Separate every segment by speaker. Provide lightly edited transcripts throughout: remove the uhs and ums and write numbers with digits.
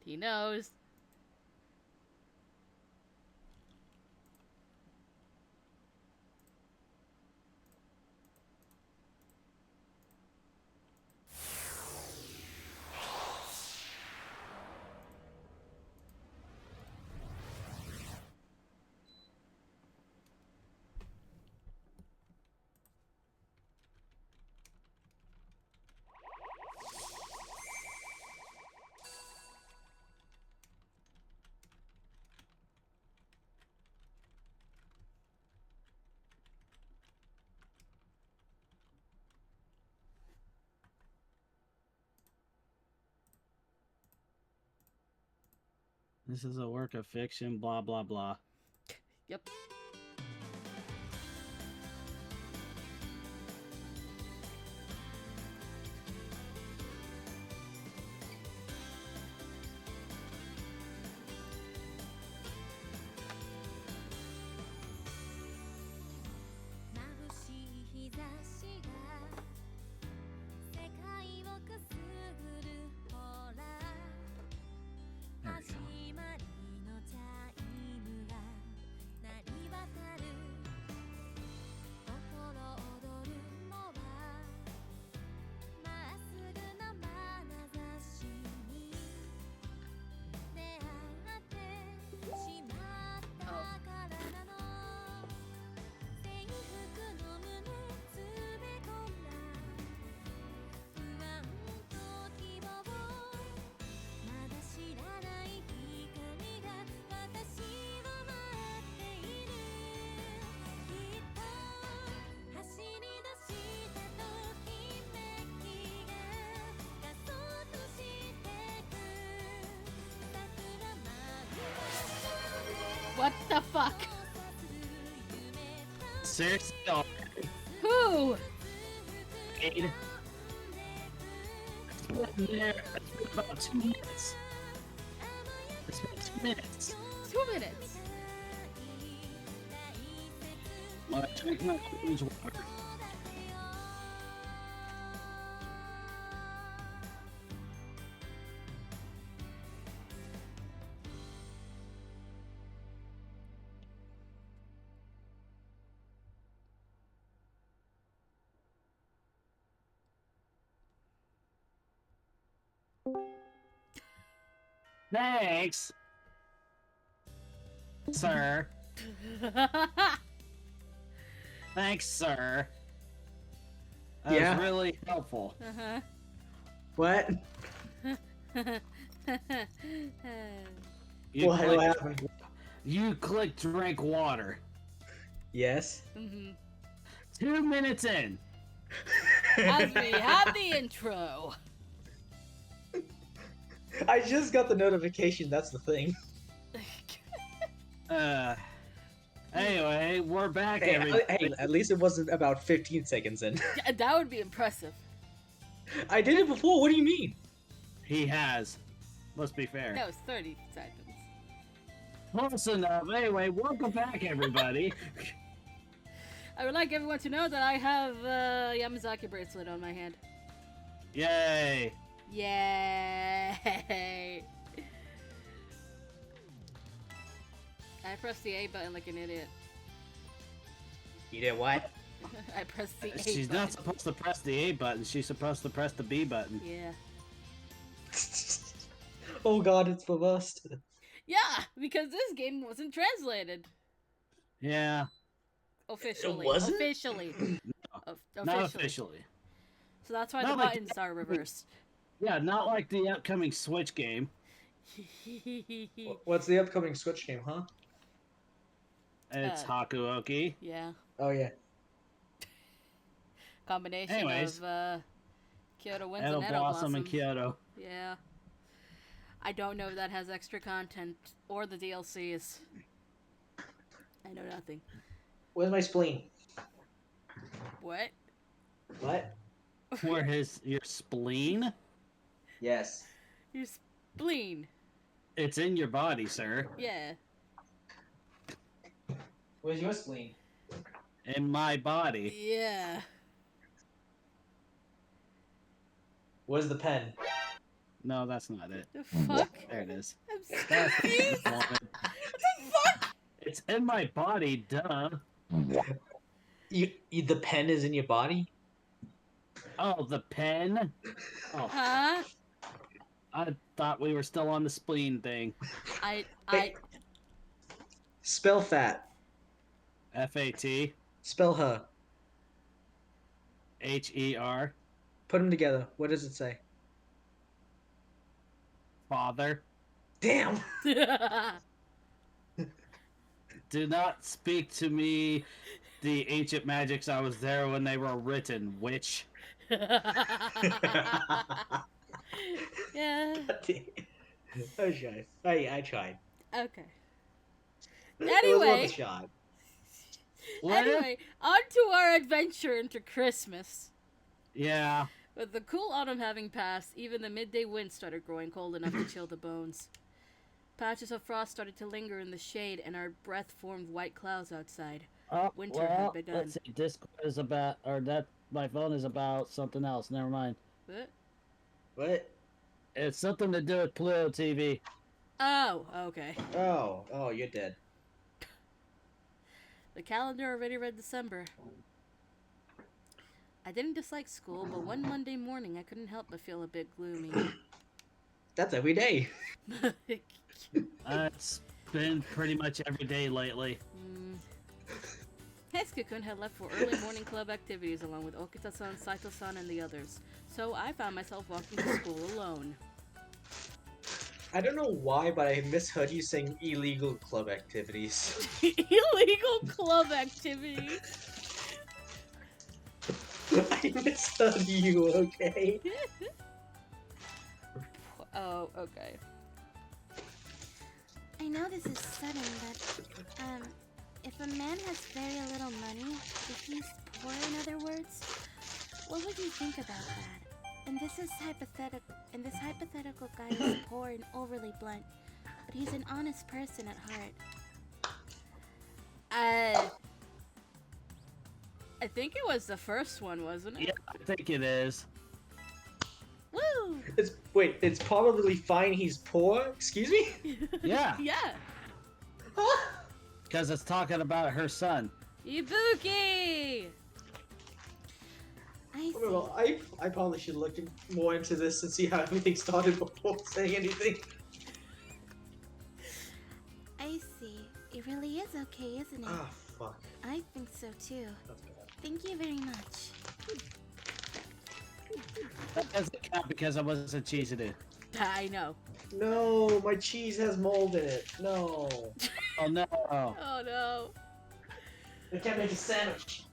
Speaker 1: He knows.
Speaker 2: This is a work of fiction, blah, blah, blah.
Speaker 1: Yep.
Speaker 2: There we go. What the fuck? Seriously?
Speaker 1: Who?
Speaker 2: It's been there. It's been about 2 minutes. It's been 2 minutes.
Speaker 1: 2 minutes.
Speaker 2: I drink my cool's water. Thanks, sir. Thanks, sir. That
Speaker 3: Yeah.
Speaker 2: was really helpful.
Speaker 1: Uh-huh.
Speaker 3: What?
Speaker 2: You
Speaker 3: What
Speaker 2: clicked,
Speaker 3: happened?
Speaker 2: you clicked drink water.
Speaker 3: Yes.
Speaker 1: Mm-hmm.
Speaker 2: 2 minutes in.
Speaker 1: As we have the intro.
Speaker 3: I just got the notification, that's the thing.
Speaker 2: Anyway, we're back,
Speaker 3: Hey,
Speaker 2: everybody.
Speaker 3: at least it wasn't about 15 seconds in.
Speaker 1: Yeah, that would be impressive.
Speaker 3: I did it before, what do you mean?
Speaker 2: He has. Let's be fair.
Speaker 1: That was 30 seconds.
Speaker 2: Close enough. Anyway, welcome back, everybody.
Speaker 1: I would like everyone to know that I have a Yamazaki bracelet on my hand.
Speaker 2: Yay.
Speaker 1: Yay! I pressed the A button like an idiot.
Speaker 3: You did what?
Speaker 1: I pressed the A
Speaker 2: She's
Speaker 1: button.
Speaker 2: not supposed to press the A button. She's supposed to press the B button.
Speaker 1: Yeah.
Speaker 3: Oh god, it's robust.
Speaker 1: Yeah, because this game wasn't translated.
Speaker 2: Yeah.
Speaker 1: Officially.
Speaker 3: It wasn't?
Speaker 1: Officially.
Speaker 2: Not officially.
Speaker 1: So that's why
Speaker 2: Not
Speaker 1: the
Speaker 2: like-
Speaker 1: buttons are reversed.
Speaker 2: Yeah, not like the upcoming Switch game.
Speaker 3: What's the upcoming Switch game, huh?
Speaker 2: It's Hakuoki.
Speaker 1: Yeah.
Speaker 3: Oh yeah.
Speaker 1: Combination
Speaker 2: Anyways.
Speaker 1: of Kyoto Winds
Speaker 2: Edo
Speaker 1: and Edo
Speaker 2: Blossom
Speaker 1: Blossom.
Speaker 2: and Kyoto.
Speaker 1: Yeah. I don't know if that has extra content or the DLCs. I know nothing.
Speaker 3: Where's my spleen?
Speaker 1: What?
Speaker 3: What?
Speaker 2: Where your spleen?
Speaker 3: Yes.
Speaker 1: Your spleen.
Speaker 2: It's in your body, sir.
Speaker 1: Yeah.
Speaker 3: Where's your spleen?
Speaker 2: In my body.
Speaker 1: Yeah.
Speaker 3: Where's the pen?
Speaker 2: No, that's not it.
Speaker 1: The fuck?
Speaker 2: There it is.
Speaker 1: I'm so
Speaker 2: That's the
Speaker 1: confused.
Speaker 2: one.
Speaker 1: What the fuck?
Speaker 2: It's in my body, duh.
Speaker 3: The pen is in your body?
Speaker 2: Oh, the pen? Oh,
Speaker 1: Huh?
Speaker 2: I thought we were still on the spleen thing.
Speaker 1: I
Speaker 3: Hey, spell fat.
Speaker 2: FAT,
Speaker 3: Spell her.
Speaker 2: HER,
Speaker 3: Put them together. What does it say?
Speaker 2: father.
Speaker 3: Damn!
Speaker 2: Do not speak to me, the ancient magics. I was there when they were written, witch.
Speaker 1: Yeah.
Speaker 3: Okay. I tried.
Speaker 1: Okay.
Speaker 3: It was worth
Speaker 1: Anyway.
Speaker 3: a shot.
Speaker 2: What?
Speaker 1: Anyway, on to our adventure into Christmas.
Speaker 2: Yeah.
Speaker 1: With the cool autumn having passed, even the midday wind started growing cold enough to chill the bones. Patches of frost started to linger in the shade, and our breath formed white clouds outside.
Speaker 2: Oh,
Speaker 1: Winter had begun.
Speaker 2: Let's see. Discord is about, or that my phone is about something else. Never mind.
Speaker 1: What?
Speaker 3: What?
Speaker 2: It's something to do with Pluto TV.
Speaker 1: Oh, okay.
Speaker 3: Oh, you're dead.
Speaker 1: The calendar already read December. I didn't dislike school, but one Monday morning I couldn't help but feel a bit gloomy.
Speaker 3: That's every day.
Speaker 2: It's been pretty much every day lately.
Speaker 1: Heisuke-kun had left for early morning club activities along with Okita-san, Saito-san, and the others, so I found myself walking to school alone.
Speaker 3: I don't know why, but I misheard you saying illegal club activities.
Speaker 1: Illegal club activity?
Speaker 3: I misheard you, okay?
Speaker 1: Oh, okay.
Speaker 4: I know this is sudden, but, if a man has very little money, if he's poor in other words, what would you think about that? And this hypothetical guy is poor and overly blunt, but he's an honest person at heart.
Speaker 1: I think it was the first one, wasn't it?
Speaker 2: Yeah, I think it is.
Speaker 1: Woo!
Speaker 3: It's probably fine he's poor? Excuse me?
Speaker 2: Yeah.
Speaker 1: Yeah.
Speaker 2: Because it's talking about her son.
Speaker 1: Ibuki!
Speaker 4: I see.
Speaker 3: Well, I probably should look more into this and see how everything started before saying anything.
Speaker 4: I see. It really is okay, isn't it?
Speaker 3: Ah, fuck.
Speaker 4: I think so too.
Speaker 3: That's bad.
Speaker 4: Thank you very much.
Speaker 2: That doesn't count because I wasn't cheesing it.
Speaker 1: I know.
Speaker 3: No, my cheese has mold in it. No.
Speaker 2: Oh no.
Speaker 1: Oh no.
Speaker 3: I can't make a sandwich.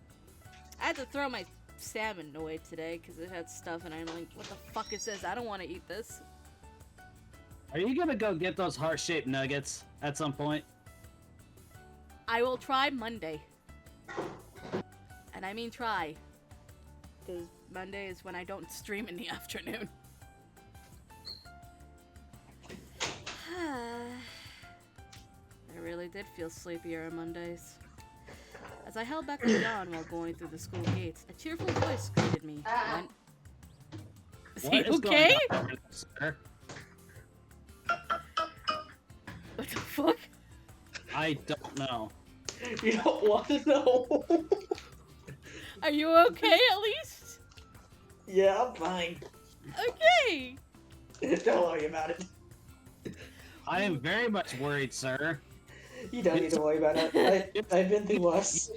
Speaker 1: I had to throw my salmon away today because it had stuff and I'm like, what the fuck is this? I don't want to eat this.
Speaker 2: Are you gonna go get those heart-shaped nuggets at some point?
Speaker 1: I will try Monday. And I mean try. Because Monday is when I don't stream in the afternoon. I really did feel sleepier on Mondays. As I held back a yawn while going through the school gates, a cheerful voice greeted me. Is he okay?
Speaker 2: Going on, sir?
Speaker 1: What the fuck?
Speaker 2: I don't know.
Speaker 3: You don't want to know?
Speaker 1: Are you okay at least?
Speaker 3: Yeah, I'm fine.
Speaker 1: Okay.
Speaker 3: Don't worry about it.
Speaker 2: I am very much worried, sir.
Speaker 3: You don't need to worry about it. I've been through worse.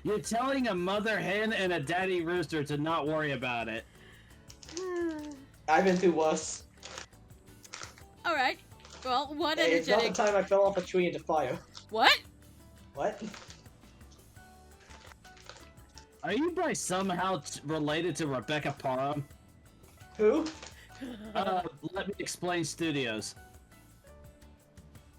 Speaker 2: You're telling a mother hen and a daddy rooster to not worry about it.
Speaker 3: I've been through worse.
Speaker 1: Alright. Well, one
Speaker 3: Hey, it's not the
Speaker 1: energetic.
Speaker 3: time I fell off a tree into fire.
Speaker 1: What?
Speaker 3: What?
Speaker 2: Are you by somehow related to Rebecca Parham?
Speaker 3: Who?
Speaker 2: Let me explain studios.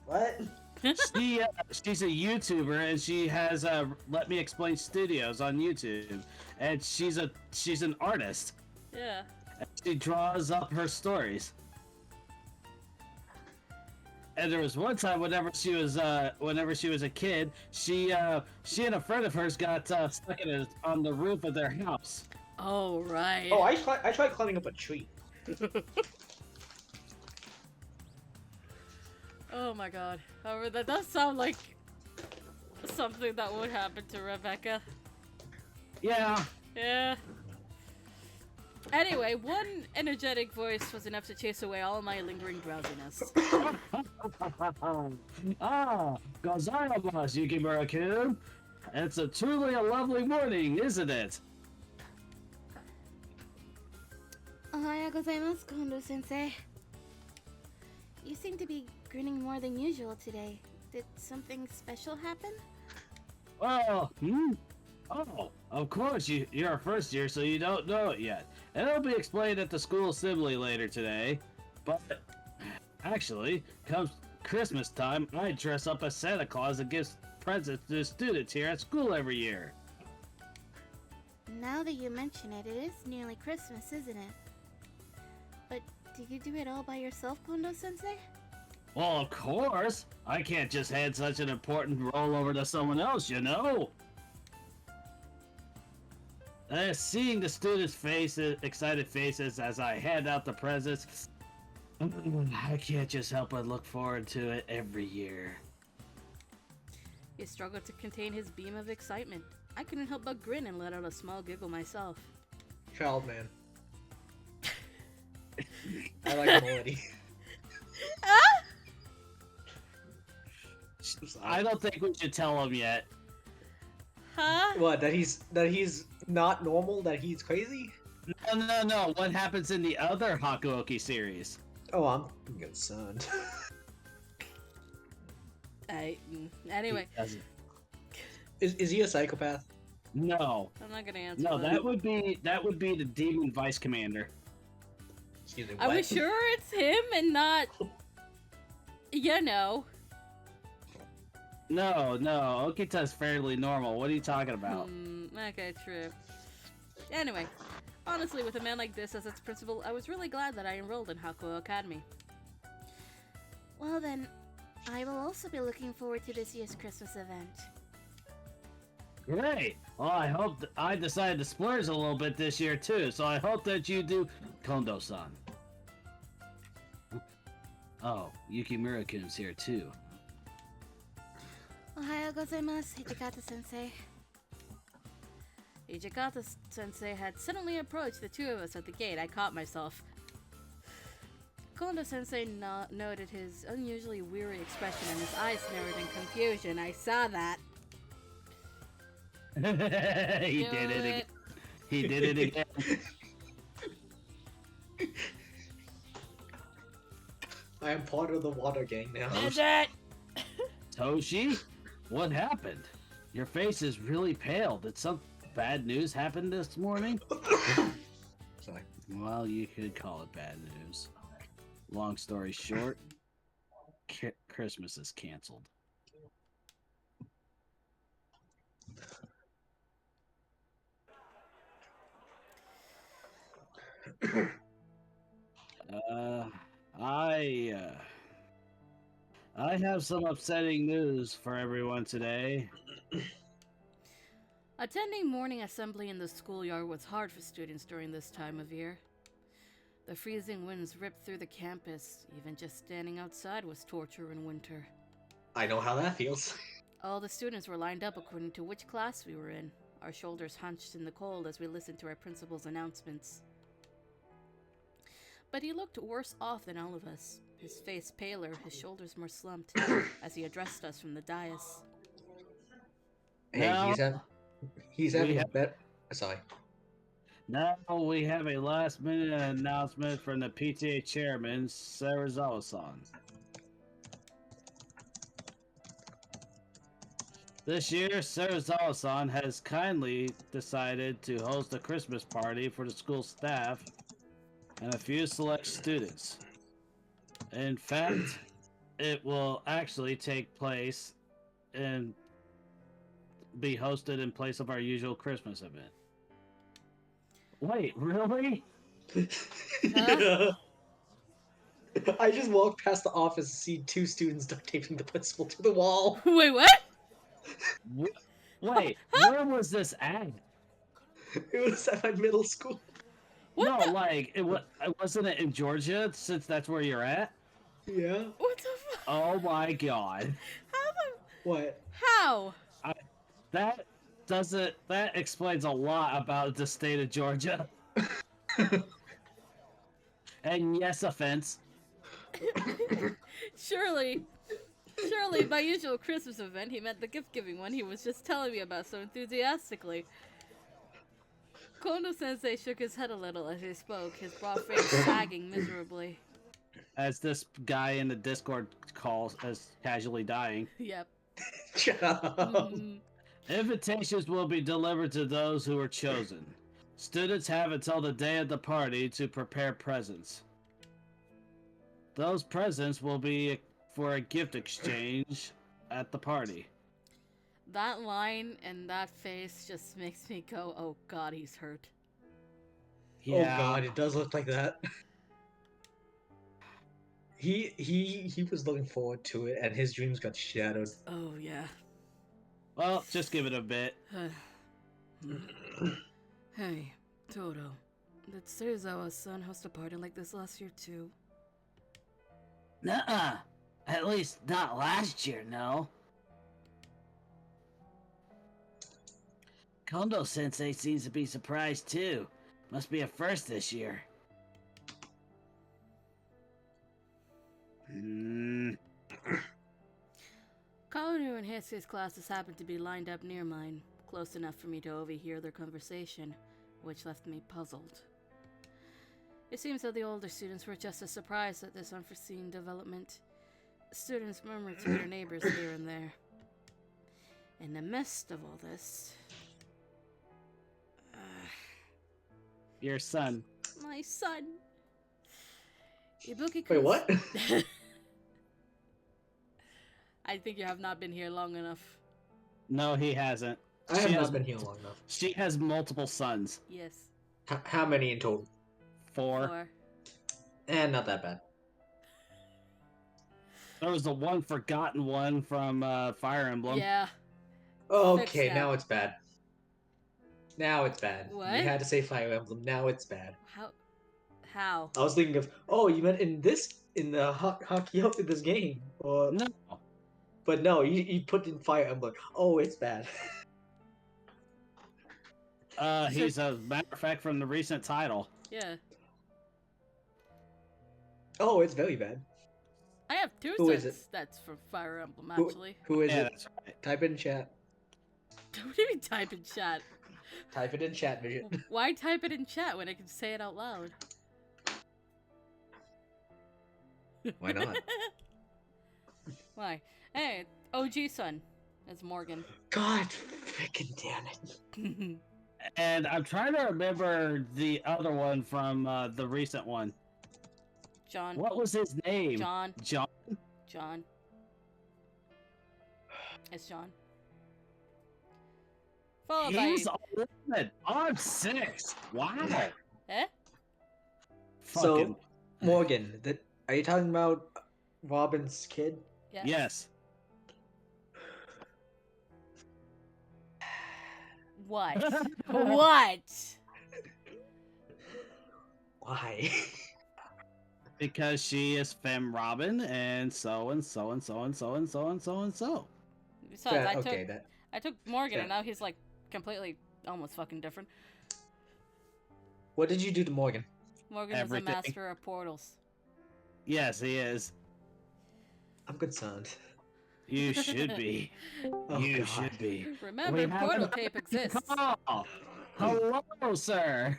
Speaker 3: What?
Speaker 2: She's a YouTuber and she has Let Me Explain Studios on YouTube, and she's an artist.
Speaker 1: Yeah.
Speaker 2: And she draws up her stories. And there was one time whenever she was a kid, she and a friend of hers got stuck on the roof of their house.
Speaker 1: Oh, right.
Speaker 3: Oh, I tried climbing up a tree.
Speaker 1: Oh my god. However, that does sound like something that would happen to Rebecca.
Speaker 2: Yeah.
Speaker 1: Yeah. Anyway, one energetic voice was enough to chase away all my lingering drowsiness.
Speaker 2: Gozaimasu, Yukimura-kun. It's truly a lovely morning, isn't it?
Speaker 4: Ohayou gozaimasu, Kondo-sensei. You seem to be grinning more than usual today. Did something special happen?
Speaker 2: Oh, Oh, of course, you're a first year, so you don't know it yet. And it'll be explained at the school assembly later today. But, actually, comes Christmas time, I dress up as Santa Claus and gives presents to the students here at school every year.
Speaker 4: Now that you mention it, it is nearly Christmas, isn't it? But do you do it all by yourself, Kondo-sensei?
Speaker 2: Well, of course. I can't just hand such an important role over to someone else, you know? Seeing the students' faces, excited faces as I hand out the presents, I can't just help but look forward to it every year.
Speaker 1: He struggled to contain his beam of excitement. I couldn't help but grin and let out a small giggle myself.
Speaker 3: Child man. I like him already.
Speaker 2: I don't think we should tell him yet.
Speaker 1: Huh?
Speaker 3: What? That he's not normal? That he's crazy?
Speaker 2: No. What happens in the other Hakuoki series?
Speaker 3: Oh, I'm concerned.
Speaker 1: Anyway,
Speaker 2: He doesn't.
Speaker 3: Is he a psychopath?
Speaker 2: No.
Speaker 1: I'm not gonna answer
Speaker 2: No,
Speaker 1: that.
Speaker 2: that would be the demon vice commander.
Speaker 3: Excuse me.
Speaker 1: Are we
Speaker 3: what?
Speaker 1: sure it's him and not... You know.
Speaker 2: No, Okita's fairly normal. What are you talking about?
Speaker 1: Okay, true. Anyway, honestly, with a man like this as its principal, I was really glad that I enrolled in Hakuo Academy.
Speaker 4: Well then, I will also be looking forward to this year's Christmas event.
Speaker 2: Great. Well, I hope I decided to splurge a little bit this year too, so I hope that you do, Kondo-san. Oh, Yukimura-kun's here too.
Speaker 4: Ohayou gozaimasu, Hijikata-sensei.
Speaker 1: Hijikata-sensei had suddenly approached the two of us at the gate. I caught myself. Kondo-sensei noted his unusually weary expression and his eyes narrowed in confusion. I saw that.
Speaker 2: He
Speaker 1: Do
Speaker 2: did it again.
Speaker 1: it.
Speaker 2: He did it again.
Speaker 3: I am part of the water gang now.
Speaker 1: Did it!
Speaker 2: Toshi, what happened? Your face is really pale. Did some bad news happen this morning?
Speaker 3: Sorry.
Speaker 2: Well, you could call it bad news. Long story short, Christmas is canceled. I have some upsetting news for everyone today.
Speaker 1: Attending morning assembly in the schoolyard was hard for students during this time of year. The freezing winds ripped through the campus. Even just standing outside was torture in winter.
Speaker 3: I know how that feels.
Speaker 1: All the students were lined up according to which class we were in, our shoulders hunched in the cold as we listened to our principal's announcements. But he looked worse off than all of us, his face paler, his shoulders more slumped, as he addressed us from the dais.
Speaker 3: Hey,
Speaker 2: Now,
Speaker 3: he's having a bet. Sorry.
Speaker 2: Now we have a last-minute announcement from the PTA chairman, Sarazawa-san. This year, Sarazawa-san has kindly decided to host a Christmas party for the school staff and a few select students. In fact, it will actually take place and be hosted in place of our usual Christmas event. Wait, really?
Speaker 1: Huh?
Speaker 3: I just walked past the office and see two students duct taping the principal to the wall.
Speaker 1: Wait, what?
Speaker 2: Wait, where was this at?
Speaker 3: It was at my middle school.
Speaker 1: What
Speaker 2: No,
Speaker 1: the-
Speaker 2: like, wasn't it in Georgia, since that's where you're at?
Speaker 3: Yeah?
Speaker 1: What the fuck?
Speaker 2: Oh my god.
Speaker 1: How the...
Speaker 3: What?
Speaker 1: How?
Speaker 2: That that explains a lot about the state of Georgia. And yes, offense.
Speaker 1: Surely, my usual Christmas event, he meant the gift-giving one he was just telling me about so enthusiastically. Kondo-sensei shook his head a little as he spoke, his broad face sagging miserably.
Speaker 2: As this guy in the Discord calls as casually dying.
Speaker 1: Yep.
Speaker 3: Shut up.
Speaker 1: Mm.
Speaker 2: Invitations will be delivered to those who are chosen. Students have until the day of the party to prepare presents. Those presents will be for a gift exchange at the party.
Speaker 1: That line and that face just makes me go, oh god, he's hurt.
Speaker 2: Yeah.
Speaker 3: Oh god, it does look like that. He was looking forward to it, and his dreams got shadowed.
Speaker 1: Oh, yeah.
Speaker 2: Well, just give it a bit.
Speaker 1: Hey, Toto. Did Serizawa-san host a party like this last year, too?
Speaker 2: Nuh-uh. At least not last year, no. Kondo-sensei seems to be surprised, too. Must be a first this year.
Speaker 1: Kaoru and Heisuke's classes happened to be lined up near mine, close enough for me to overhear their conversation, which left me puzzled. It seems that the older students were just as surprised at this unforeseen development. Students murmured to their neighbors here and there. In the midst of all this...
Speaker 2: Your son.
Speaker 1: my son... Ibuki
Speaker 3: Wait, what?
Speaker 1: I think you have not been here long enough.
Speaker 2: No, he hasn't.
Speaker 3: I have not been here long enough.
Speaker 2: She has multiple sons.
Speaker 1: Yes.
Speaker 3: How many in total?
Speaker 2: 4.
Speaker 3: Not that bad.
Speaker 2: There was the one forgotten one from Fire Emblem.
Speaker 1: Yeah.
Speaker 3: Okay,
Speaker 1: that.
Speaker 3: now it's bad. Now it's bad.
Speaker 1: What?
Speaker 3: You had to say Fire Emblem. Now it's bad.
Speaker 1: How?
Speaker 3: I was thinking of, oh, you meant in the Hakuoki this game. Or,
Speaker 2: No.
Speaker 3: but no, you put in Fire Emblem. Oh, it's bad.
Speaker 2: He's a matter of fact from the recent title.
Speaker 1: Yeah.
Speaker 3: Oh, it's very bad.
Speaker 1: I have 2
Speaker 3: Who
Speaker 1: sons
Speaker 3: is it?
Speaker 1: that's from Fire Emblem, actually.
Speaker 3: Who is
Speaker 2: Yeah,
Speaker 3: it?
Speaker 2: that's right.
Speaker 3: Type it in chat.
Speaker 1: What do you mean type in chat?
Speaker 3: Type it in chat, Vision.
Speaker 1: Why type it in chat when I can say it out loud?
Speaker 3: Why not?
Speaker 1: Why? Hey, OG son. It's Morgan.
Speaker 3: God freaking damn it.
Speaker 2: And I'm trying to remember the other one from the recent one.
Speaker 1: John.
Speaker 2: What was his name?
Speaker 1: John.
Speaker 2: John?
Speaker 1: John. It's John. Followed by...
Speaker 2: He's 11. I'm 6. Wow.
Speaker 1: Eh?
Speaker 2: Fucking...
Speaker 3: So, Morgan, are you talking about Robin's kid?
Speaker 1: Yeah.
Speaker 2: Yes.
Speaker 1: What? What?
Speaker 3: Why?
Speaker 2: Because she is Femme Robin, and so and so and so and so and so and so and so.
Speaker 1: Besides,
Speaker 3: Yeah,
Speaker 1: I took Morgan,
Speaker 3: Yeah.
Speaker 1: and now he's like completely, almost fucking different.
Speaker 3: What did you do to Morgan?
Speaker 1: Morgan
Speaker 2: Everything.
Speaker 1: is a master of portals.
Speaker 2: Yes, he is.
Speaker 3: I'm concerned.
Speaker 2: You should be.
Speaker 3: Oh,
Speaker 2: You
Speaker 3: God.
Speaker 2: should be.
Speaker 1: Remember,
Speaker 2: We have
Speaker 1: portal
Speaker 2: an
Speaker 1: tape exists.
Speaker 2: call. Hello, sir.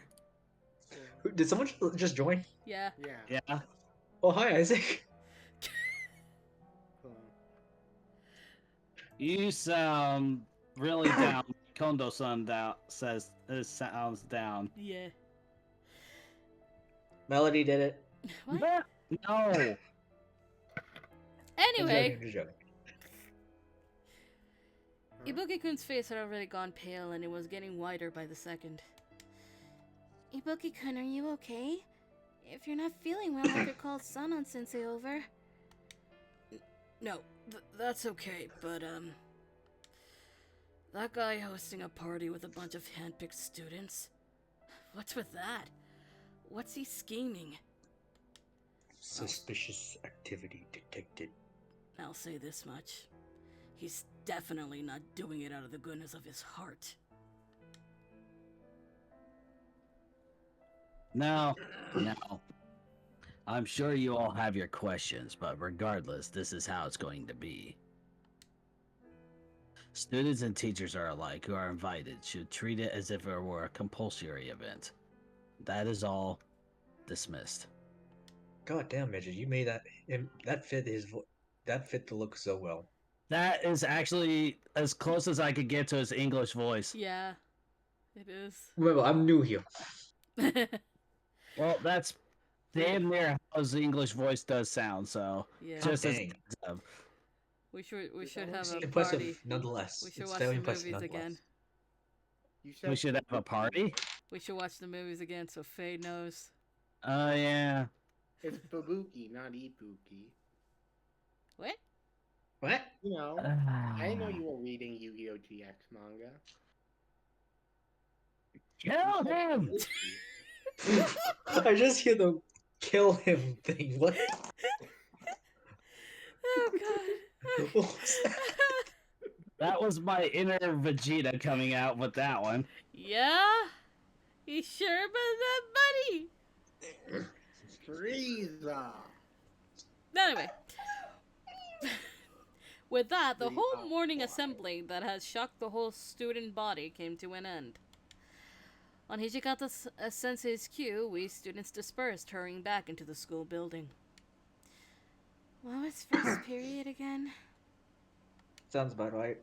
Speaker 3: Did someone just join?
Speaker 1: Yeah.
Speaker 5: Yeah.
Speaker 2: Yeah.
Speaker 3: Oh, hi, Isaac.
Speaker 5: Hold on.
Speaker 2: You sound really down. Kondo-san says it sounds down.
Speaker 1: Yeah.
Speaker 3: Melody did it.
Speaker 1: What?
Speaker 2: No.
Speaker 1: Anyway,
Speaker 3: Just joking.
Speaker 1: Ibuki-kun's face had already gone pale, and it was getting whiter by the second.
Speaker 4: Ibuki-kun, are you okay? If you're not feeling well, I could call Sanan-sensei over.
Speaker 1: No, that's okay, but, that guy hosting a party with a bunch of handpicked students? What's with that? What's he scheming?
Speaker 3: Suspicious activity detected.
Speaker 1: I'll say this much. He's definitely not doing it out of the goodness of his heart.
Speaker 2: No. I'm sure you all have your questions, but regardless, this is how it's going to be. Students and teachers are alike who are invited should treat it as if it were a compulsory event. That is all. Dismissed.
Speaker 3: God damn, Midget, you made that fit that fit the look so well.
Speaker 2: That is actually as close as I could get to his English voice.
Speaker 1: Yeah, it is.
Speaker 3: Remember, I'm new here.
Speaker 2: Well, that's damn near how his English voice does sound, so
Speaker 1: Yeah.
Speaker 2: just as
Speaker 3: Dang.
Speaker 1: We should have
Speaker 3: It's
Speaker 1: a
Speaker 3: impressive
Speaker 1: party.
Speaker 3: nonetheless.
Speaker 1: We should
Speaker 3: It's
Speaker 1: watch
Speaker 3: very
Speaker 1: the
Speaker 3: impressive
Speaker 1: movies
Speaker 3: nonetheless.
Speaker 1: again.
Speaker 5: You
Speaker 2: we
Speaker 5: said
Speaker 2: should have a party.
Speaker 1: We should watch the movies again so Faye knows.
Speaker 2: Oh yeah.
Speaker 5: it's Babuki, not Ibuki.
Speaker 1: What?
Speaker 3: What?
Speaker 5: You know, I didn't know you were reading Yu-Gi-Oh! GX manga.
Speaker 2: Kill him!
Speaker 3: I just hear the kill him thing. What?
Speaker 1: Oh god.
Speaker 3: What was that?
Speaker 2: That was my inner Vegeta coming out with that one.
Speaker 1: Yeah? You sure about that, buddy?
Speaker 5: Frieza!
Speaker 1: Anyway. With that, the whole
Speaker 5: Frieza.
Speaker 1: morning assembly that has shocked the whole student body came to an end. On Hijikata Sensei's cue, we students dispersed, hurrying back into the school building.
Speaker 4: What was first period again?
Speaker 3: Sounds about right.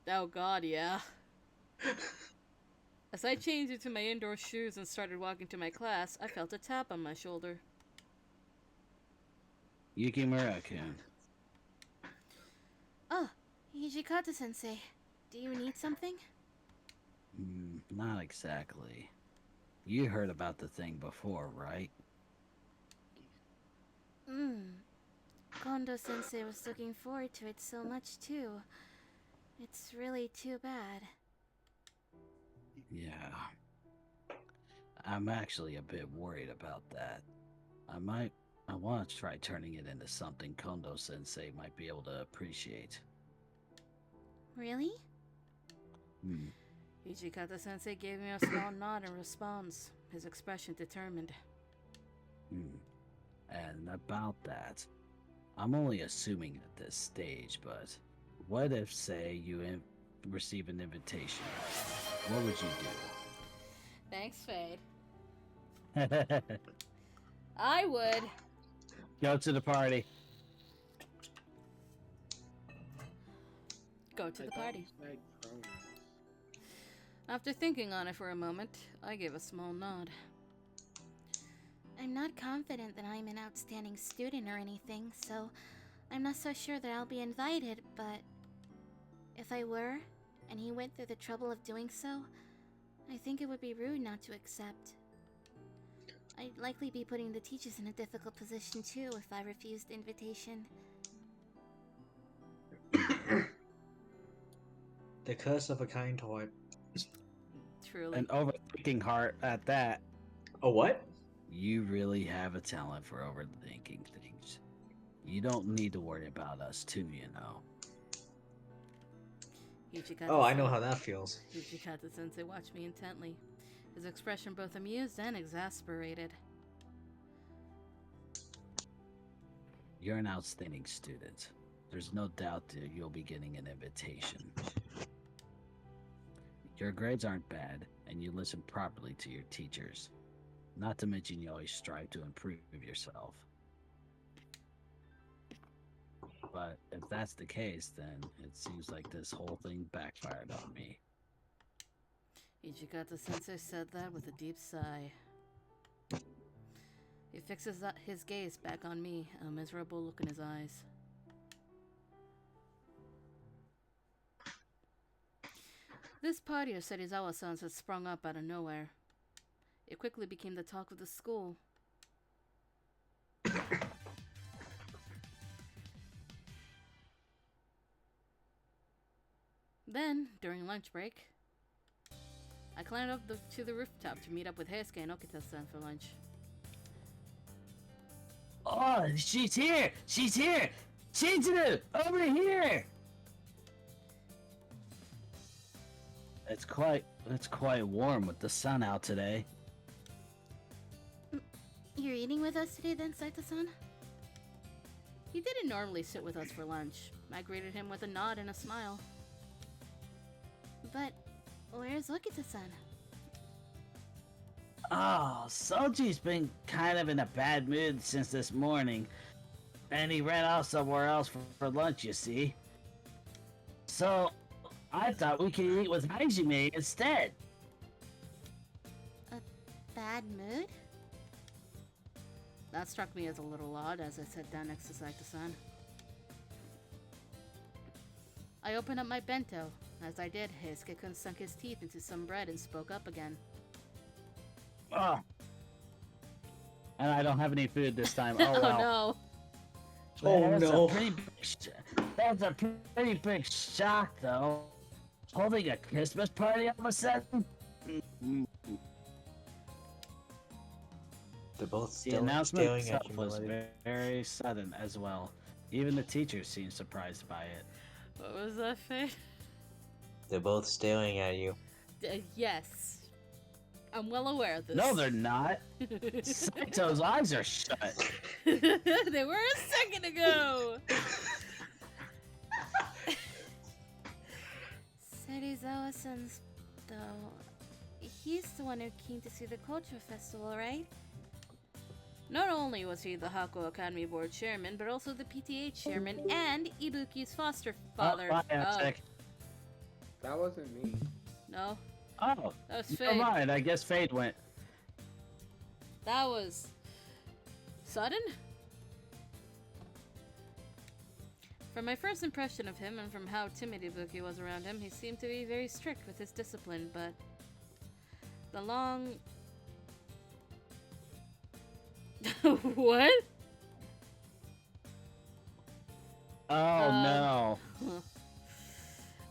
Speaker 1: Oh god, yeah. As I changed into my indoor shoes and started walking to my class, I felt a tap on my shoulder.
Speaker 2: Yukimura-kun.
Speaker 4: Oh, Hijikata-sensei. Do you need something?
Speaker 2: Not exactly. You heard about the thing before, right?
Speaker 4: Kondo-sensei was looking forward to it so much, too. It's really too bad.
Speaker 2: Yeah. I'm actually a bit worried about that. I want to try turning it into something Kondo-sensei might be able to appreciate.
Speaker 4: Really?
Speaker 1: Hijikata-sensei gave me a small nod in response, his expression determined.
Speaker 2: And about that, I'm only assuming at this stage, but what if, say, you receive an invitation? What would you
Speaker 1: Thanks, Fade.
Speaker 2: do?
Speaker 1: I would.
Speaker 2: Go to the party.
Speaker 1: Go to the party.
Speaker 5: You said Kronos.
Speaker 1: After thinking on it for a moment, I gave a small nod.
Speaker 4: I'm not confident that I'm an outstanding student or anything, so I'm not so sure that I'll be invited, but if I were, and he went through the trouble of doing so, I think it would be rude not to accept. I'd likely be putting the teachers in a difficult position too if I refused the invitation.
Speaker 3: The curse of a kind heart.
Speaker 1: Truly.
Speaker 2: An overthinking heart at that.
Speaker 3: A what?
Speaker 2: You really have a talent for overthinking things. You don't need to worry about us too, you know.
Speaker 3: Oh, I know how that feels.
Speaker 1: Hijikata-sensei watched me intently, his expression both amused and exasperated.
Speaker 2: You're an outstanding student. There's no doubt that you'll be getting an invitation. Your grades aren't bad, and you listen properly to your teachers. Not to mention you always strive to improve yourself. But if that's the case, then it seems like this whole thing backfired on me.
Speaker 1: Hijikata-sensei said that with a deep sigh. He fixes his gaze back on me, a miserable look in his eyes. This party of Serizawa-san's had sprung up out of nowhere. It quickly became the talk of the school. Then, during lunch break, I climbed up to the rooftop to meet up with Heisuke and Okita-san for lunch.
Speaker 2: Oh, she's here! She's here! Shizuru, over here! It's quite warm with the sun out today.
Speaker 4: You're eating with us today then, Saito-san?
Speaker 1: He didn't normally sit with us for lunch. I greeted him with a nod and a smile.
Speaker 4: But where's Okita-san?
Speaker 2: Oh, Soji's been kind of in a bad mood since this morning. And he ran off somewhere else for lunch, you see. So, I thought we could eat with Hajime instead.
Speaker 4: Bad mood?
Speaker 1: That struck me as a little odd as I sat down next to Saito-san. I opened up my bento. As I did, Heisuke-kun sunk his teeth into some bread and spoke up again.
Speaker 2: Oh. And I don't have any food this time. Oh, wow.
Speaker 1: No.
Speaker 3: Oh no.
Speaker 2: That's a pretty big shock, though. Holding a Christmas party all of a sudden?
Speaker 6: They're both
Speaker 2: The
Speaker 6: still
Speaker 2: announcement
Speaker 6: staring at
Speaker 2: itself
Speaker 6: you,
Speaker 2: was
Speaker 6: milady.
Speaker 2: very sudden as well. Even the teachers seemed surprised by it.
Speaker 1: What was that, Faye?
Speaker 6: They're both staring at you.
Speaker 1: Yes. I'm well aware of this.
Speaker 2: No, they're not. Saito's eyes are shut.
Speaker 1: They were a second ago.
Speaker 4: Serizawa-san's, though, he's the one who came to see the culture festival, right?
Speaker 1: Not only was he the Hakuo Academy Board chairman, but also the PTA chairman and Ibuki's foster father.
Speaker 2: Oh, sec.
Speaker 5: That wasn't me.
Speaker 1: No,
Speaker 2: Oh,
Speaker 1: that was
Speaker 2: never
Speaker 1: Fade.
Speaker 2: mind. I guess Fade went.
Speaker 1: That was sudden? From my first impression of him and from how timid Ibuki was around him, he seemed to be very strict with his discipline, but the long... What?
Speaker 2: Oh, no.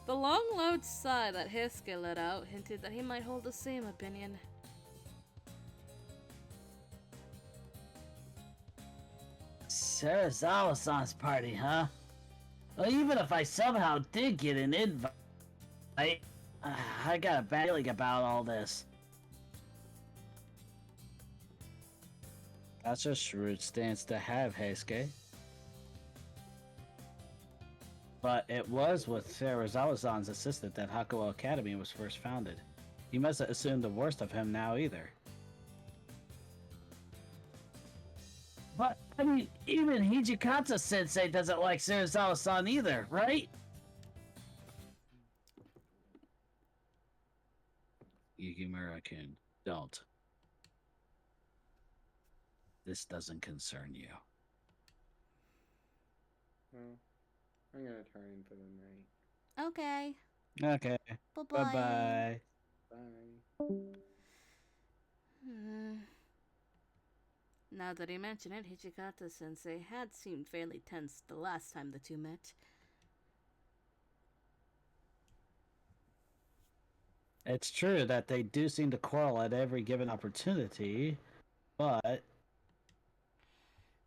Speaker 1: The long, loud sigh that Heisuke let out hinted that he might hold the same opinion.
Speaker 2: Serizawa-san's party, huh? Well, even if I somehow did get an invite, I got a bad feeling about all this. That's a shrewd stance to have, Heisuke. But it was with Serizawa-san's assistant that Hakuo Academy was first founded. You mustn't assume the worst of him now either. But, I mean, even Hijikata-sensei doesn't like Serizawa-san either, right? Yukimura-kun, don't. This doesn't concern you.
Speaker 5: Well, I'm gonna turn in for the night.
Speaker 4: Okay.
Speaker 2: Okay,
Speaker 4: Bye-bye.
Speaker 2: bye-bye.
Speaker 5: Bye.
Speaker 1: Now that I mention it, Hijikata-sensei had seemed fairly tense the last time the two met.
Speaker 2: It's true that they do seem to quarrel at every given opportunity, but...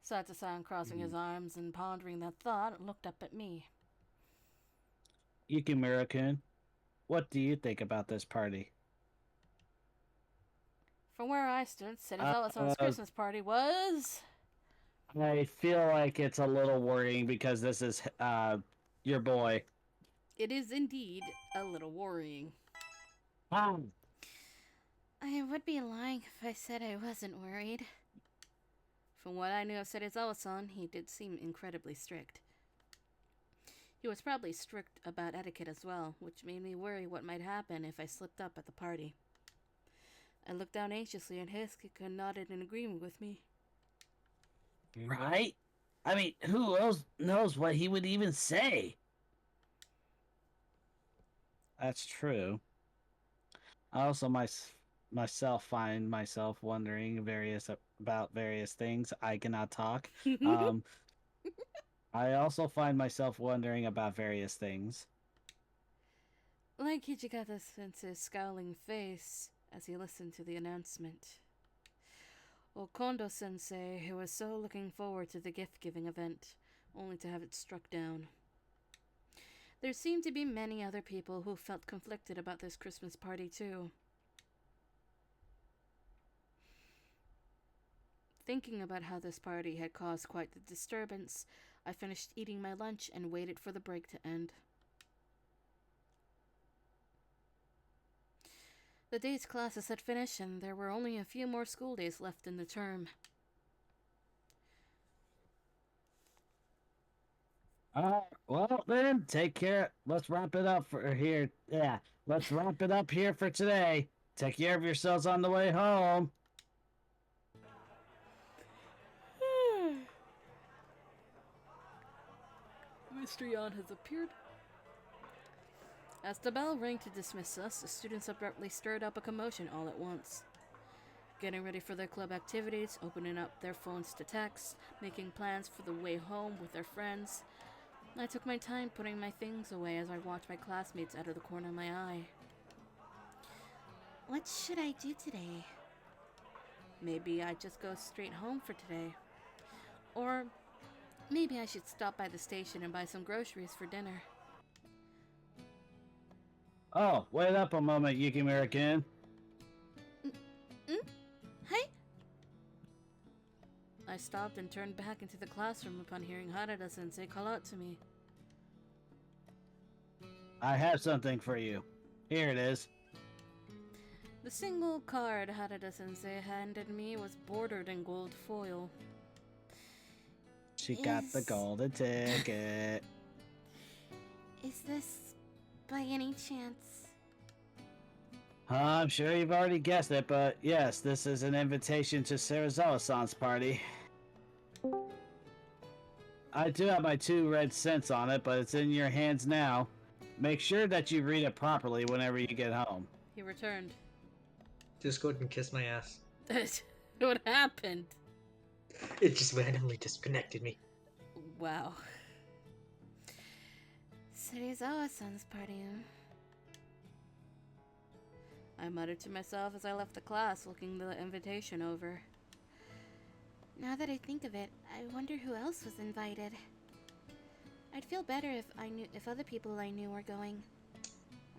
Speaker 1: Sato-san, crossing his arms and pondering that thought, looked up at me.
Speaker 2: Yukimura-kun, what do you think about this party?
Speaker 1: From where I stood, Serizawa-san's Christmas party was...
Speaker 2: I feel like it's a little worrying because this is, your boy.
Speaker 1: It is indeed a little worrying.
Speaker 2: Ah.
Speaker 4: I would be lying if I said I wasn't worried.
Speaker 1: From what I knew of Serizawa-san, he did seem incredibly strict. He was probably strict about etiquette as well, which made me worry what might happen if I slipped up at the party. I looked down anxiously and Heisuke nodded in agreement with me.
Speaker 2: Right? I mean, who else knows what he would even say? That's true. I also myself find myself wondering about various things. I cannot talk. I also find myself wondering about various things.
Speaker 1: Like Hijikata-sensei's scowling face as he listened to the announcement. Kondo-sensei, who was so looking forward to the gift-giving event, only to have it struck down. There seemed to be many other people who felt conflicted about this Christmas party, too. Thinking about how this party had caused quite the disturbance, I finished eating my lunch and waited for the break to end. The day's classes had finished, and there were only a few more school days left in the term.
Speaker 2: Well then, take care. Let's wrap it up for here. Yeah, let's wrap it up here for today. Take care of yourselves on the way home.
Speaker 1: Mr. Yan has appeared. As the bell rang to dismiss us, the students abruptly stirred up a commotion all at once. Getting ready for their club activities, opening up their phones to text, making plans for the way home with their friends. I took my time putting my things away as I watched my classmates out of the corner of my eye.
Speaker 4: What should I do today?
Speaker 1: Maybe I just go straight home for today. Or maybe I should stop by the station and buy some groceries for dinner.
Speaker 2: Oh, wait up a moment, Yuki American.
Speaker 4: Hey?
Speaker 1: I stopped and turned back into the classroom upon hearing Harada-sensei call out to me.
Speaker 2: I have something for you. Here it is.
Speaker 1: The single card Harada-sensei handed me was bordered in gold foil.
Speaker 2: She got the golden ticket.
Speaker 4: Is this by any chance?
Speaker 2: I'm sure you've already guessed it, but yes, this is an invitation to Sarazawa-san's party. I do have my 2 red cents on it, but it's in your hands now. Make sure that you read it properly whenever you get home.
Speaker 1: He returned.
Speaker 3: Just go ahead and kiss my ass.
Speaker 1: What happened?
Speaker 3: It just randomly disconnected me.
Speaker 1: Wow.
Speaker 4: Serizawa-san's party.
Speaker 1: I muttered to myself as I left the class, looking the invitation over.
Speaker 4: Now that I think of it, I wonder who else was invited. I'd feel better if other people I knew were going.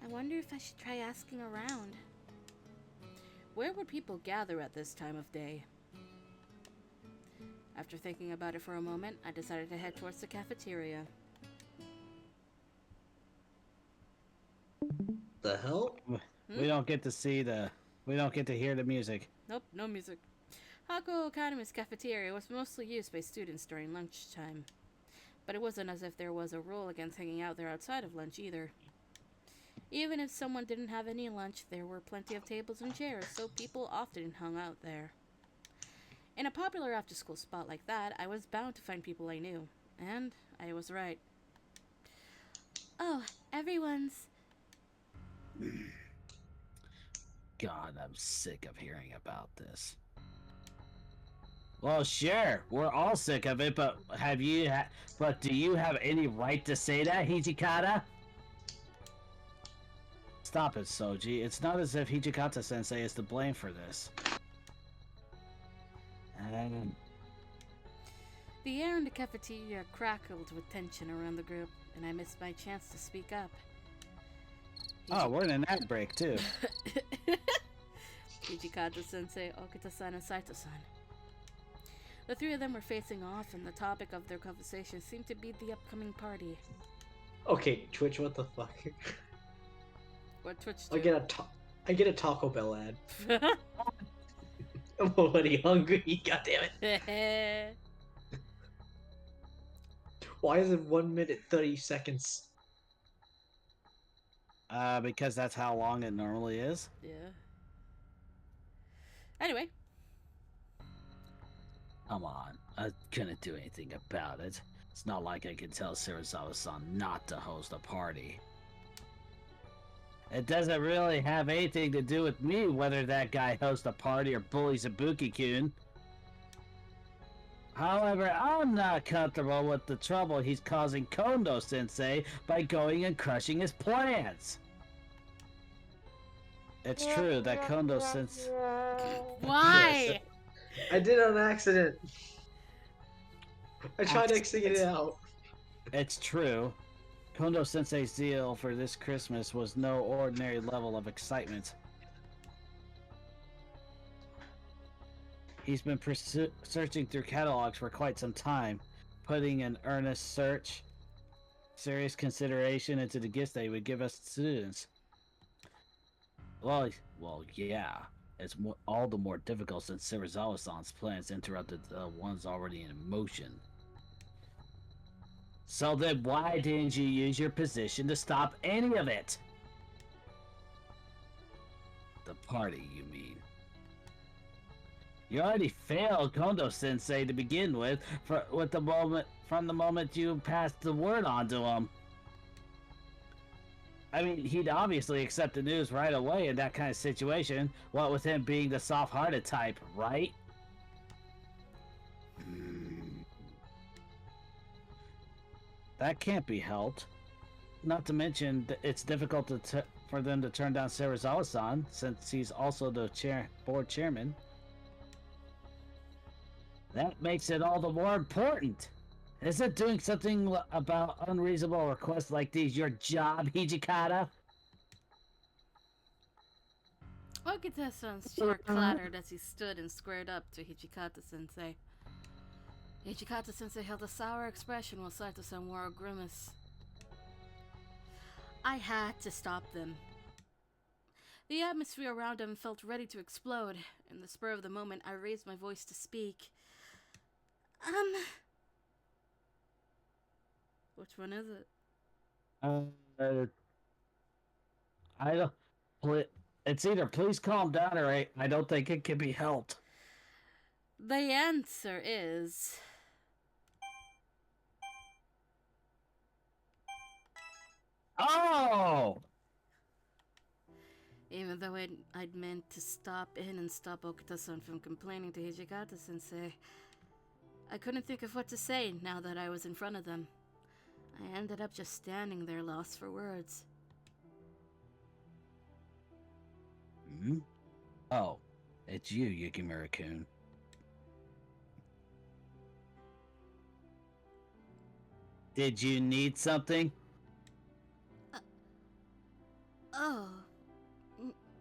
Speaker 4: I wonder if I should try asking around.
Speaker 1: Where would people gather at this time of day? After thinking about it for a moment, I decided to head towards the cafeteria.
Speaker 3: The hell?
Speaker 2: We don't get to see we don't get to hear the music.
Speaker 1: Nope, no music. Hakuo Academy's cafeteria was mostly used by students during lunchtime. But it wasn't as if there was a rule against hanging out there outside of lunch either. Even if someone didn't have any lunch, there were plenty of tables and chairs, so people often hung out there. In a popular after-school spot like that, I was bound to find people I knew. And I was right.
Speaker 4: Oh, everyone's...
Speaker 2: God, I'm sick of hearing about this. Well, sure, we're all sick of it, but but do you have any right to say that, Hijikata? Stop it, Soji. It's not as if Hijikata-sensei is to blame for this.
Speaker 1: The air in the cafeteria crackled with tension around the group, and I missed my chance to speak up.
Speaker 2: Oh, we're in an ad break, too.
Speaker 1: Hijikata-sensei, Okita-san, and Saito-san. The 3 of them were facing off, and the topic of their conversation seemed to be the upcoming party.
Speaker 3: Okay, Twitch, what the fuck?
Speaker 1: What Twitch
Speaker 3: I
Speaker 1: do?
Speaker 3: get a Taco Bell ad. I'm already hungry, god damn it. Why is it 1 minute 30 seconds?
Speaker 2: Because that's how long it normally is.
Speaker 1: Yeah. Anyway.
Speaker 2: Come on, I couldn't do anything about it. It's not like I can tell Sarazawa-san not to host a party. It doesn't really have anything to do with me whether that guy hosts a party or bullies Ibuki-kun. However, I'm not comfortable with the trouble he's causing Kondo-sensei by going and crushing his plans. It's true that Kondo-sensei...
Speaker 1: Why?
Speaker 3: I did it on accident. I tried exiting it out.
Speaker 2: It's true. Kondo Sensei's zeal for this Christmas was no ordinary level of excitement. He's been searching through catalogs for quite some time, putting an earnest search, serious consideration into the gifts that he would give us students. Well, yeah. It's all the more difficult since Serizawa-san's plans interrupted the ones already in motion. So then why didn't you use your position to stop any of it? The party, you mean? You already failed Kondo-sensei to begin with, from the moment you passed the word on to him. I mean, he'd obviously accept the news right away in that kind of situation, what with him being the soft-hearted type, right? That can't be helped. Not to mention, it's difficult for them to turn down Serizawa-san, since he's also the board chairman. That makes it all the more important. Isn't doing something about unreasonable requests like these your job, Hijikata?
Speaker 1: Okita-san's chair clattered as he stood and squared up to Hijikata-sensei. Hijikata-sensei held a sour expression while Saito-san wore a grimace. I had to stop them. The atmosphere around him felt ready to explode. In the spur of the moment, I raised my voice to speak. Which one is it?
Speaker 2: I don't... It's either please calm down or I don't think it can be helped.
Speaker 1: The answer is...
Speaker 2: Oh!
Speaker 1: Even though I'd meant to stop in and stop Okita-san from complaining to Hijikata-sensei, I couldn't think of what to say now that I was in front of them. I ended up just standing there lost for words.
Speaker 2: Hmm? Oh, it's you, Yukimura-kun. Did you need something?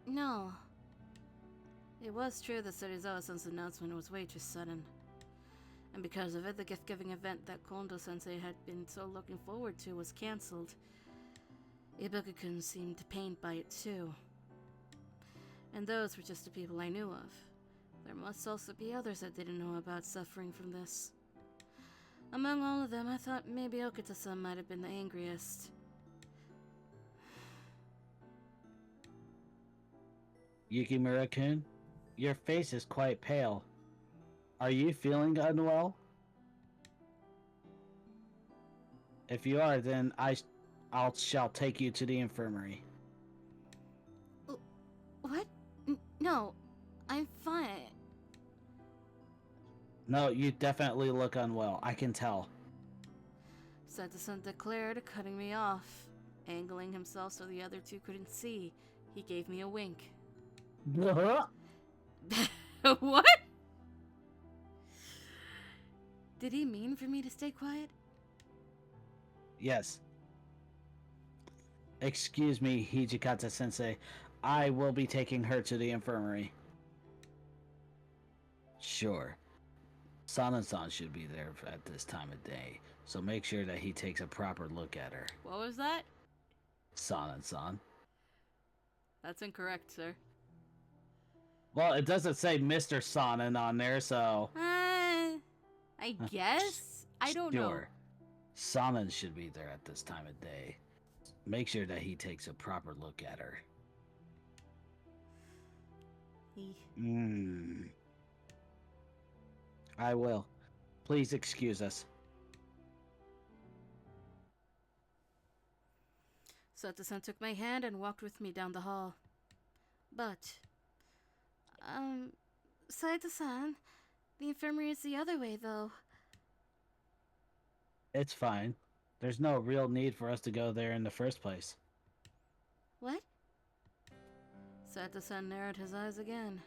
Speaker 1: No. It was true that Serizawa-san's announcement was way too sudden. And because of it, the gift-giving event that Kondo-sensei had been so looking forward to was cancelled. Ibuka-kun seemed pained by it too. And those were just the people I knew of. There must also be others that didn't know about suffering from this. Among all of them, I thought maybe Okita-san might have been the angriest.
Speaker 2: Yukimura-kun, your face is quite pale. Are you feeling unwell? If you are, then I shall take you to the infirmary.
Speaker 1: What? No, I'm fine.
Speaker 2: No, you definitely look unwell. I can tell.
Speaker 1: Saito-san declared, cutting me off. Angling himself so the other two couldn't see, he gave me a wink. What? Did he mean for me to stay quiet?
Speaker 2: Yes. Excuse me, Hijikata-sensei. I will be taking her to the infirmary. Sure. Sana-san should be there at this time of day, so make sure that he takes a proper look at her.
Speaker 1: What was that?
Speaker 2: Sana-san.
Speaker 1: That's incorrect, sir.
Speaker 2: Well, it doesn't say Mr. Sonnen on there, so...
Speaker 1: I guess? I don't know.
Speaker 2: Sure. Sonnen should be there at this time of day. Make sure that he takes a proper look at her. I will. Please excuse us.
Speaker 1: Sato-san took my hand and walked with me down the hall. But, Saito-san, the infirmary is the other way, though.
Speaker 2: It's fine. There's no real need for us to go there in the first place.
Speaker 1: What? Saito-san narrowed his eyes again.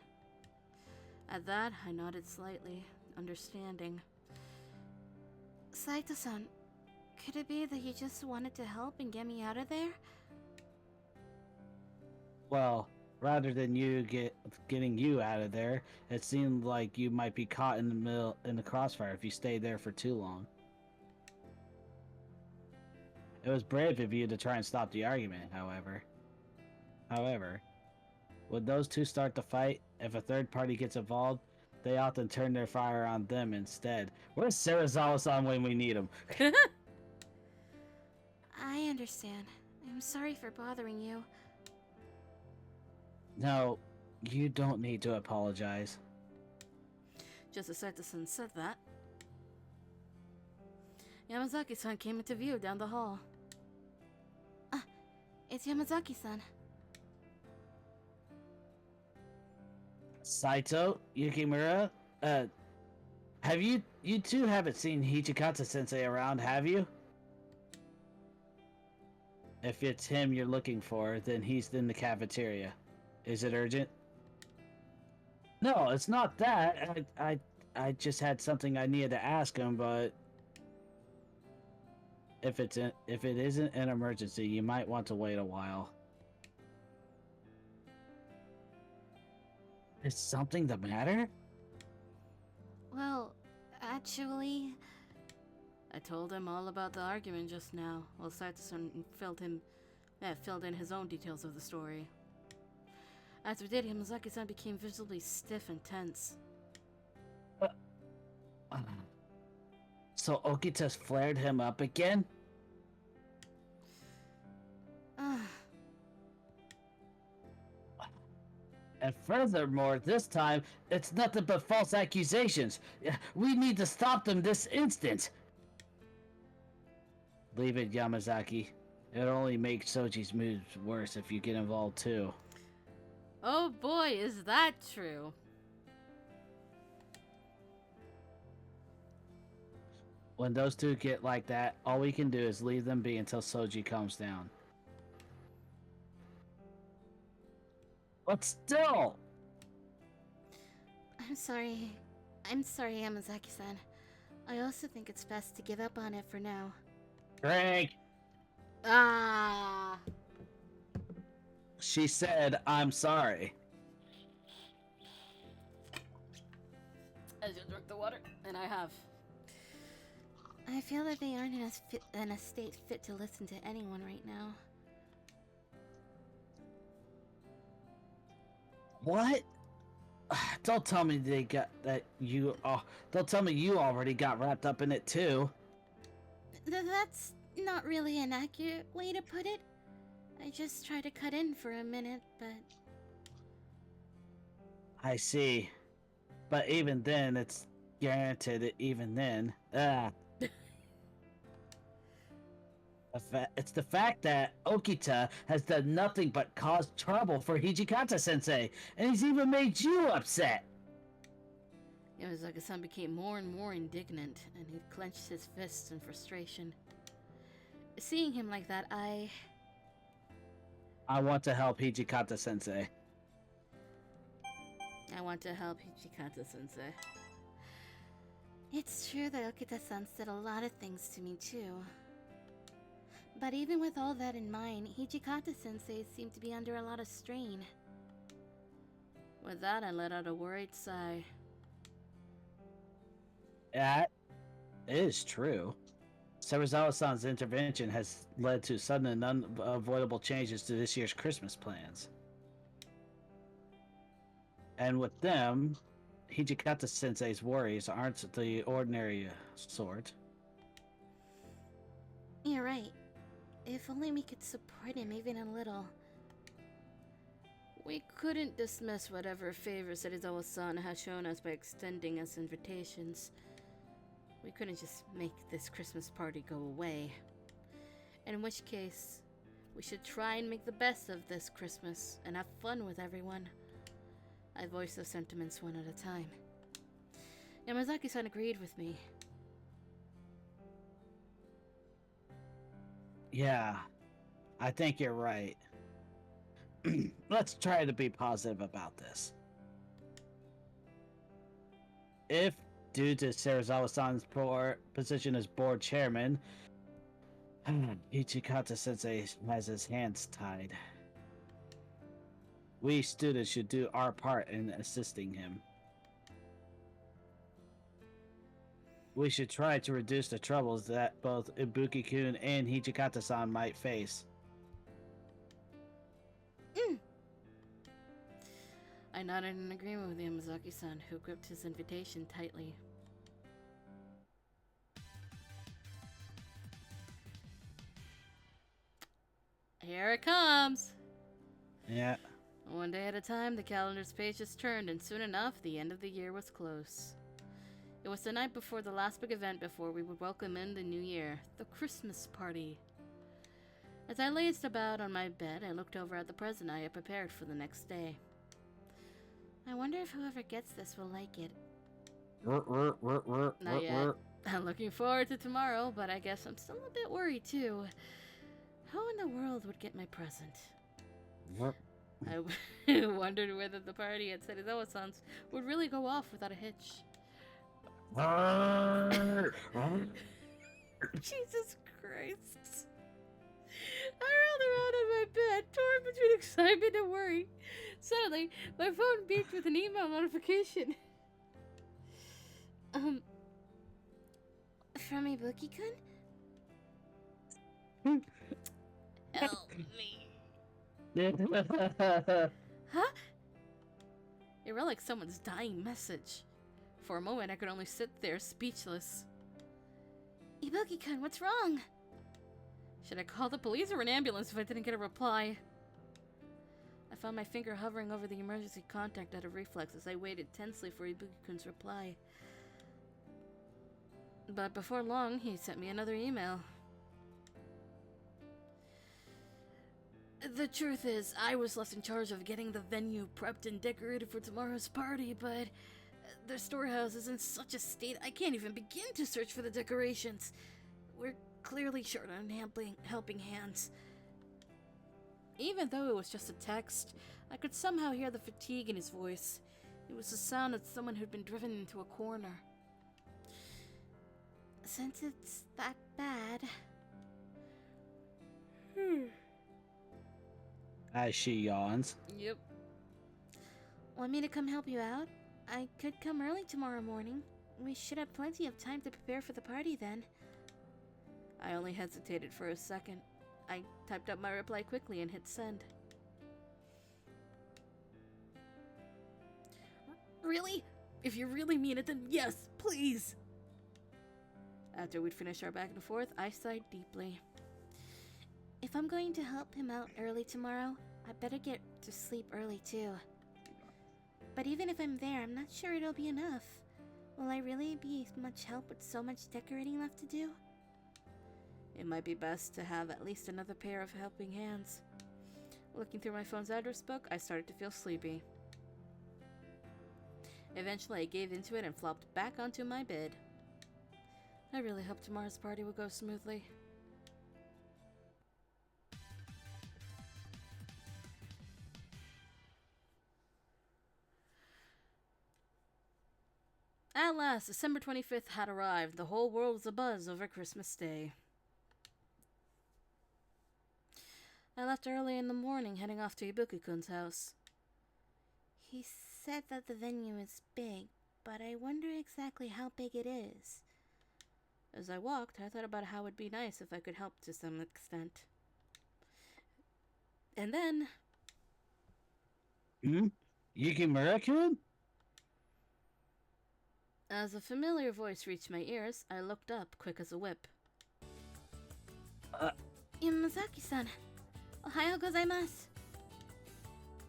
Speaker 1: At that, I nodded slightly, understanding.
Speaker 4: Saito-san, could it be that you just wanted to help and get me out of there?
Speaker 2: Well, rather than getting you out of there, it seemed like you might be caught in the crossfire if you stayed there for too long. It was brave of you to try and stop the argument, however. When those two start to fight, if a third party gets involved, they often turn their fire on them instead. Where's Sarazawa-san when we need him?
Speaker 4: I understand. I'm sorry for bothering you.
Speaker 2: No, you don't need to apologize.
Speaker 1: Just as Saito-san said that, Yamazaki-san came into view down the hall.
Speaker 4: It's Yamazaki-san.
Speaker 2: Saito, Yukimura, have you two haven't seen Hichikata-sensei around, have you? If it's him you're looking for, then he's in the cafeteria. Is it urgent? No, it's not that. I just had something I needed to ask him, but if it isn't an emergency, you might want to wait a while. Is something the matter?
Speaker 4: Well, actually...
Speaker 1: I told him all about the argument just now, while Saito-san filled in his own details of the story. As we did, Yamazaki-san became visibly stiff and tense.
Speaker 2: So Okita's flared him up again? And furthermore, this time, it's nothing but false accusations. We need to stop them this instant. Leave it, Yamazaki. It'll only make Soji's moves worse if you get involved too.
Speaker 1: Oh boy, is that true.
Speaker 2: When those two get like that, all we can do is leave them be until Soji calms down. But still!
Speaker 4: I'm sorry, Yamazaki-san. I also think it's best to give up on it for now.
Speaker 2: Greg!
Speaker 1: Ah!
Speaker 2: She said, I'm sorry.
Speaker 1: I just drank the water, and I have.
Speaker 4: I feel that they aren't in a state fit to listen to anyone right now.
Speaker 2: What? Don't tell me they got that you. Don't tell me you already got wrapped up in it too.
Speaker 4: That's not really an accurate way to put it. I just tried to cut in for a minute, but...
Speaker 2: I see. But even then, it's guaranteed that even then... It's the fact that Okita has done nothing but cause trouble for Hijikata-sensei, and he's even made you upset!
Speaker 1: Yamazaki-san became more and more indignant, and he clenched his fists in frustration. Seeing him like that, I
Speaker 2: want to help Hijikata-sensei.
Speaker 1: I want to help Hijikata-sensei.
Speaker 4: It's true that Okita-san said a lot of things to me too. But even with all that in mind, Hijikata-sensei seemed to be under a lot of strain.
Speaker 1: With that, I let out a worried sigh.
Speaker 2: That is true. Sarazawa-san's intervention has led to sudden and unavoidable changes to this year's Christmas plans. And with them, Hijikata-sensei's worries aren't the ordinary sort.
Speaker 4: You're right. If only we could support him even a little.
Speaker 1: We couldn't dismiss whatever favor Serizawa-san has shown us by extending us invitations. We couldn't just make this Christmas party go away. In which case, we should try and make the best of this Christmas and have fun with everyone. I voiced those sentiments one at a time. Yamazaki-san agreed with me.
Speaker 2: Yeah, I think you're right. Let's try to be positive about this. if, due to Serizawa-san's poor position as board chairman, Ichikata-sensei has his hands tied. We students should do our part in assisting him. We should try to reduce the troubles that both Ibuki-kun and Hichikata-san might face.
Speaker 1: I nodded in agreement with Yamazaki-san, who gripped his invitation tightly. Here it comes!
Speaker 2: Yeah.
Speaker 1: One day at a time, the calendar's pages turned, and soon enough, the end of the year was close. It was the night before the last big event before we would welcome in the new year, the Christmas party. As I lazed about on my bed, I looked over at the present I had prepared for the next day. I wonder if whoever gets this will like it. Not yet. I'm looking forward to tomorrow, but I guess I'm still a bit worried too. Who in the world would get my present? I wondered whether the party at Serizawa-san's would really go off without a hitch. Jesus Christ. I rolled around on my bed, torn between excitement and worry. Suddenly, my phone beeped with an email notification.
Speaker 4: From Ibuki-kun?
Speaker 1: Help me.
Speaker 4: Huh?
Speaker 1: It read like someone's dying message. For a moment, I could only sit there speechless.
Speaker 4: Ibuki-kun, what's wrong?
Speaker 1: Should I call the police or an ambulance if I didn't get a reply? I found my finger hovering over the emergency contact out of reflex as I waited tensely for Ibuki-kun's reply. But before long, he sent me another email. The truth is, I was left in charge of getting the venue prepped and decorated for tomorrow's party, but the storehouse is in such a state I can't even begin to search for the decorations. We're clearly short on helping hands. Even though it was just a text, I could somehow hear the fatigue in his voice. It was the sound of someone who'd been driven into a corner.
Speaker 4: Since it's that bad...
Speaker 2: As she yawns.
Speaker 1: Yep.
Speaker 4: Want me to come help you out? I could come early tomorrow morning. We should have plenty of time to prepare for the party then.
Speaker 1: I only hesitated for a second. I typed up my reply quickly and hit send. Really? If you really mean it, then yes, please! After we'd finished our back and forth, I sighed deeply.
Speaker 4: If I'm going to help him out early tomorrow, I better get to sleep early too. But even if I'm there, I'm not sure it'll be enough. Will I really be much help with so much decorating left to do?
Speaker 1: It might be best to have at least another pair of helping hands. Looking through my phone's address book, I started to feel sleepy. Eventually, I gave into it and flopped back onto my bed. I really hope tomorrow's party will go smoothly. At last, December 25th had arrived. The whole world was abuzz over Christmas Day. I left early in the morning, heading off to Ibuki-kun's house.
Speaker 4: He said that the venue is big, but I wonder exactly how big it is.
Speaker 1: As I walked, I thought about how it would be nice if I could help to some extent. And then...
Speaker 2: Yukimura-kun?
Speaker 1: As a familiar voice reached my ears, I looked up, quick as a whip.
Speaker 4: Yamazaki-san, ohayo gozaimasu.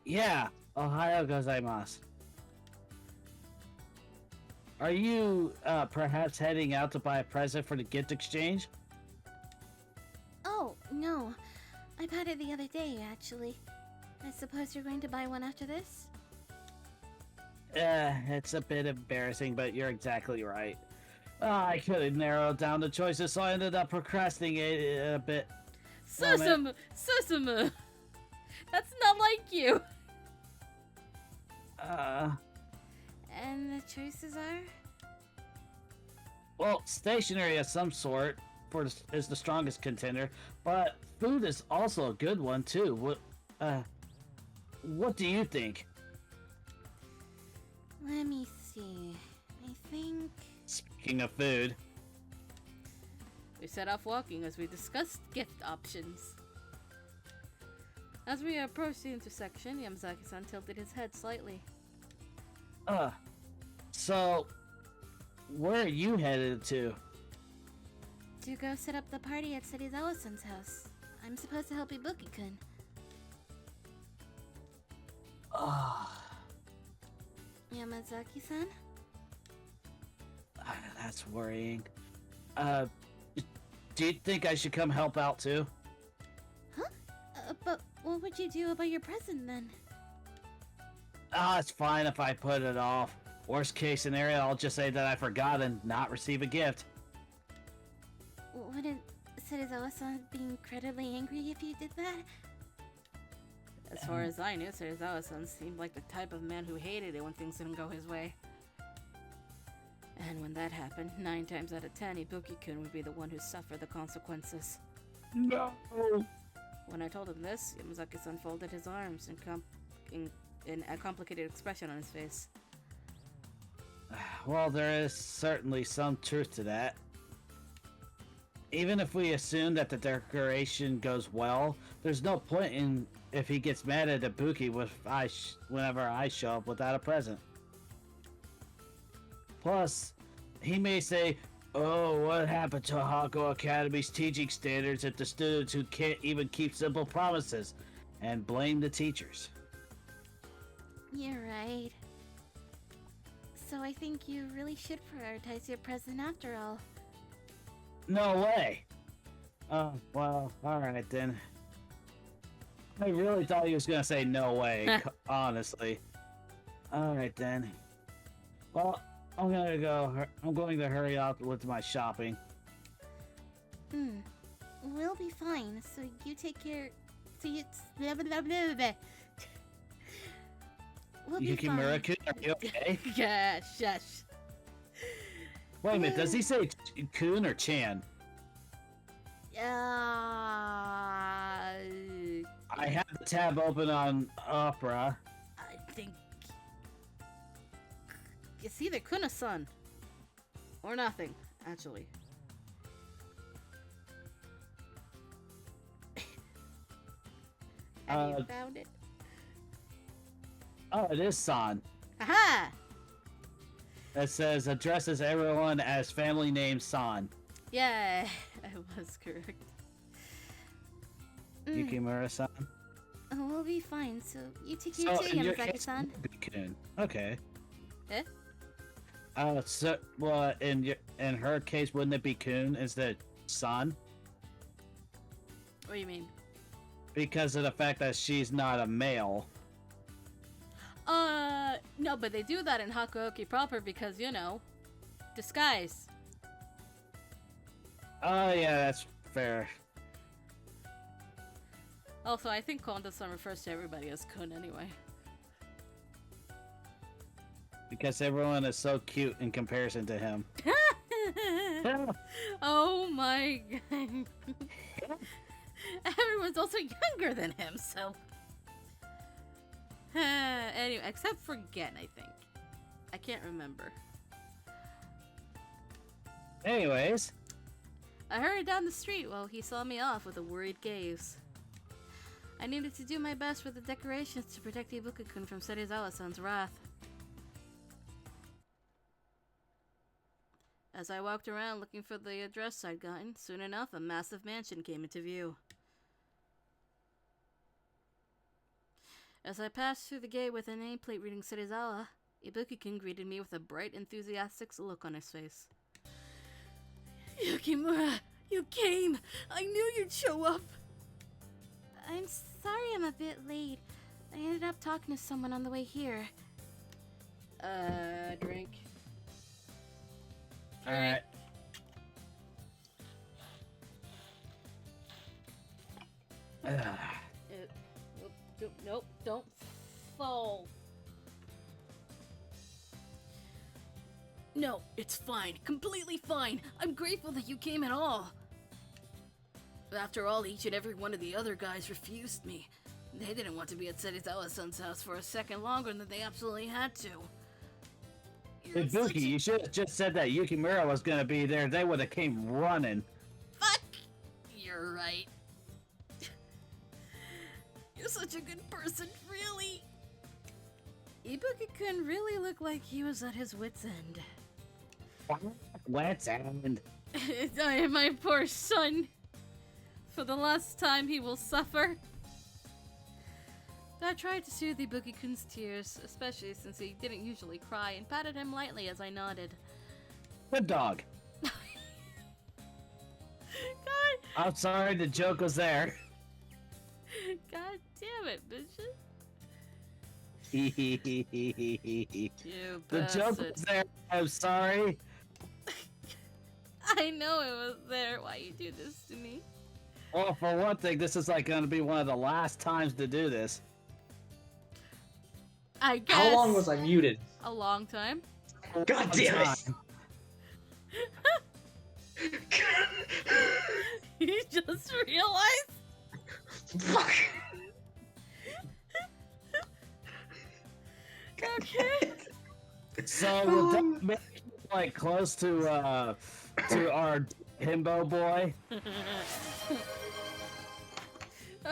Speaker 2: Yeah, ohayo gozaimasu. Are you, perhaps heading out to buy a present for the gift exchange?
Speaker 4: Oh, no. I bought it the other day, actually. I suppose you're going to buy one after this?
Speaker 2: It's a bit embarrassing, but you're exactly right. I could have narrowed down the choices, so I ended up procrastinating a bit.
Speaker 1: Susumu! That's not like you!
Speaker 4: And the choices are?
Speaker 2: Well, stationery of some sort is the strongest contender, but food is also a good one too. What do you think?
Speaker 4: Let me see. I think.
Speaker 2: Speaking of food,
Speaker 1: We set off walking as we discussed gift options. As we approached the intersection, Yamazaki-san tilted his head slightly.
Speaker 2: so where are you headed to?
Speaker 4: To go set up the party at Serizawa-san's house. I'm supposed to help Ibuki-kun. Yamazaki-san?
Speaker 2: That's worrying. Do you think I should come help out too?
Speaker 4: Huh? But what would you do about your present then?
Speaker 2: It's fine if I put it off. Worst case scenario, I'll just say that I forgot and not receive a gift.
Speaker 4: Wouldn't Serizawa-san be incredibly angry if you did that?
Speaker 1: As far as I knew, Serizawa-san seemed like the type of man who hated it when things didn't go his way. And when that happened, 9 times out of 10, Ibuki-kun would be the one who suffered the consequences.
Speaker 2: No.
Speaker 1: When I told him this, Yamazaki-san folded his arms in a complicated expression on his face.
Speaker 2: Well, there is certainly some truth to that. Even if we assume that the decoration goes well, there's no point in if he gets mad at Ibuki whenever I show up without a present. Plus, he may say, "Oh, what happened to Hakuoki Academy's teaching standards if the students who can't even keep simple promises?" and blame the teachers.
Speaker 4: You're right. So I think you really should prioritize your present after all.
Speaker 2: No way! Oh, well, alright then. I really thought he was gonna say no way, honestly. Alright then. Well, I'm going to hurry up with my shopping.
Speaker 4: We'll be fine, so you take care. So you. Blah, blah, blah, blah, blah. We'll be fine.
Speaker 2: Yukimura-kun, are you okay?
Speaker 1: Yeah, shush.
Speaker 2: Wait a minute, does he say Kun or Chan?
Speaker 1: I
Speaker 2: I have the tab open on Opera.
Speaker 1: think it's either Kuna-san or nothing, actually. Have you found it?
Speaker 2: Oh, it is San.
Speaker 1: Aha!
Speaker 2: It says addresses everyone as family name San.
Speaker 1: Yeah, I was correct.
Speaker 2: Yukimura-san.
Speaker 4: We'll be fine, so you take care too,
Speaker 2: in your case,
Speaker 4: Yamazaki-san.
Speaker 2: it would be Kun. Okay.
Speaker 1: Eh?
Speaker 2: Well, in her case, wouldn't it be Kun instead of San?
Speaker 1: What do you mean?
Speaker 2: Because of the fact that she's not a male.
Speaker 1: No, but they do that in Hakuoki proper because, you know, disguise.
Speaker 2: Oh, yeah, that's fair.
Speaker 1: Also, I think Kondo-san refers to everybody as Kun anyway.
Speaker 2: Because everyone is so cute in comparison to him.
Speaker 1: Oh my god. Everyone's also younger than him, so. Anyway, except for Gen, I think. I can't remember.
Speaker 2: Anyways.
Speaker 1: I hurried down the street while he saw me off with a worried gaze. I needed to do my best with the decorations to protect Ibuki-kun from Serizawa-san's wrath. As I walked around looking for the address I'd gotten, soon enough a massive mansion came into view. As I passed through the gate with a nameplate reading Serizawa, Ibuki-kun greeted me with a bright, enthusiastic look on his face. Yukimura, you came! I knew you'd show up!
Speaker 4: I'm sorry I'm a bit late. I ended up talking to someone on the way here.
Speaker 1: Drink.
Speaker 2: Alright.
Speaker 1: Nope, don't fall. No, it's fine. Completely fine. I'm grateful that you came at all. After all, each and every one of the other guys refused me. They didn't want to be at Serizawa-san's house for a second longer than they absolutely had to.
Speaker 2: Hey, Buki, you should have just said that Yukimura was gonna be there. They would have came running.
Speaker 1: Fuck! You're right. You're such a good person, really. Ibuki-kun really looked like he was at his wit's end.
Speaker 2: What's end?
Speaker 1: My poor son. For the last time he will suffer. I tried to soothe Ibuki-kun's tears, especially since he didn't usually cry, and patted him lightly as I nodded.
Speaker 2: Good dog.
Speaker 1: God.
Speaker 2: I'm sorry, the joke was there.
Speaker 1: God damn it, bitches. You
Speaker 2: The joke
Speaker 1: bastard.
Speaker 2: was there. I'm sorry.
Speaker 1: I know it was there. Why you do this to me?
Speaker 2: Well, for one thing, this is like gonna be one of the last times to do this.
Speaker 1: I guess.
Speaker 3: How long was I muted?
Speaker 1: A long time.
Speaker 3: God damn it!
Speaker 1: You just realized?
Speaker 3: Fuck!
Speaker 1: Okay.
Speaker 2: So would that make you, like, close to our himbo boy?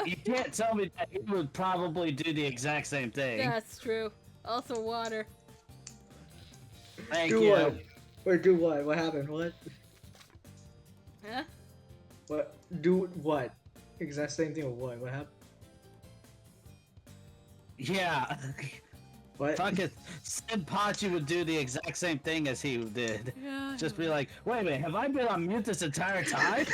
Speaker 2: You can't tell me that he would probably do the exact same thing.
Speaker 1: That's true. Also water.
Speaker 2: Thank
Speaker 3: Do
Speaker 2: you.
Speaker 3: what? Wait, do what? What happened? What?
Speaker 1: Huh?
Speaker 3: What? Do what? Exact same thing with what? What happened?
Speaker 2: Yeah.
Speaker 3: What?
Speaker 2: Fucking Senpachi would do the exact same thing as he did.
Speaker 1: Yeah.
Speaker 2: Just be like, wait a minute, have I been on mute this entire time?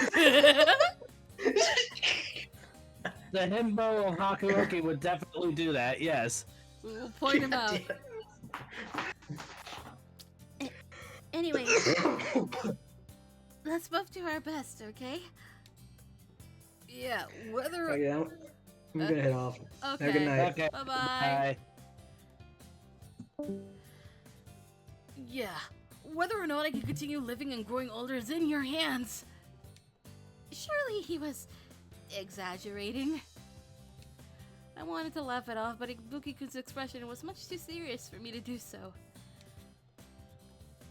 Speaker 2: The himbo of Hakuoki would definitely do that, yes.
Speaker 1: We will point him out.
Speaker 4: Anyway, let's both do our best, okay?
Speaker 1: Yeah, whether...
Speaker 3: Okay, I'm gonna head off.
Speaker 1: Okay.
Speaker 3: Have a good night.
Speaker 2: Okay.
Speaker 1: Bye-bye. Yeah, whether or not I can continue living and growing older is in your hands. Surely he was exaggerating. I wanted to laugh it off, but Ibuki-kun's expression was much too serious for me to do so.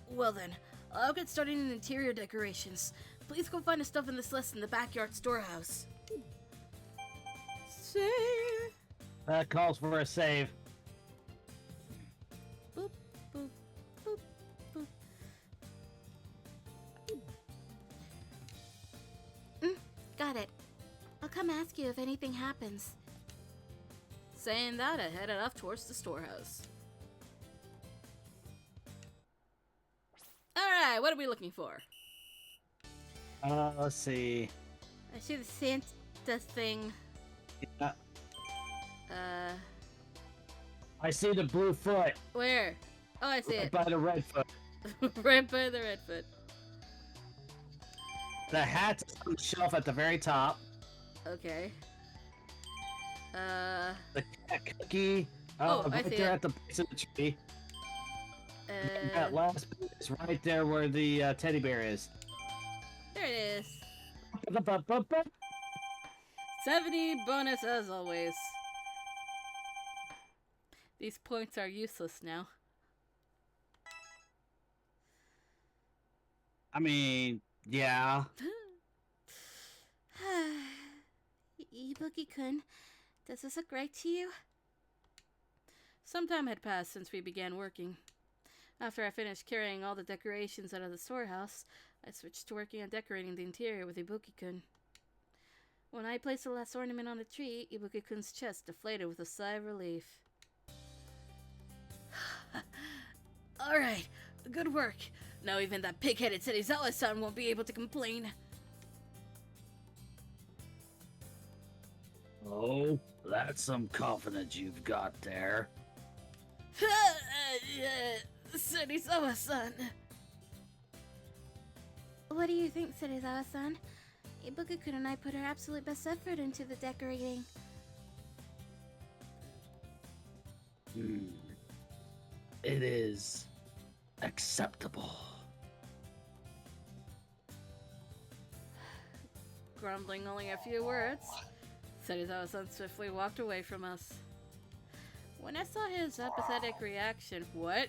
Speaker 1: Well then, I'll get started in interior decorations. Please go find the stuff in this list in the backyard storehouse. Save.
Speaker 2: That calls for a save.
Speaker 1: Boop, boop, boop, boop.
Speaker 4: Got it. I'll come ask you if anything happens.
Speaker 1: Saying that, I headed off towards the storehouse. Alright, what are we looking for?
Speaker 2: Let's see.
Speaker 1: I see the Santa thing.
Speaker 2: Yeah,
Speaker 1: Uh,
Speaker 2: I see the blue foot
Speaker 1: where? Oh, I see
Speaker 2: right
Speaker 1: it.
Speaker 2: by the red foot.
Speaker 1: Right by the red foot.
Speaker 2: The hat's on the shelf at the very top.
Speaker 1: Okay.
Speaker 2: The cat cookie
Speaker 1: Oh, I
Speaker 2: right
Speaker 1: see
Speaker 2: there
Speaker 1: it.
Speaker 2: at the base of the tree. And that last bit is right there where the teddy bear is.
Speaker 1: there it is. 70 bonus as always. These points are useless now.
Speaker 2: I mean, yeah.
Speaker 4: Ibuki-kun, does this look right to you?
Speaker 1: Some time had passed since we began working. After I finished carrying all the decorations out of the storehouse, I switched to working on decorating the interior with Ibuki-kun. When I placed the last ornament on the tree, Ibuki-kun's chest deflated with a sigh of relief. Alright, good work. Now even that pig-headed Serizawa-san won't be able to complain.
Speaker 2: Oh, that's some confidence you've got there.
Speaker 1: Serizawa-san.
Speaker 4: What do you think, Serizawa-san? Ibuki-kun and I put our absolute best effort into the decorating.
Speaker 2: It is acceptable.
Speaker 1: Grumbling only a few words, Serizawa-san swiftly walked away from us. When I saw his apathetic reaction, what?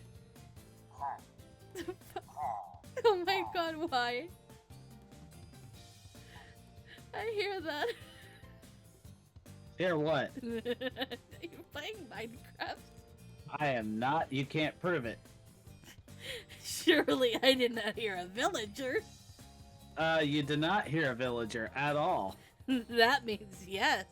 Speaker 1: Oh my god, why? I hear that.
Speaker 2: Hear what?
Speaker 1: Are you playing Minecraft?
Speaker 2: I am not. You can't prove it.
Speaker 1: Surely I did not hear a villager.
Speaker 2: You did not hear a villager at all.
Speaker 1: That means yes.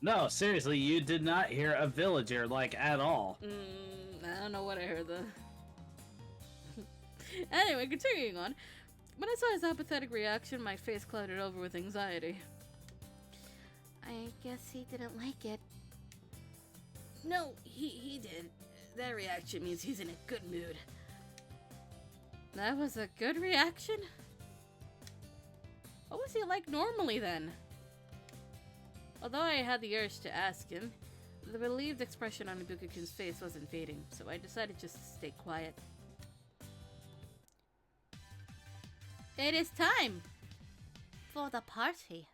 Speaker 2: No, seriously, you did not hear a villager, like, at all.
Speaker 1: I don't know what I heard though. Anyway, continuing on. When I saw his apathetic reaction, my face clouded over with anxiety.
Speaker 4: I guess he didn't like it.
Speaker 1: No, he did. That reaction means he's in a good mood. That was a good reaction? What was he like normally then? Although I had the urge to ask him, the relieved expression on Ibuki-kun's face wasn't fading, so I decided just to stay quiet. It is time
Speaker 4: For the party.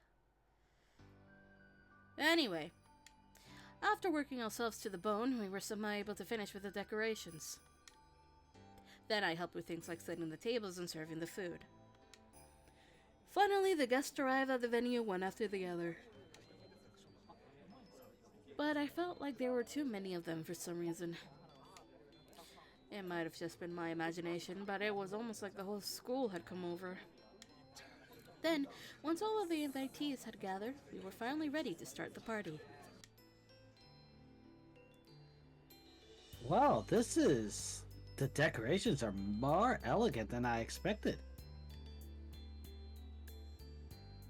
Speaker 1: Anyway, after working ourselves to the bone, we were somehow able to finish with the decorations. Then I helped with things like setting the tables and serving the food. Finally, the guests arrived at the venue one after the other. But I felt like there were too many of them for some reason. It might have just been my imagination, but it was almost like the whole school had come over. Then, once all of the invitees had gathered, we were finally ready to start the party.
Speaker 2: Wow, the decorations are more elegant than I expected.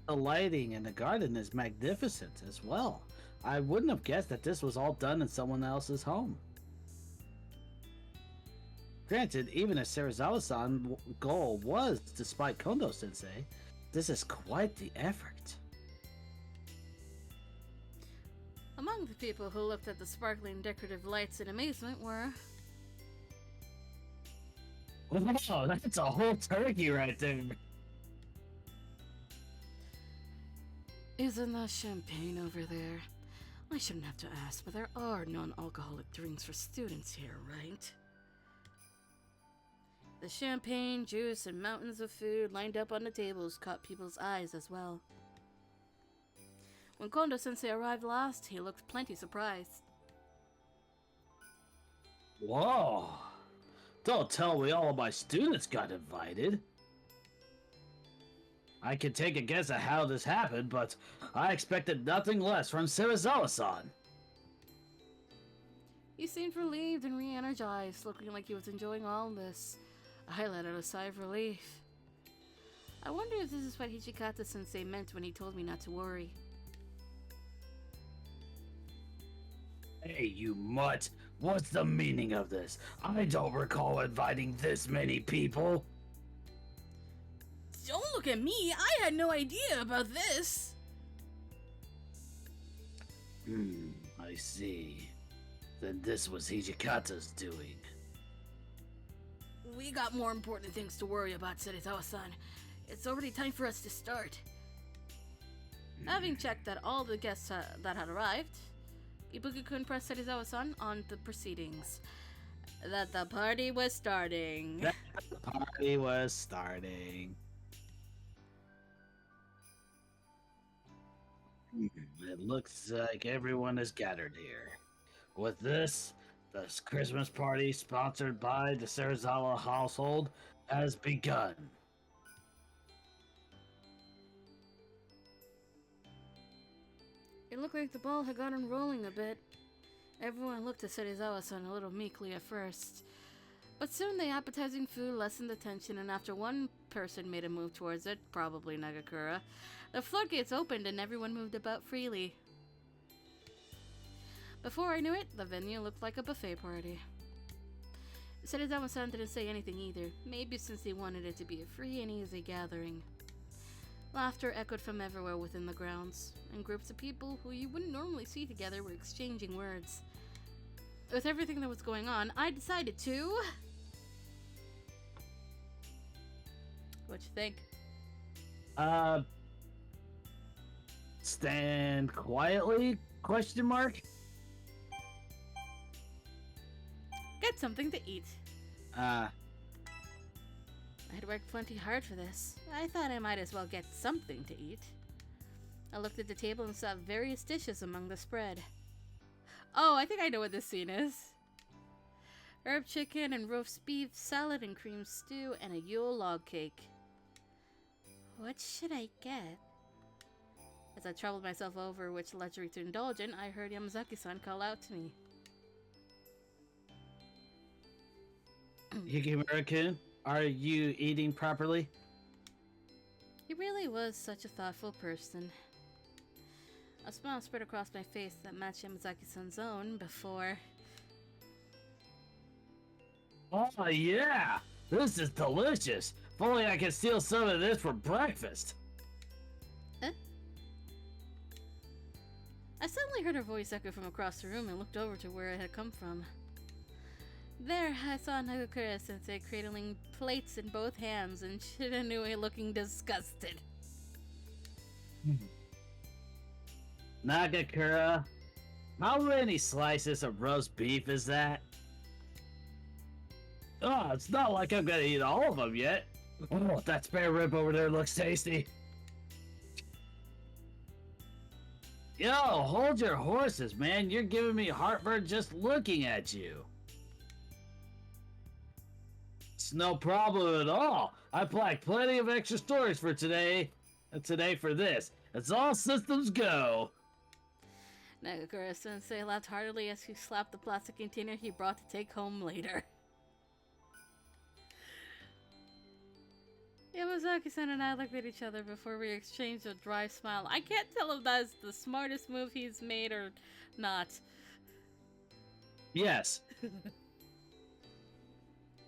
Speaker 2: The lighting in the garden is magnificent as well. I wouldn't have guessed that this was all done in someone else's home. Granted, even if Serizawa-san's goal was despite Kondo-sensei, this is quite the effort.
Speaker 1: Among the people who looked at the sparkling decorative lights in amazement were...
Speaker 2: Wow, that's a whole turkey right there.
Speaker 1: Isn't that champagne over there? I shouldn't have to ask, but there are non-alcoholic drinks for students here, right? The champagne, juice, and mountains of food lined up on the tables caught people's eyes as well. When Kondo-sensei arrived last, he looked plenty surprised.
Speaker 2: Whoa! Don't tell me all of my students got invited. I can take a guess at how this happened, but I expected nothing less from Serizawa-san.
Speaker 1: He seemed relieved and re-energized, looking like he was enjoying all this. I let out a sigh of relief. I wonder if this is what Hijikata-sensei meant when he told me not to worry.
Speaker 2: Hey, you mutt! What's the meaning of this? I don't recall inviting this many people.
Speaker 1: Don't look at me! I had no idea about this!
Speaker 2: I see. Then this was Hijikata's doing.
Speaker 1: We got more important things to worry about, Serizawa-san. It's already time for us to start. Having checked that all the guests that had arrived, Ibuki-kun pressed Serizawa-san on the proceedings. That the party was starting.
Speaker 2: The party was starting. It looks like everyone is gathered here. With this Christmas party sponsored by the Serizawa household has begun.
Speaker 1: It looked like the ball had gotten rolling a bit. Everyone looked at Serizawa-san a little meekly at first. But soon the appetizing food lessened the tension, and after one person made a move towards it, probably Nagakura, the floodgates opened and everyone moved about freely. Before I knew it, the venue looked like a buffet party. Serizawa-san didn't say anything either, maybe since he wanted it to be a free and easy gathering. Laughter echoed from everywhere within the grounds, and groups of people who you wouldn't normally see together were exchanging words. With everything that was going on, I decided to... What you think?
Speaker 2: Stand quietly? Question mark?
Speaker 1: Get something to eat.
Speaker 2: Uh,
Speaker 1: I'd worked plenty hard for this. I thought I might as well get something to eat. I looked at the table and saw various dishes among the spread. Oh, I think I know what this scene is. Herb chicken and roast beef, salad and cream stew, and a Yule log cake. What should I get? As I troubled myself over which luxury to indulge in, I heard Yamazaki-san call out to me.
Speaker 2: Yukimura-kun, are you eating properly?
Speaker 1: He really was such a thoughtful person. A smile spread across my face that matched Yamazaki-san's own before...
Speaker 2: Oh, yeah! This is delicious! If only I could steal some of this for breakfast!
Speaker 1: I suddenly heard her voice echo from across the room and looked over to where it had come from. There, I saw Nagakura-sensei cradling plates in both hands and Shiranui looking disgusted.
Speaker 2: Nagakura, how many slices of roast beef is that? Oh, it's not like I'm gonna eat all of them yet. Oh, that spare rib over there looks tasty. Yo, hold your horses, man. You're giving me heartburn just looking at you. It's no problem at all. I packed plenty of extra stories for today. Today for this. It's all systems go.
Speaker 1: Nagakura-sensei laughed heartily as he slapped the plastic container he brought to take home later. Yamazaki-san and I looked at each other before we exchanged a dry smile. I can't tell if that's the smartest move he's made or not.
Speaker 2: Yes.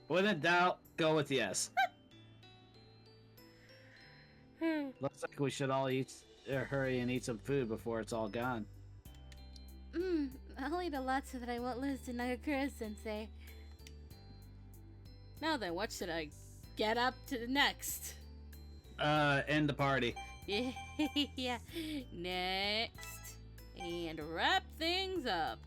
Speaker 2: When in doubt, go with yes. Looks like we should all hurry and eat some food before it's all gone.
Speaker 4: I'll eat a lot so that I won't lose to Nagakura-sensei.
Speaker 1: Now then, what should I get up to next?
Speaker 2: End the party.
Speaker 1: Yeah. Next. And wrap things up.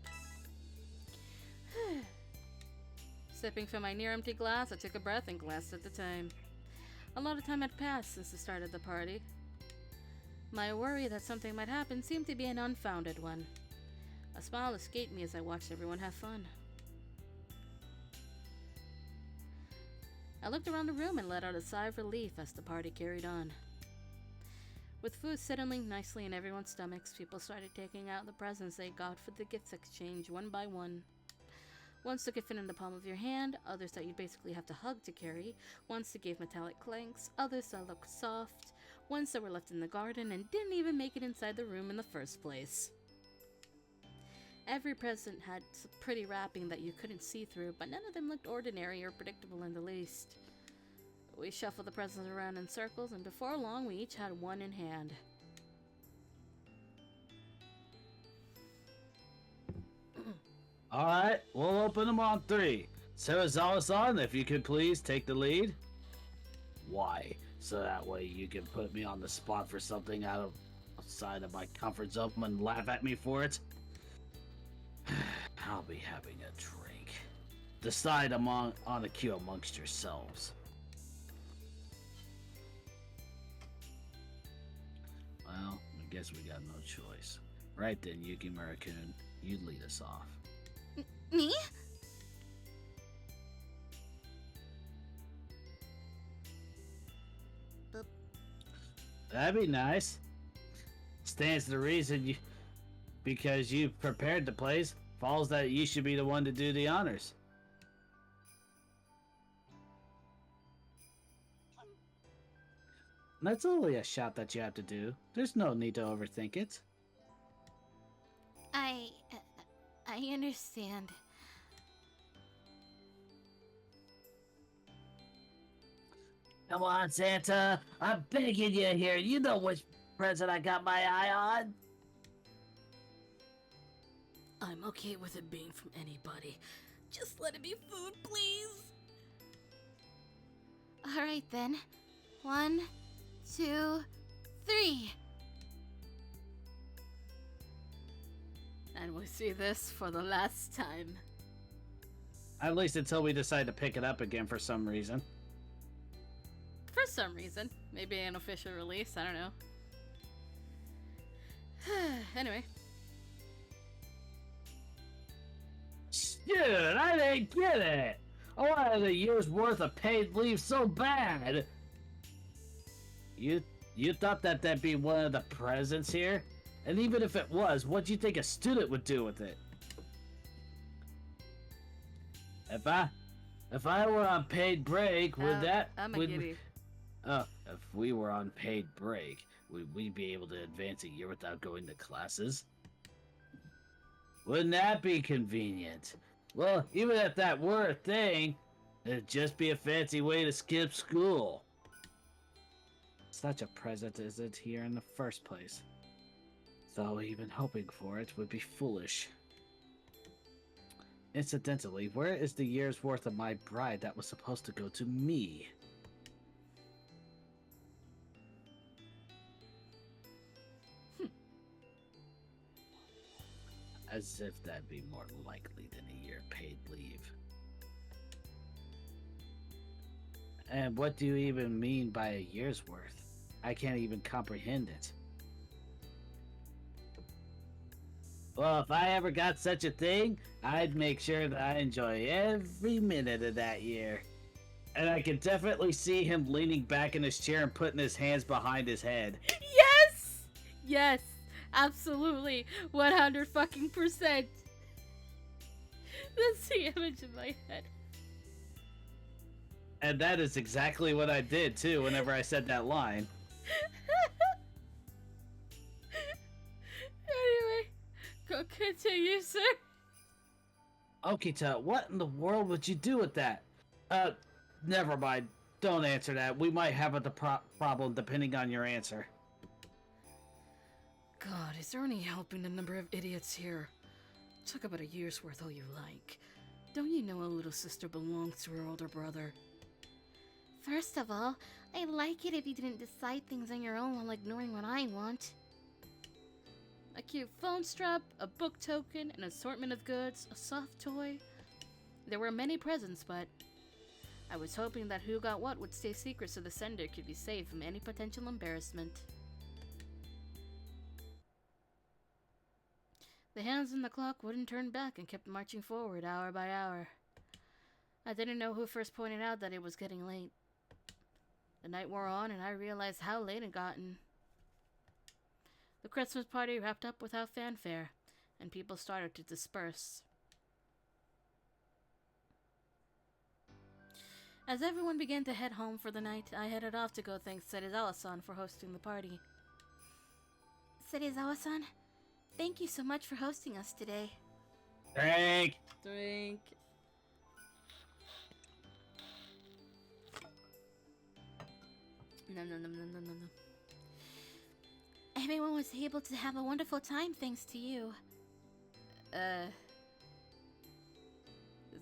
Speaker 1: Sipping from my near empty glass, I took a breath and glanced at the time. A lot of time had passed since the start of the party. My worry that something might happen seemed to be an unfounded one. A smile escaped me as I watched everyone have fun. I looked around the room and let out a sigh of relief as the party carried on. With food settling nicely in everyone's stomachs, people started taking out the presents they got for the gifts exchange one by one. Ones that could fit in the palm of your hand, others that you'd basically have to hug to carry, ones that gave metallic clanks, others that looked soft, ones that were left in the garden and didn't even make it inside the room in the first place. Every present had pretty wrapping that you couldn't see through, but none of them looked ordinary or predictable in the least. We shuffled the presents around in circles, and before long we each had one in hand.
Speaker 2: Alright, we'll open them on 3. Serizawa-san, if you could please take the lead. Why? So that way you can put me on the spot for something outside of my comfort zone and laugh at me for it? I'll be having a drink. Decide on a queue amongst yourselves. Well, I guess we got no choice. Right then, Yukimura-kun, you lead us off.
Speaker 4: Me?
Speaker 2: That'd be nice. Stands to reason because you prepared the place, follows that you should be the one to do the honors. That's only a shot that you have to do. There's no need to overthink it.
Speaker 4: I understand.
Speaker 2: Come on, Santa. I'm begging you here. You know which present I got my eye on.
Speaker 1: I'm okay with it being from anybody. Just let it be food, please.
Speaker 4: Alright then. 1, 2, 3.
Speaker 1: And we see this for the last time.
Speaker 2: At least until we decide to pick it up again for some reason.
Speaker 1: For some reason. Maybe an official release, I don't know. Anyway.
Speaker 2: Dude, I didn't get it! I wanted a year's worth of paid leave so bad! You thought that that'd be one of the presents here? And even if it was, what do you think a student would do with it? If I were on paid break,
Speaker 1: I'm a giddy.
Speaker 2: If we were on paid break, would we be able to advance a year without going to classes? Wouldn't that be convenient? Well, even if that were a thing, it'd just be a fancy way to skip school. Such a present is it here in the first place. Though even hoping for it would be foolish. Incidentally, where is the year's worth of my bride that was supposed to go to me? As if that'd be more likely than a year paid leave. And what do you even mean by a year's worth? I can't even comprehend it. Well, if I ever got such a thing, I'd make sure that I enjoy every minute of that year. And I can definitely see him leaning back in his chair and putting his hands behind his head.
Speaker 1: Yes! Yes! Absolutely! 100 fucking %! That's the image in my head.
Speaker 2: And that is exactly what I did, too, whenever I said that line.
Speaker 1: Anyway, go continue, sir.
Speaker 2: Okita, what in the world would you do with that? Never mind. Don't answer that. We might have a problem depending on your answer.
Speaker 1: God, is there any help in the number of idiots here? Talk about a year's worth all you like. Don't you know a little sister belongs to her older brother?
Speaker 4: First of all, I'd like it if you didn't decide things on your own while ignoring what I want.
Speaker 1: A cute phone strap, a book token, an assortment of goods, a soft toy. There were many presents, but I was hoping that who got what would stay secret so the sender could be saved from any potential embarrassment. The hands on the clock wouldn't turn back and kept marching forward hour by hour. I didn't know who first pointed out that it was getting late. The night wore on and I realized how late it gotten. The Christmas party wrapped up without fanfare, and people started to disperse. As everyone began to head home for the night, I headed off to go thank Serizawa-san for hosting the party.
Speaker 4: Serizawa-san, thank you so much for hosting us today.
Speaker 2: Drink!
Speaker 1: Drink. No.
Speaker 4: Everyone was able to have a wonderful time thanks to you.
Speaker 1: Does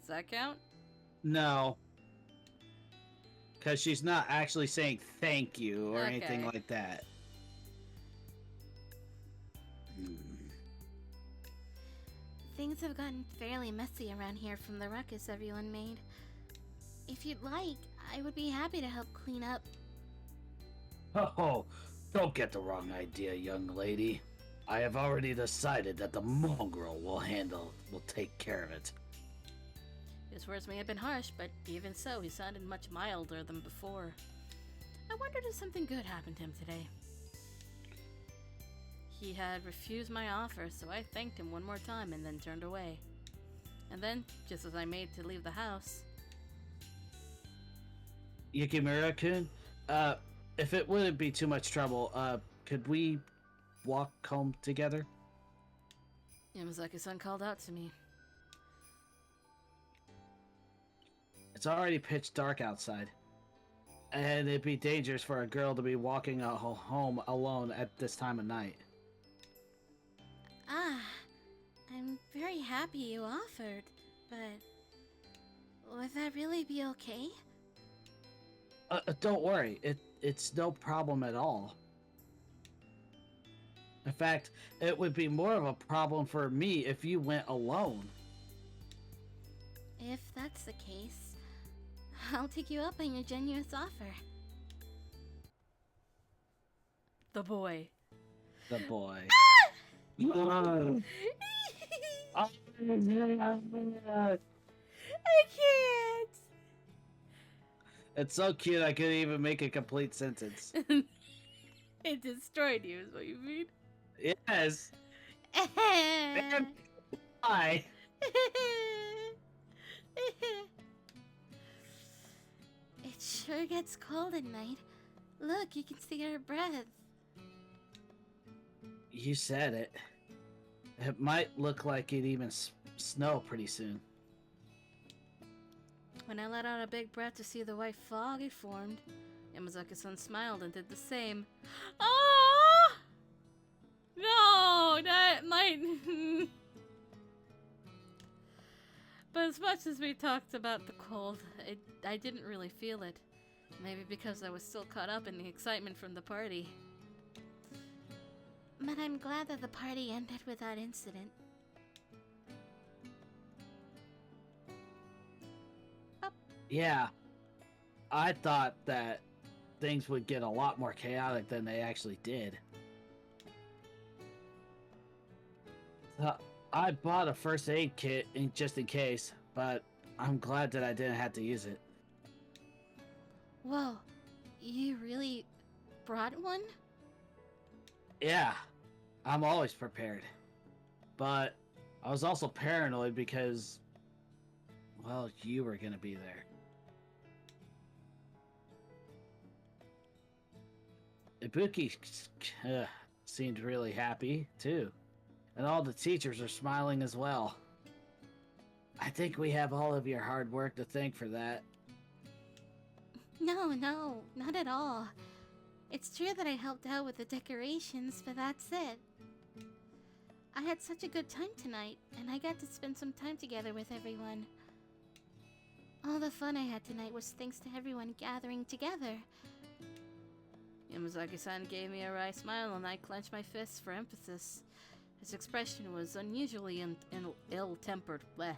Speaker 1: that count?
Speaker 2: No. Because she's not actually saying thank you or anything
Speaker 1: Okay.
Speaker 2: like that.
Speaker 4: Things have gotten fairly messy around here from the ruckus everyone made. If you'd like, I would be happy to help clean up.
Speaker 2: Oh, don't get the wrong idea, young lady. I have already decided that the mongrel will take care of it.
Speaker 1: His words may have been harsh, but even so, he sounded much milder than before. I wondered if something good happened to him today. He had refused my offer, so I thanked him one more time and then turned away. And then, just as I made to leave the house...
Speaker 2: Yukimura-kun, if it wouldn't be too much trouble, could we walk home together?
Speaker 1: Yamazaki-san called out to me.
Speaker 2: It's already pitch dark outside. And it'd be dangerous for a girl to be walking home alone at this time of night.
Speaker 4: Ah, I'm very happy you offered, but would that really be okay?
Speaker 2: Don't worry. it's no problem at all. In fact, it would be more of a problem for me if you went alone.
Speaker 4: If that's the case, I'll take you up on your generous offer.
Speaker 1: The boy.
Speaker 2: The boy.
Speaker 1: I can't.
Speaker 2: It's so cute I couldn't even make a complete sentence.
Speaker 1: It destroyed you, is what you mean?
Speaker 2: Yes. And why?
Speaker 4: It sure gets cold at night. Look, you can see our breath.
Speaker 2: You said it. It might look like it even snow pretty soon.
Speaker 1: When I let out a big breath to see the white fog it formed, Yamazaki-san smiled and did the same. Oh! No, that might... But as much as we talked about the cold, I didn't really feel it. Maybe because I was still caught up in the excitement from the party.
Speaker 4: But I'm glad that the party ended without incident.
Speaker 2: Yeah. I thought that things would get a lot more chaotic than they actually did. I bought a first aid kit just in case, but I'm glad that I didn't have to use it.
Speaker 4: Whoa, you really brought one?
Speaker 2: Yeah, I'm always prepared. But I was also paranoid because, well, you were gonna be there. Ibuki seemed really happy, too. And all the teachers are smiling as well. I think we have all of your hard work to thank for that.
Speaker 4: No, not at all. It's true that I helped out with the decorations, but that's it. I had such a good time tonight, and I got to spend some time together with everyone. All the fun I had tonight was thanks to everyone gathering together.
Speaker 1: Yamazaki-san gave me a wry smile and I clenched my fists for emphasis. His expression was unusually ill-tempered. Bleh.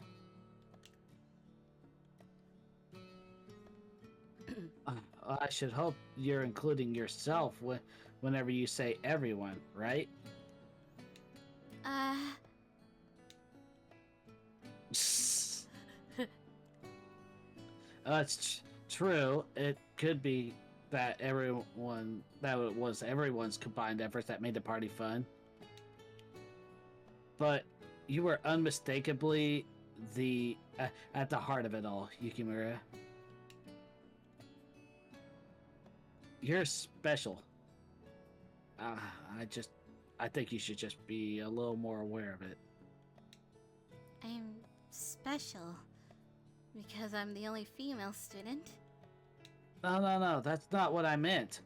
Speaker 2: I should hope you're including yourself whenever you say everyone, right? It's true. It could be that it was everyone's combined efforts that made the party fun. But you were unmistakably at the heart of it all, Yukimura. You're special. I think you should just be a little more aware of it.
Speaker 4: I'm special because I'm the only female student.
Speaker 2: No, that's not what I meant.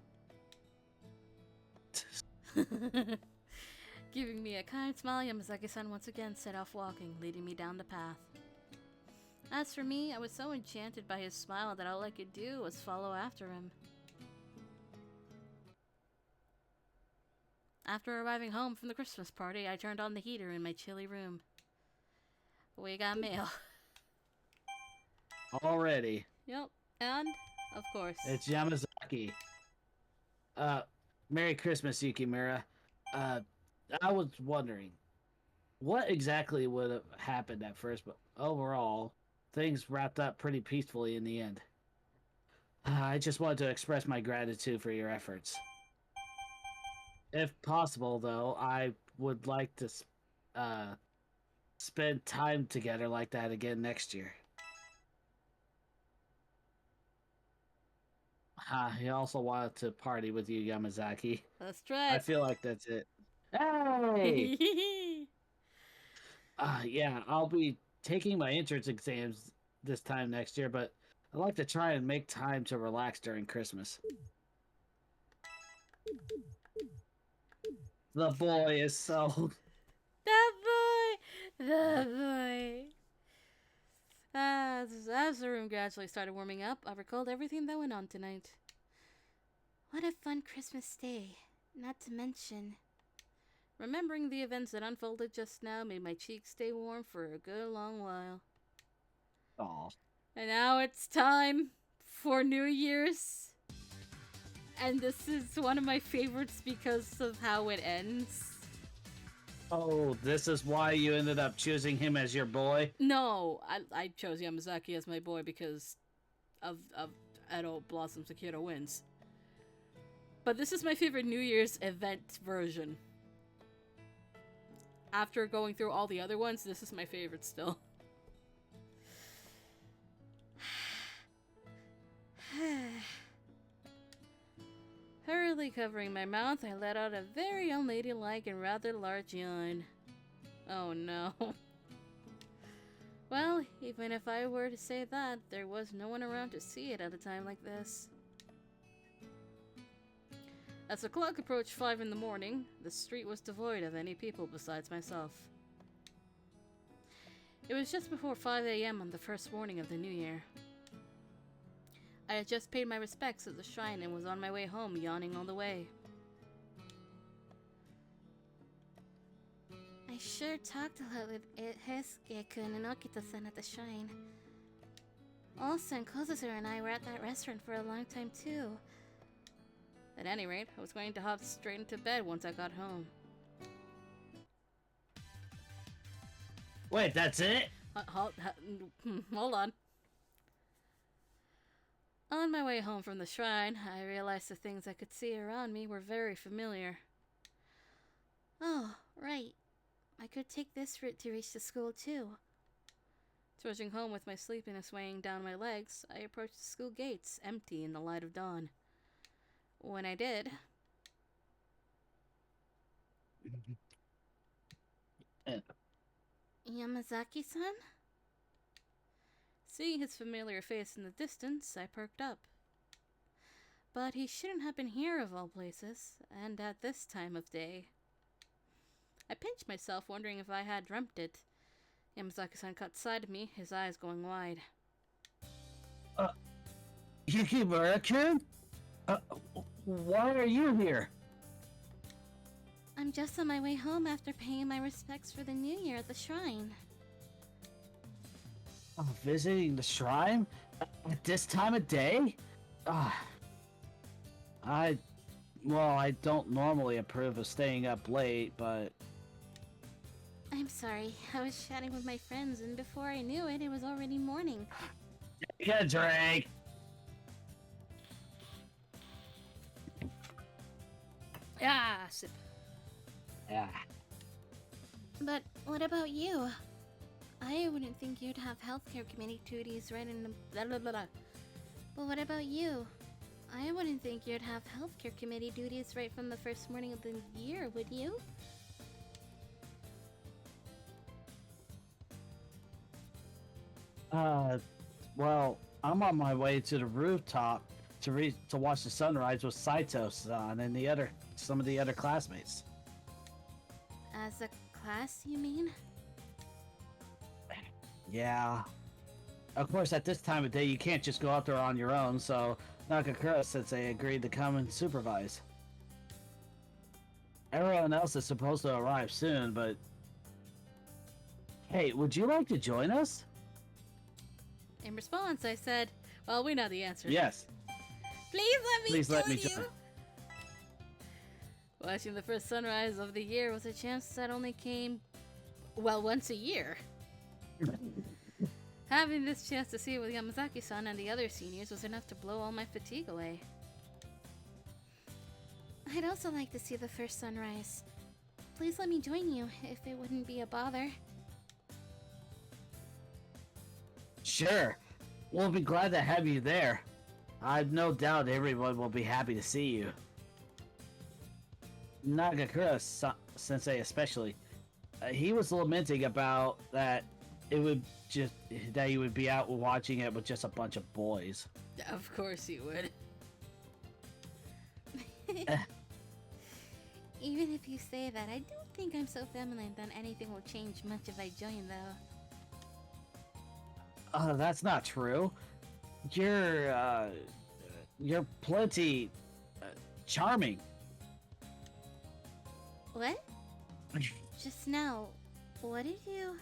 Speaker 1: Giving me a kind smile, Yamazaki-san once again set off walking, leading me down the path. As for me, I was so enchanted by his smile that all I could do was follow after him. After arriving home from the Christmas party, I turned on the heater in my chilly room. We got mail.
Speaker 2: Already.
Speaker 1: Yep, and, of course...
Speaker 2: It's Yamazaki. Merry Christmas, Yukimura. I was wondering, what exactly would have happened at first, but overall, things wrapped up pretty peacefully in the end. I just wanted to express my gratitude for your efforts. If possible, though, I would like to spend time together like that again next year. He also wanted to party with you, Yamazaki.
Speaker 1: Let's try.
Speaker 2: I feel like that's it. Hey! Yeah, I'll be taking my entrance exams this time next year, but I'd like to try and make time to relax during Christmas. The boy is so...
Speaker 1: The boy! As the room gradually started warming up, I recalled everything that went on tonight.
Speaker 4: What a fun Christmas day. Not to mention...
Speaker 1: Remembering the events that unfolded just now made my cheeks stay warm for a good long while.
Speaker 2: Aw.
Speaker 1: And now it's time for New Year's. And this is one of my favorites because of how it ends.
Speaker 2: Oh, this is why you ended up choosing him as your boy?
Speaker 1: No, I chose Yamazaki as my boy because of Edo Blossom Sakura wins. But this is my favorite New Year's event version. After going through all the other ones, this is my favorite still. Hurriedly covering my mouth, I let out a very unladylike and rather large yawn. Oh no. Well, even if I were to say that, there was no one around to see it at a time like this. As the clock approached 5 in the morning, the street was devoid of any people besides myself. It was just before 5 a.m. on the first morning of the new year. I had just paid my respects at the shrine and was on my way home, yawning all the way.
Speaker 4: I sure talked a lot with Heisuke-kun and Okita-san at the shrine. Also, and Kozasu and I were at that restaurant for a long time too.
Speaker 1: At any rate, I was going to hop straight into bed once I got home.
Speaker 2: Wait, that's it?
Speaker 1: Hold on. On my way home from the shrine, I realized the things I could see around me were very familiar.
Speaker 4: Oh, right. I could take this route to reach the school too.
Speaker 1: Trudging home with my sleepiness weighing down my legs, I approached the school gates, empty in the light of dawn. When I did...
Speaker 4: Yamazaki-san?
Speaker 1: Seeing his familiar face in the distance, I perked up. But he shouldn't have been here of all places, and at this time of day. I pinched myself, wondering if I had dreamt it. Yamazaki-san caught sight of me, his eyes going wide.
Speaker 2: Yukimura-kun? Why are you here?
Speaker 4: I'm just on my way home after paying my respects for the new year at the shrine.
Speaker 2: Visiting the shrine? At this time of day? I don't normally approve of staying up late, but...
Speaker 4: I'm sorry, I was chatting with my friends and before I knew it, it was already morning.
Speaker 2: Take a drink!
Speaker 1: Ah, sip.
Speaker 2: Yeah.
Speaker 4: But what about you? I wouldn't think you'd have healthcare committee duties right in the blah blah blah. But what about you? I wouldn't think you'd have healthcare committee duties right from the first morning of the year, would you?
Speaker 2: Well, I'm on my way to the rooftop to watch the sunrise with Saito-san and some of the other classmates.
Speaker 4: As a class, you mean?
Speaker 2: Yeah. Of course, at this time of day, you can't just go out there on your own, so Nakakura-sensei agreed to come and supervise. Everyone else is supposed to arrive soon, but... Hey, would you like to join us?
Speaker 1: In response, I said, well, we know the answer.
Speaker 2: Yes.
Speaker 1: Please let me join you. Watching the first sunrise of the year was a chance that only came, well, once a year. Having this chance to see it with Yamazaki-san and the other seniors was enough to blow all my fatigue away.
Speaker 4: I'd also like to see the first sunrise. Please let me join you, if it wouldn't be a bother.
Speaker 2: Sure. We'll be glad to have you there. I've no doubt everyone will be happy to see you. Nagakura-sensei especially. He was lamenting about that you would be out watching it with just a bunch of boys.
Speaker 1: Of course you would.
Speaker 4: Even if you say that, I don't think I'm so feminine that anything will change much if I join, though.
Speaker 2: That's not true. You're plenty... charming.
Speaker 4: What? Just now, what did you...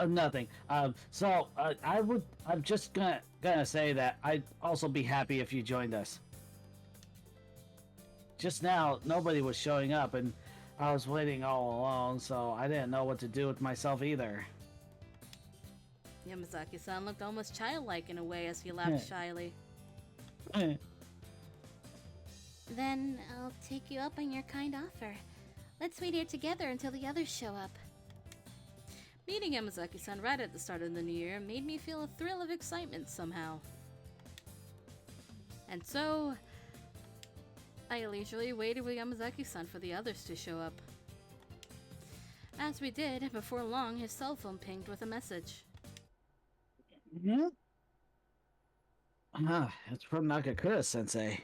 Speaker 2: Nothing. I'm just gonna say that I'd also be happy if you joined us. Just now, nobody was showing up, and I was waiting all alone, so I didn't know what to do with myself either.
Speaker 1: Yamazaki-san looked almost childlike in a way as he laughed shyly.
Speaker 4: Then I'll take you up on your kind offer. Let's wait here together until the others show up.
Speaker 1: Meeting Yamazaki-san right at the start of the new year made me feel a thrill of excitement somehow. And so, I leisurely waited with Yamazaki-san for the others to show up. As we did, before long his cell phone pinged with a message.
Speaker 2: Mm-hmm. It's from Nakakura-sensei.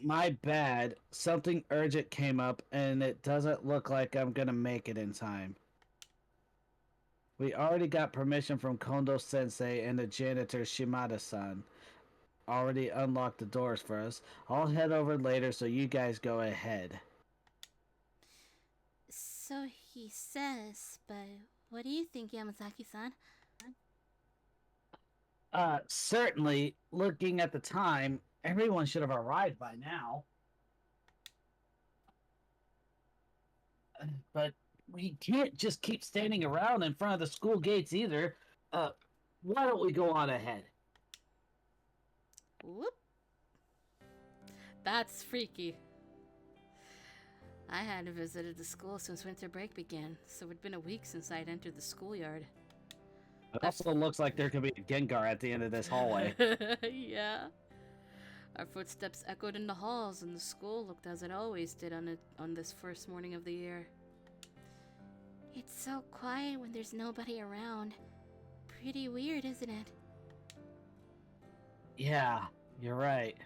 Speaker 2: My bad. Something urgent came up, and it doesn't look like I'm gonna make it in time. We already got permission from Kondo-sensei and the janitor Shimada-san. Already unlocked the doors for us. I'll head over later, so you guys go ahead.
Speaker 4: So he says, but what do you think, Yamazaki-san?
Speaker 2: Certainly, looking at the time, everyone should have arrived by now. But we can't just keep standing around in front of the school gates either. Why don't we go on ahead?
Speaker 1: Whoop. That's freaky. I hadn't visited the school since winter break began, so it'd been a week since I'd entered the schoolyard.
Speaker 2: It also looks like there could be a Gengar at the end of this hallway.
Speaker 1: Yeah. Our footsteps echoed in the halls, and the school looked as it always did on this first morning of the year.
Speaker 4: It's so quiet when there's nobody around. Pretty weird, isn't it?
Speaker 2: Yeah, you're right.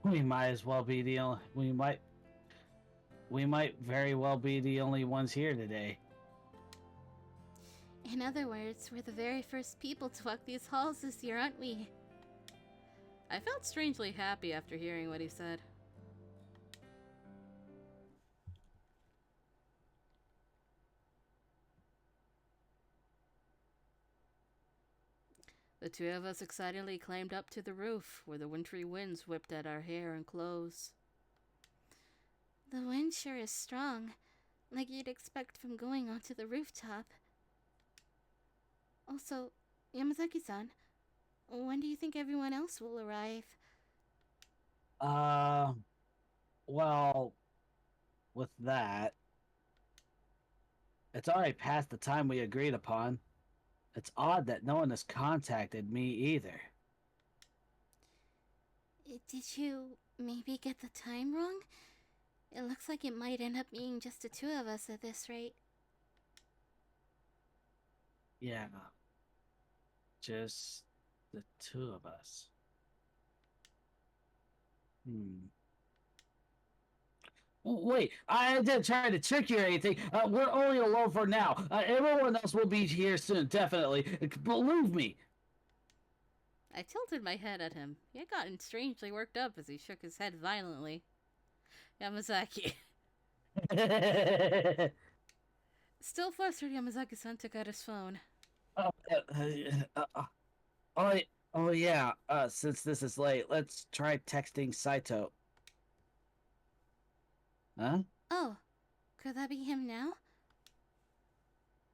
Speaker 2: We might as well be the only. We might very well be the only ones here today.
Speaker 4: In other words, we're the very first people to walk these halls this year, aren't we?
Speaker 1: I felt strangely happy after hearing what he said. The two of us excitedly climbed up to the roof, where the wintry winds whipped at our hair and clothes.
Speaker 4: The wind sure is strong, like you'd expect from going onto the rooftop. Also, Yamazaki-san, when do you think everyone else will arrive?
Speaker 2: Well, with that, it's already past the time we agreed upon. It's odd that no one has contacted me either.
Speaker 4: Did you maybe get the time wrong? It looks like it might end up being just the two of us at this rate.
Speaker 2: Yeah. Just the two of us. Wait, I didn't try to trick you or anything. We're only alone for now. Everyone else will be here soon, definitely. Believe me.
Speaker 1: I tilted my head at him. He had gotten strangely worked up as he shook his head violently. Yamazaki. Still flustered, Yamazaki-san took out his phone.
Speaker 2: Oh yeah, since this is late, let's try texting Saito. Huh?
Speaker 4: Oh, could that be him now?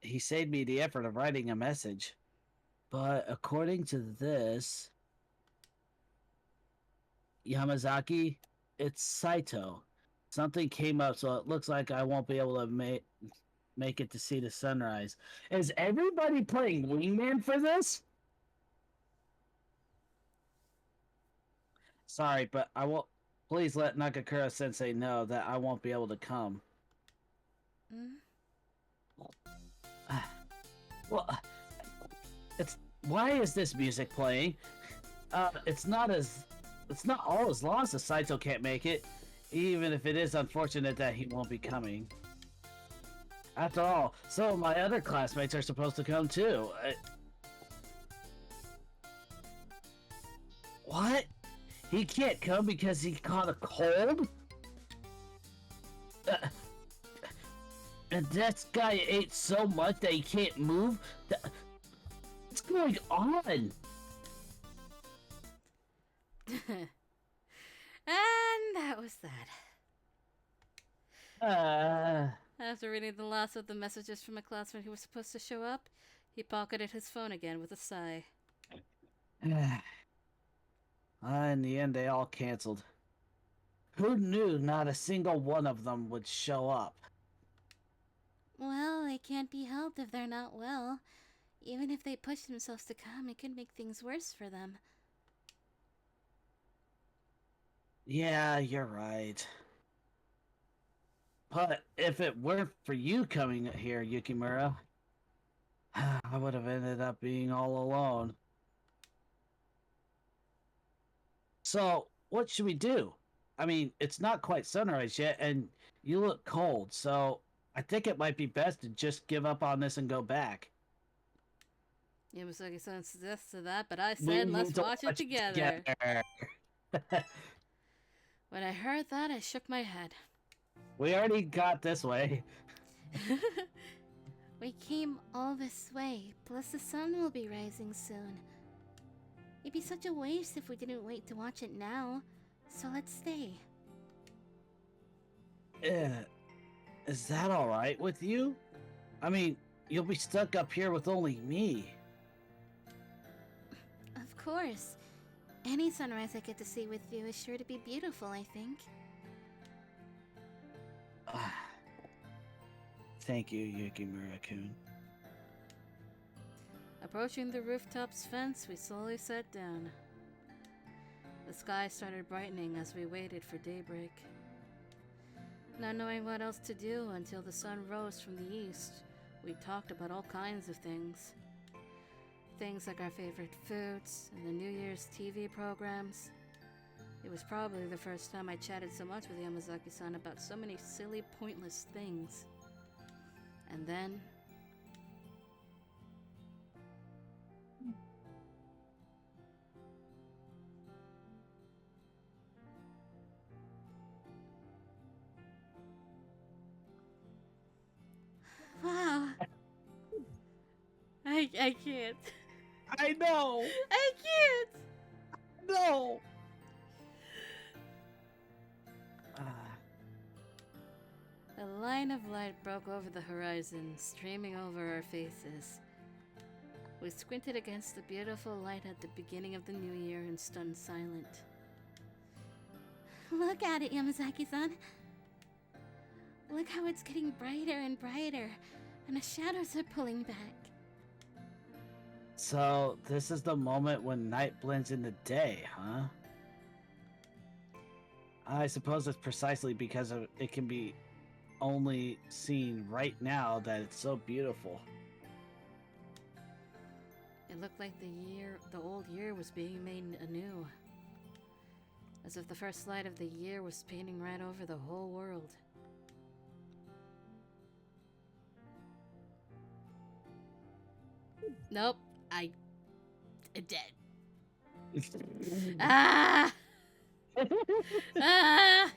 Speaker 2: He saved me the effort of writing a message. But according to this... Yamazaki, it's Saito. Something came up, so it looks like I won't be able to make it to see the sunrise. Is everybody playing wingman for this? Sorry, but I won't. Please let Nakakura-sensei know that I won't be able to come. Well, why is this music playing? It's not all as lost as Saito can't make it, even if it is unfortunate that he won't be coming. After all, some of my other classmates are supposed to come too. What? He can't come because he caught a cold? And this guy ate so much that he can't move? What's going on?
Speaker 1: And that was that. After reading the last of the messages from a classmate who was supposed to show up, he pocketed his phone again with a sigh.
Speaker 2: In the end, they all canceled. Who knew not a single one of them would show up?
Speaker 4: Well, they can't be helped if they're not well. Even if they push themselves to come, it could make things worse for them.
Speaker 2: Yeah, you're right. But if it weren't for you coming here, Yukimura, I would have ended up being all alone. So, what should we do? I mean, it's not quite sunrise yet, and you look cold, so I think it might be best to just give up on this and go back.
Speaker 1: Yamasaki-san suggests to that, but I said let's watch it together. When I heard that, I shook my head.
Speaker 2: We already got this way.
Speaker 4: We came all this way, plus the sun will be rising soon. It'd be such a waste if we didn't wait to watch it now, so let's stay.
Speaker 2: Is that alright with you? I mean, you'll be stuck up here with only me.
Speaker 4: Of course. Any sunrise I get to see with you is sure to be beautiful, I think.
Speaker 2: Thank you, Yukimura-kun.
Speaker 1: Approaching the rooftop's fence, we slowly sat down. The sky started brightening as we waited for daybreak. Not knowing what else to do until the sun rose from the east, we talked about all kinds of things. Things like our favorite foods and the New Year's TV programs. It was probably the first time I chatted so much with Yamazaki-san about so many silly, pointless things. And then...
Speaker 4: Wow.
Speaker 1: I can't.
Speaker 2: I know!
Speaker 1: I can't!
Speaker 2: No!
Speaker 1: A line of light broke over the horizon, streaming over our faces. We squinted against the beautiful light at the beginning of the new year and stood silent.
Speaker 4: Look at it, Yamazaki-san. Look how it's getting brighter and brighter, and the shadows are pulling back.
Speaker 2: So, this is the moment when night blends into day, huh? I suppose it's precisely because it can be only seen right now that it's so beautiful.
Speaker 1: It looked like the old year was being made anew. As if the first light of the year was painting right over the whole world. Nope, I dead. Ah! Ah!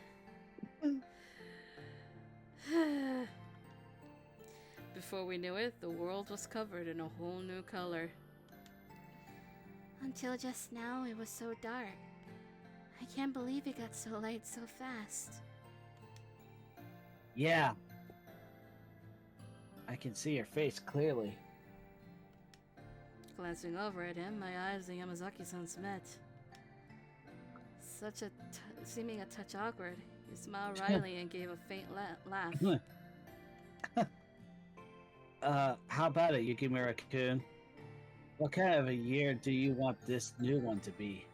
Speaker 1: Before we knew it, the world was covered in a whole new color.
Speaker 4: Until just now, it was so dark. I can't believe it got so light so fast.
Speaker 2: Yeah. I can see your face clearly.
Speaker 1: Glancing over at him, my eyes and Yamazaki-san's met. Seeming a touch awkward, he smiled wryly and gave a faint laugh.
Speaker 2: How about it, Yukimura-kun? What kind of a year do you want this new one to be?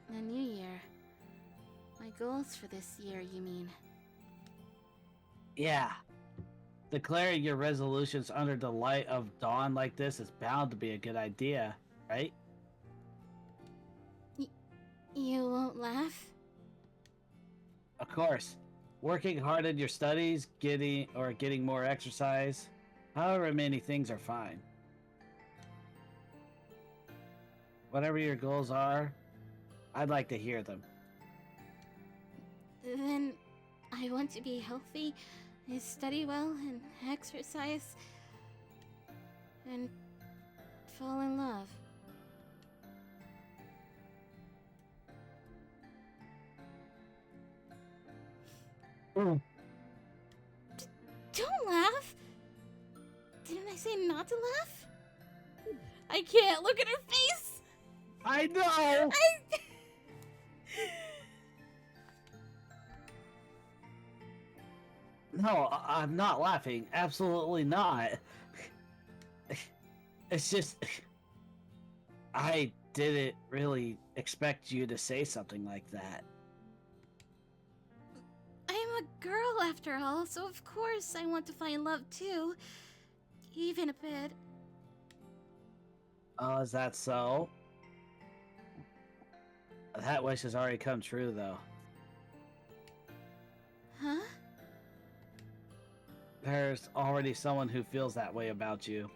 Speaker 4: The new year. My goals for this year, you mean?
Speaker 2: Yeah. Declaring your resolutions under the light of dawn like this is bound to be a good idea, right?
Speaker 4: You won't laugh?
Speaker 2: Of course. Working hard in your studies, getting more exercise, however many things are fine. whatever your goals are, I'd like to hear them.
Speaker 4: Then I want to be healthy, study well, and exercise, and fall in love. Don't laugh! Didn't I say not to laugh? I can't look at her face!
Speaker 2: I know! No, I'm not laughing. Absolutely not. It's just... I didn't really expect you to say something like that.
Speaker 4: I'm a girl after all, so of course I want to find love too. Even a bit.
Speaker 2: Oh, is that so? That wish has already come true, though.
Speaker 4: Huh?
Speaker 2: There's already someone who feels that way about you.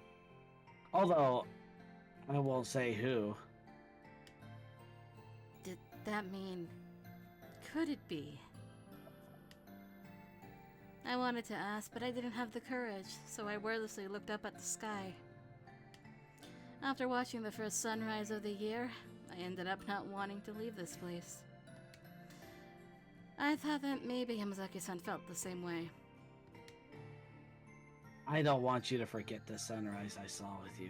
Speaker 2: Although, I won't say who.
Speaker 1: Did that mean... Could it be? I wanted to ask, but I didn't have the courage, so I wordlessly looked up at the sky. After watching the first sunrise of the year, I ended up not wanting to leave this place. I thought that maybe Yamazaki-san felt the same way.
Speaker 2: I don't want you to forget the sunrise I saw with you.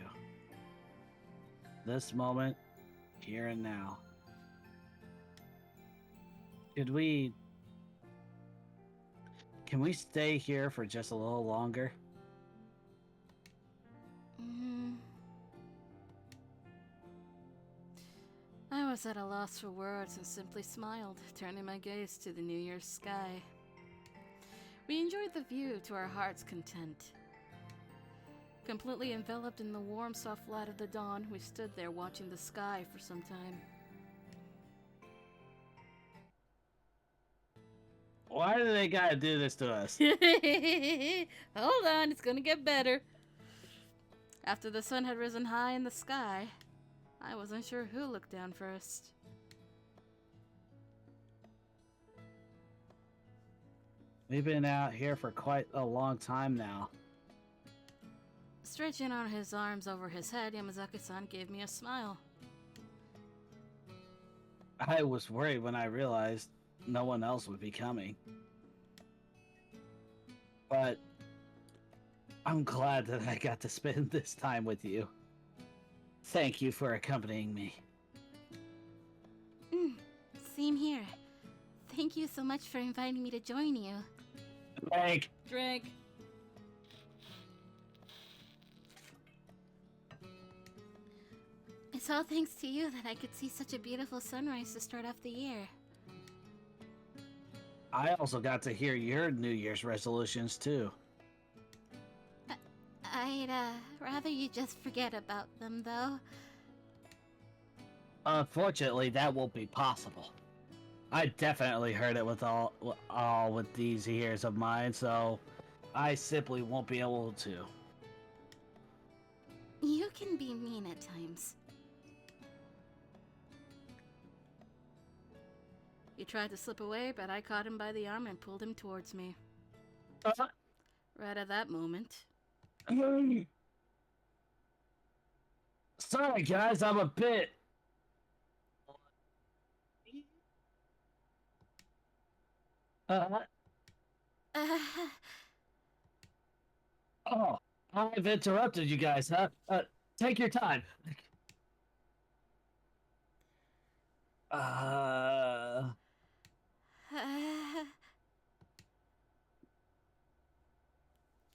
Speaker 2: This moment, here and now. Can we stay here for just a little longer?
Speaker 1: I was at a loss for words and simply smiled, turning my gaze to the New Year's sky. We enjoyed the view to our heart's content. Completely enveloped in the warm, soft light of the dawn, we stood there watching the sky for some time.
Speaker 2: Why do they gotta do this to us?
Speaker 1: Hold on, it's gonna get better. After the sun had risen high in the sky, I wasn't sure who looked down first.
Speaker 2: We've been out here for quite a long time now.
Speaker 1: Stretching out his arms over his head, Yamazaki-san gave me a smile.
Speaker 2: I was worried when I realized no one else would be coming. But I'm glad that I got to spend this time with you. Thank you for accompanying me.
Speaker 4: Same here. Thank you so much for inviting me to join you.
Speaker 2: Drink.
Speaker 1: Drink.
Speaker 4: It's all thanks to you that I could see such a beautiful sunrise to start off the year.
Speaker 2: I also got to hear your New Year's resolutions too.
Speaker 4: I'd rather you just forget about them, though.
Speaker 2: Unfortunately, that won't be possible. I definitely heard it with all with these ears of mine, so I simply won't be able to.
Speaker 4: You can be mean at times.
Speaker 1: He tried to slip away, but I caught him by the arm and pulled him towards me. Right at that moment.
Speaker 2: Sorry, guys, I'm a bit... Oh, I've interrupted you guys, huh? Take your time.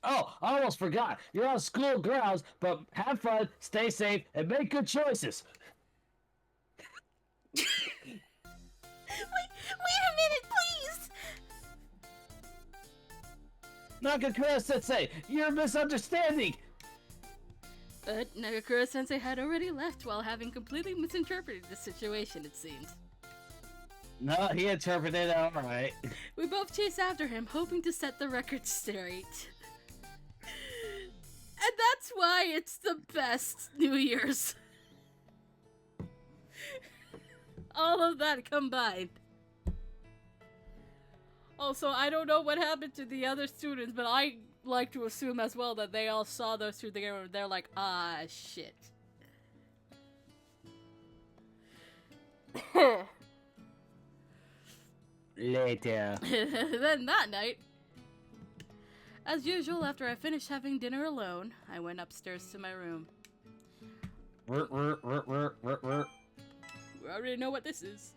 Speaker 2: Oh, I almost forgot. You're on school grounds, but have fun, stay safe, and make good choices.
Speaker 4: Wait a minute, please!
Speaker 2: Nagakura-sensei, you're misunderstanding!
Speaker 1: But Nagakura-sensei had already left while having completely misinterpreted the situation, it seemed.
Speaker 2: No, he interpreted it alright.
Speaker 1: We both chased after him, hoping to set the record straight. And that's why it's the best New Year's. All of that combined. Also, I don't know what happened to the other students, but I like to assume as well that they all saw those two together and they're like, ah, shit.
Speaker 2: Later.
Speaker 1: Then that night, as usual, after I finished having dinner alone, I went upstairs to my room. We already know what this is.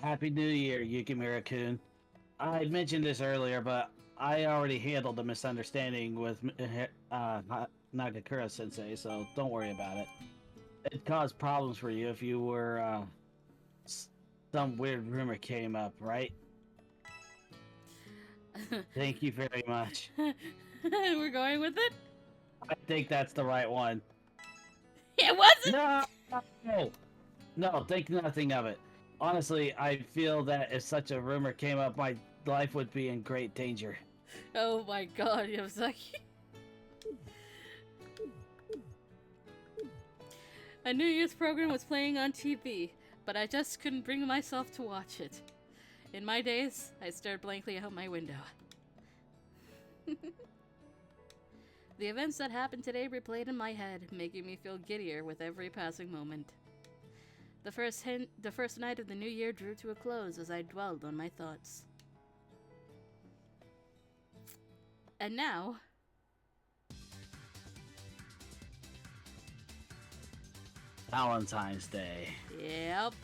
Speaker 2: Happy New Year, Yukimura-kun. I mentioned this earlier, but I already handled the misunderstanding with Nagakura-sensei, so don't worry about it. It caused problems for you if you were, some weird rumor came up, right? Thank you very much.
Speaker 1: We're going with it?
Speaker 2: I think that's the right one.
Speaker 1: It wasn't!
Speaker 2: No, think nothing of it. Honestly, I feel that if such a rumor came up, my life would be in great danger.
Speaker 1: Oh my god, Yamazaki. A New Year's program was playing on TV, but I just couldn't bring myself to watch it. In my days, I stared blankly out my window. The events that happened today replayed in my head, making me feel giddier with every passing moment. The first night of the new year drew to a close as I dwelled on my thoughts. And now...
Speaker 2: Valentine's Day.
Speaker 1: Yep.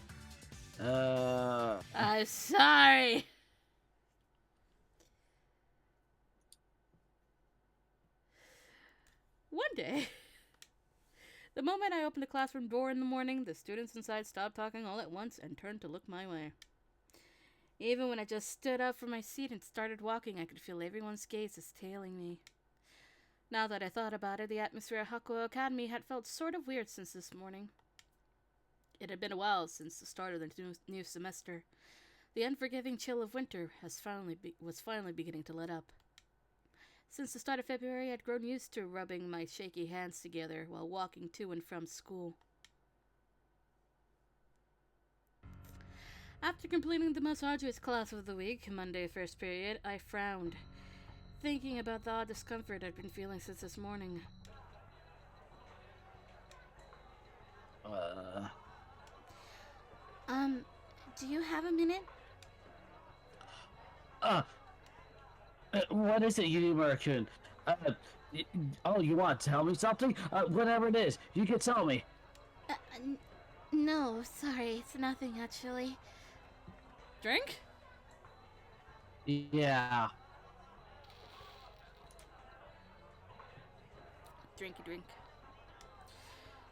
Speaker 2: Uh...
Speaker 1: I'm sorry! One day, the moment I opened the classroom door in the morning, the students inside stopped talking all at once and turned to look my way. Even when I just stood up from my seat and started walking, I could feel everyone's gazes tailing me. Now that I thought about it, the atmosphere at Hakuo Academy had felt sort of weird since this morning. It had been a while since the start of the new semester. The unforgiving chill of winter was finally beginning to let up. Since the start of February, I'd grown used to rubbing my shaky hands together while walking to and from school. After completing the most arduous class of the week, Monday first period, I frowned, thinking about the odd discomfort I'd been feeling since this morning.
Speaker 4: Do you have a minute?
Speaker 2: What is it, Yukimura-kun? You want to tell me something? Whatever it is, you can tell me.
Speaker 4: No, sorry, it's nothing actually.
Speaker 1: Drink?
Speaker 2: Yeah.
Speaker 1: Drink.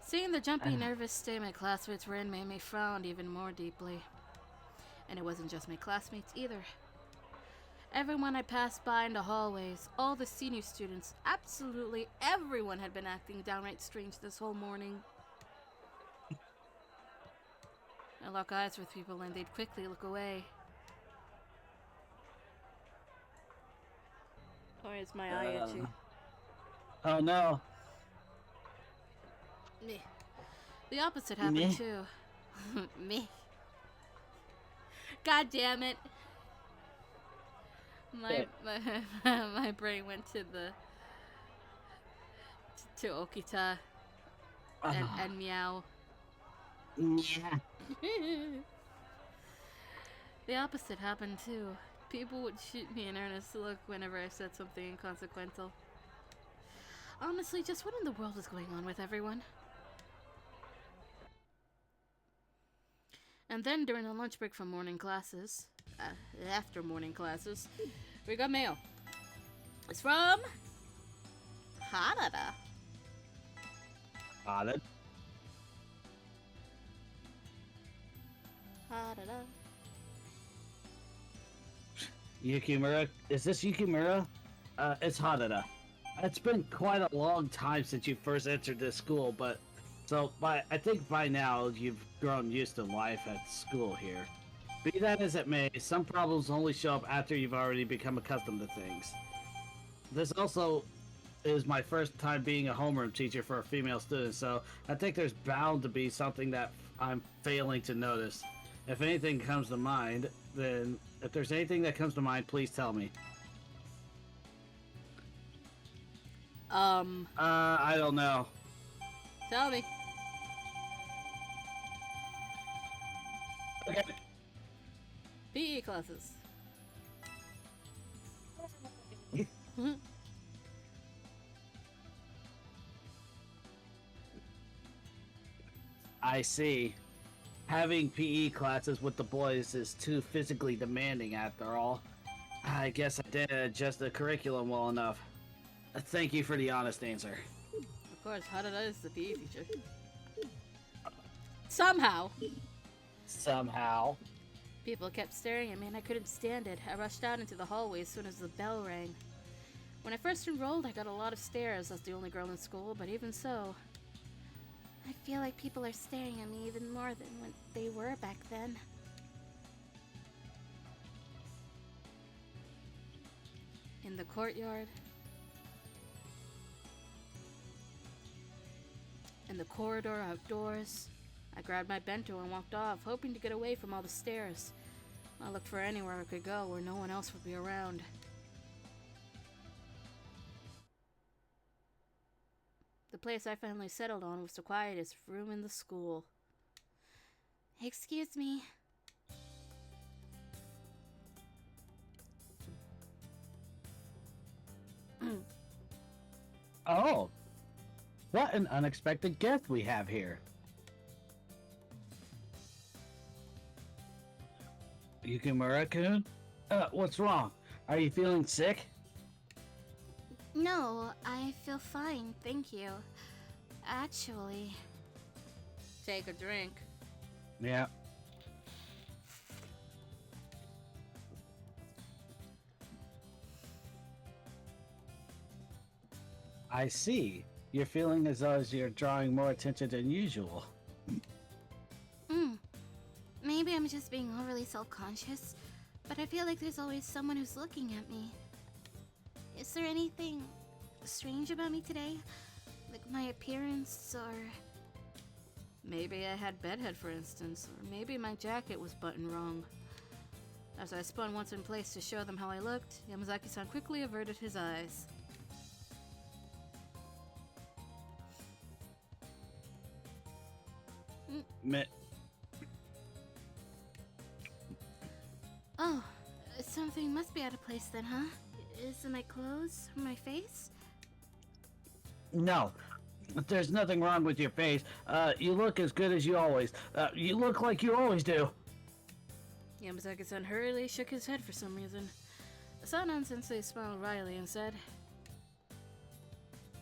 Speaker 1: Seeing the jumpy, nervous state my classmates were in made me frown even more deeply. And it wasn't just my classmates either. Everyone I passed by in the hallways, all the senior students, absolutely everyone had been acting downright strange this whole morning. I lock eyes with people and they'd quickly look away. Or is my eye itchy?
Speaker 2: Oh no.
Speaker 1: Me. The opposite happened
Speaker 2: Me?
Speaker 1: too. Me. God damn it. My brain went to to Okita and Meow.
Speaker 2: Yeah.
Speaker 1: The opposite happened too. People would shoot me an earnest look whenever I said something inconsequential. Honestly, just what in the world is going on with everyone? And then during the lunch break from morning classes, after morning classes, we got mail. It's from Hanada.
Speaker 2: Got it.
Speaker 1: Hanada.
Speaker 2: Yukimura, is this Yukimura? It's Hanada. It's been quite a long time since you first entered this school, but I think by now you've grown used to life at school here. Be that as it may, some problems only show up after you've already become accustomed to things. This also is my first time being a homeroom teacher for a female student, so I think there's bound to be something that I'm failing to notice. If anything comes to mind, then if there's anything that comes to mind, please tell me. I don't know.
Speaker 1: Tell me.
Speaker 2: Okay.
Speaker 1: PE classes.
Speaker 2: I see. Having PE classes with the boys is too physically demanding after all. I guess I didn't adjust the curriculum well enough. Thank you for the honest answer.
Speaker 1: Of course, how did I as the PE teacher? Somehow. People kept staring at me and I couldn't stand it. I rushed out into the hallway as soon as the bell rang. When I first enrolled, I got a lot of stares as the only girl in school, but even so,
Speaker 4: I feel like people are staring at me even more than when they were back then.
Speaker 1: in the courtyard, in the corridor outdoors, I grabbed my bento and walked off, hoping to get away from all the stares. I looked for anywhere I could go where no one else would be around. The place I finally settled on was the quietest room in the school.
Speaker 4: Excuse me.
Speaker 2: Oh, what an unexpected guest we have here. Yukimura-kun? What's wrong? Are you feeling sick?
Speaker 4: No, I feel fine, thank you. Actually...
Speaker 1: Take a drink.
Speaker 2: Yeah. I see. You're feeling as though you're drawing more attention than usual.
Speaker 4: Maybe I'm just being overly self-conscious, but I feel like there's always someone who's looking at me. Is there anything strange about me today? Like my appearance, or...
Speaker 1: Maybe I had bedhead, for instance, or maybe my jacket was buttoned wrong. As I spun once in place to show them how I looked, Yamazaki-san quickly averted his eyes.
Speaker 4: Oh, something must be out of place then, huh? Is it my clothes? Or my face?
Speaker 2: No, there's nothing wrong with your face. You look as good as you always. You look like you always do.
Speaker 1: Yamazaki-san hurriedly shook his head for some reason. Sanan-sensei smiled wryly and said,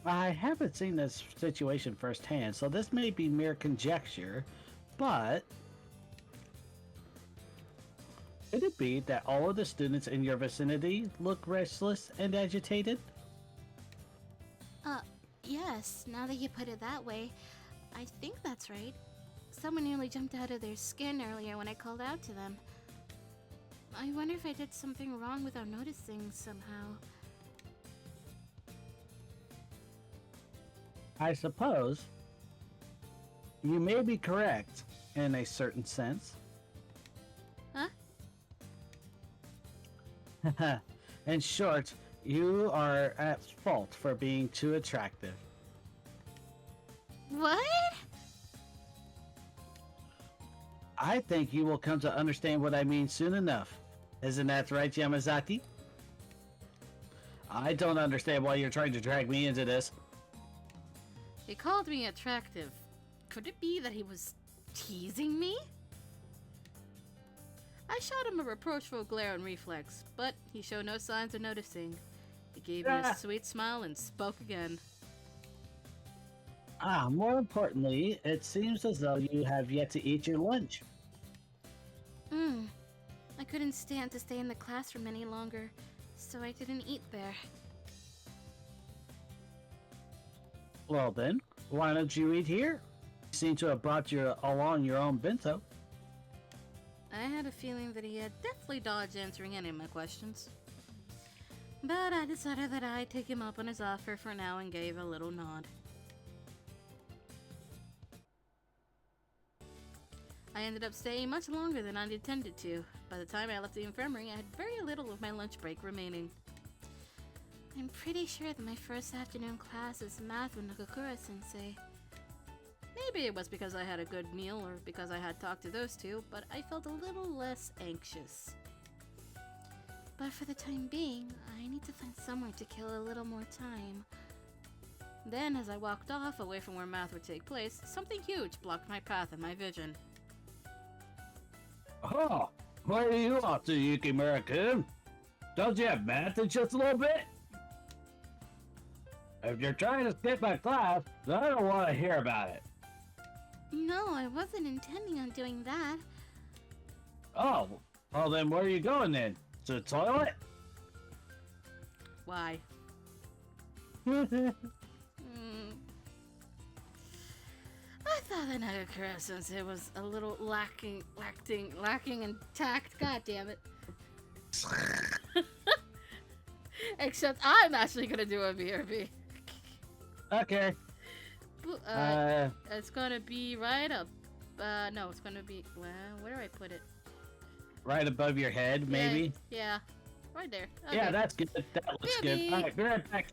Speaker 2: I haven't seen this situation firsthand, so this may be mere conjecture, but... could it be that all of the students in your vicinity look restless and agitated?
Speaker 4: Yes, now that you put it that way, I think that's right. Someone nearly jumped out of their skin earlier when I called out to them. I wonder if I did something wrong without noticing somehow.
Speaker 2: I suppose you may be correct in a certain sense.
Speaker 4: Huh?
Speaker 2: In short, you are at fault for being too attractive.
Speaker 4: What?
Speaker 2: I think you will come to understand what I mean soon enough. Isn't that right, Yamazaki? I don't understand why you're trying to drag me into this.
Speaker 1: he called me attractive. Could it be that he was teasing me? I shot him a reproachful glare and reflex, but he showed no signs of noticing. He gave me a sweet smile and spoke again.
Speaker 2: More importantly, it seems as though you have yet to eat your lunch.
Speaker 4: I couldn't stand to stay in the classroom any longer, so I didn't eat there.
Speaker 2: Well then, why don't you eat here? You seem to have brought along your own bento.
Speaker 1: I had a feeling that he had definitely dodged answering any of my questions. But I decided that I'd take him up on his offer for now and gave a little nod. I ended up staying much longer than I'd intended to. By the time I left the infirmary, I had very little of my lunch break remaining.
Speaker 4: I'm pretty sure that my first afternoon class is math with Nakakura-sensei.
Speaker 1: Maybe it was because I had a good meal or because I had talked to those two, but I felt a little less anxious.
Speaker 4: But for the time being, I need to find somewhere to kill a little more time.
Speaker 1: Then, as I walked off away from where math would take place, something huge blocked my path and my vision.
Speaker 2: Oh, what are you up to, Yukimura-kun? Don't you have math in just a little bit? If you're trying to skip my class, then I don't want to hear about it.
Speaker 4: No, I wasn't intending on doing that.
Speaker 2: Oh, well then where are you going then? To the toilet?
Speaker 1: Why? I thought that Nakakura-sensei was a little lacking in tact. God damn it. Except I'm actually gonna do a BRB.
Speaker 2: Okay.
Speaker 1: It's gonna be right up. No, it's gonna be. Well, where do I put it?
Speaker 2: Right above your head, maybe?
Speaker 1: Yeah, right there. Okay.
Speaker 2: Yeah, that's good. That looks good. Alright, be right back.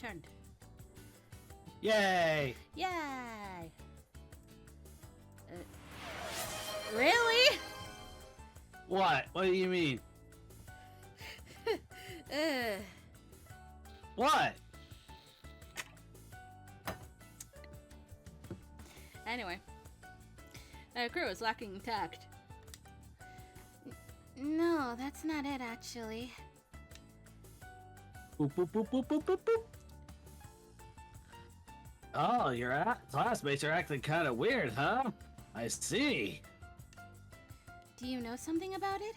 Speaker 1: returned.
Speaker 2: Yay!
Speaker 1: Yay! Really?
Speaker 2: What? What do you mean? What?
Speaker 1: Anyway, crew is lacking in tact.
Speaker 4: No, that's not it, actually.
Speaker 2: Boop, boop, boop, boop, boop, boop, boop. Oh, your classmates are acting kind of weird, huh? I see.
Speaker 4: Do you know something about it?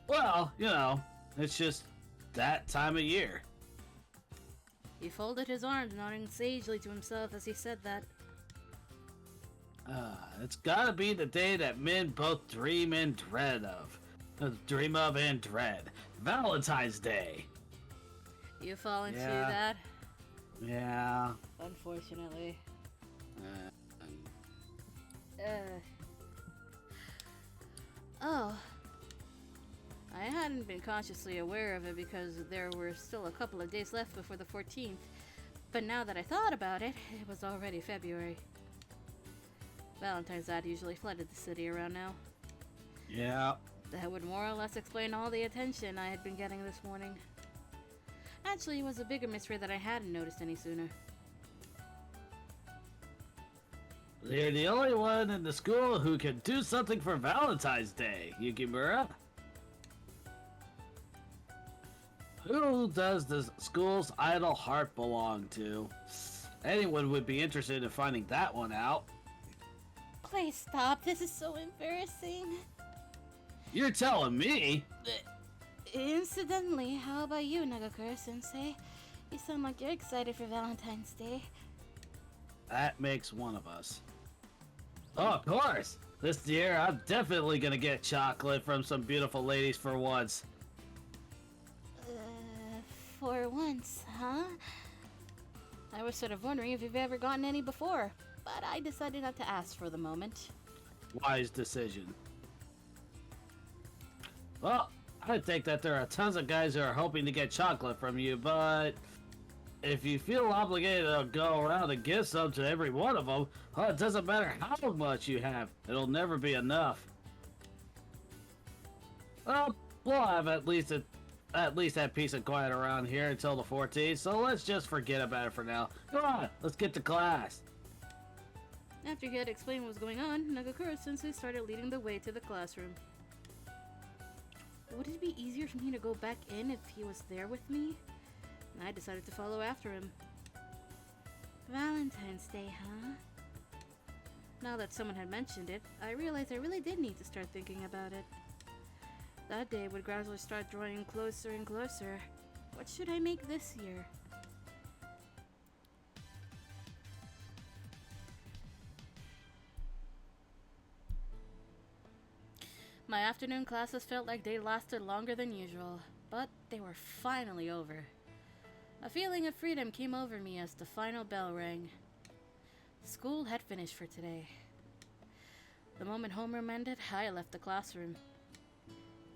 Speaker 2: Well, you know, it's just that time of year.
Speaker 1: He folded his arms, nodding sagely to himself as he said that.
Speaker 2: It's gotta be the day that men both dream and dread of. Dream of and dread. Valentine's Day.
Speaker 1: You fall into
Speaker 2: Yeah.
Speaker 1: that?
Speaker 2: Yeah.
Speaker 1: Unfortunately. Oh. I hadn't been consciously aware of it because there were still a couple of days left before the 14th. But now that I thought about it, it was already February. Valentine's Day usually flooded the city around now.
Speaker 2: Yeah.
Speaker 1: That would more or less explain all the attention I had been getting this morning. Actually, it was a bigger mystery that I hadn't noticed any sooner.
Speaker 2: You're the only one in the school who can do something for Valentine's Day, Yukimura. Who does the school's idle heart belong to? Anyone would be interested in finding that one out.
Speaker 4: Please stop. This is so embarrassing.
Speaker 2: You're telling me?
Speaker 4: Incidentally, how about you, Nagakura-sensei? You sound like you're excited for Valentine's Day.
Speaker 2: That makes one of us. Oh, of course! This year, I'm definitely gonna get chocolate from some beautiful ladies for once.
Speaker 4: For once, huh?
Speaker 1: I was sort of wondering if you've ever gotten any before, but I decided not to ask for the moment.
Speaker 2: Wise decision. Well, I think that there are tons of guys who are hoping to get chocolate from you, but if you feel obligated to go around and give some to every one of them, well, it doesn't matter how much you have. It'll never be enough. Well, we'll have at least that peace and quiet around here until the 14th, so let's just forget about it for now. Come on, let's get to class.
Speaker 1: After he had explained what was going on, Nagakura-sensei started leading the way to the classroom. Would it be easier for me to go back in if he was there with me? And I decided to follow after him.
Speaker 4: Valentine's Day, huh?
Speaker 1: Now that someone had mentioned it, I realized I really did need to start thinking about it. That day would gradually start drawing closer and closer. What should I make this year? My afternoon classes felt like they lasted longer than usual, but they were finally over. A feeling of freedom came over me as the final bell rang. School had finished for today. The moment homeroom ended, I left the classroom.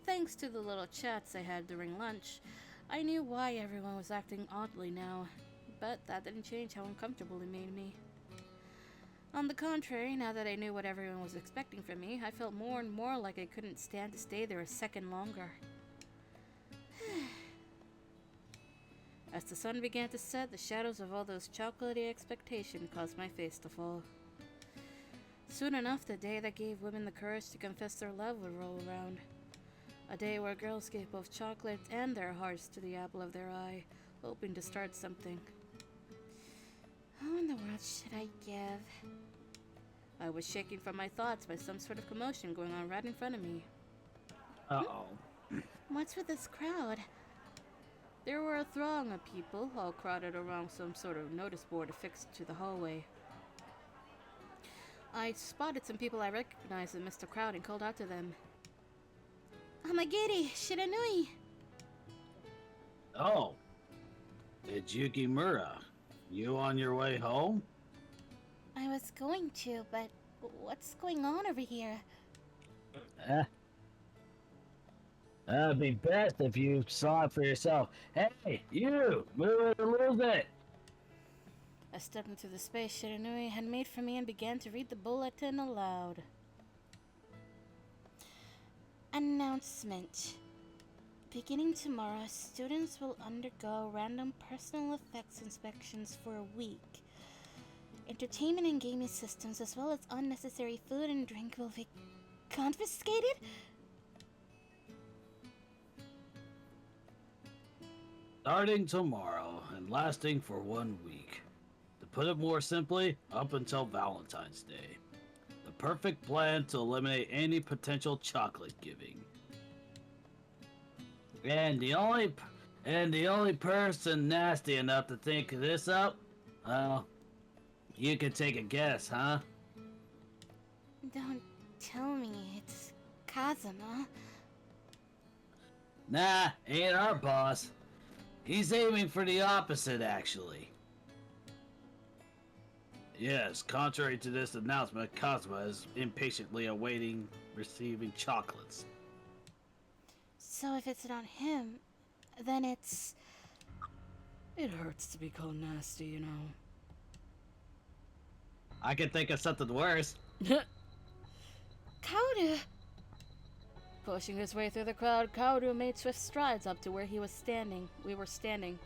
Speaker 1: Thanks to the little chats I had during lunch, I knew why everyone was acting oddly now, but that didn't change how uncomfortable it made me. On the contrary, now that I knew what everyone was expecting from me, I felt more and more like I couldn't stand to stay there a second longer. As the sun began to set, the shadows of all those chocolatey expectations caused my face to fall. Soon enough, the day that gave women the courage to confess their love would roll around. A day where girls gave both chocolate and their hearts to the apple of their eye, hoping to start something.
Speaker 4: Who in the world should I give?
Speaker 1: I was shaken from my thoughts by some sort of commotion going on right in front of me.
Speaker 2: Uh-oh.
Speaker 4: What's with this crowd?
Speaker 1: There were a throng of people, all crowded around some sort of notice board affixed to the hallway. I spotted some people I recognized amidst the crowd and called out to them.
Speaker 4: Amagiri, Shiranui!
Speaker 2: Oh. It's Yukimura. You on your way home?
Speaker 4: I was going to, but what's going on over here?
Speaker 2: It'd be best if you saw it for yourself. Hey, you! Move it a little bit!
Speaker 1: I stepped into the space Shiranui had made for me and began to read the bulletin aloud.
Speaker 4: Announcement. Beginning tomorrow, students will undergo random personal effects inspections for a week. Entertainment and gaming systems, as well as unnecessary food and drink, will be confiscated?
Speaker 2: Starting tomorrow and lasting for 1 week. To put it more simply, up until Valentine's Day. The perfect plan to eliminate any potential chocolate giving. And the only person nasty enough to think this up, well, you can take a guess, huh?
Speaker 4: Don't tell me it's Kazuma.
Speaker 2: Nah, ain't our boss. He's aiming for the opposite, actually. Yes, contrary to this announcement, Kazuma is impatiently awaiting receiving chocolates.
Speaker 4: So if it's not him, then it's...
Speaker 1: It hurts to be called nasty, you know.
Speaker 2: I can think of something worse.
Speaker 4: Kaoru!
Speaker 1: Pushing his way through the crowd, Kaoru made swift strides up to where he was standing. We were standing.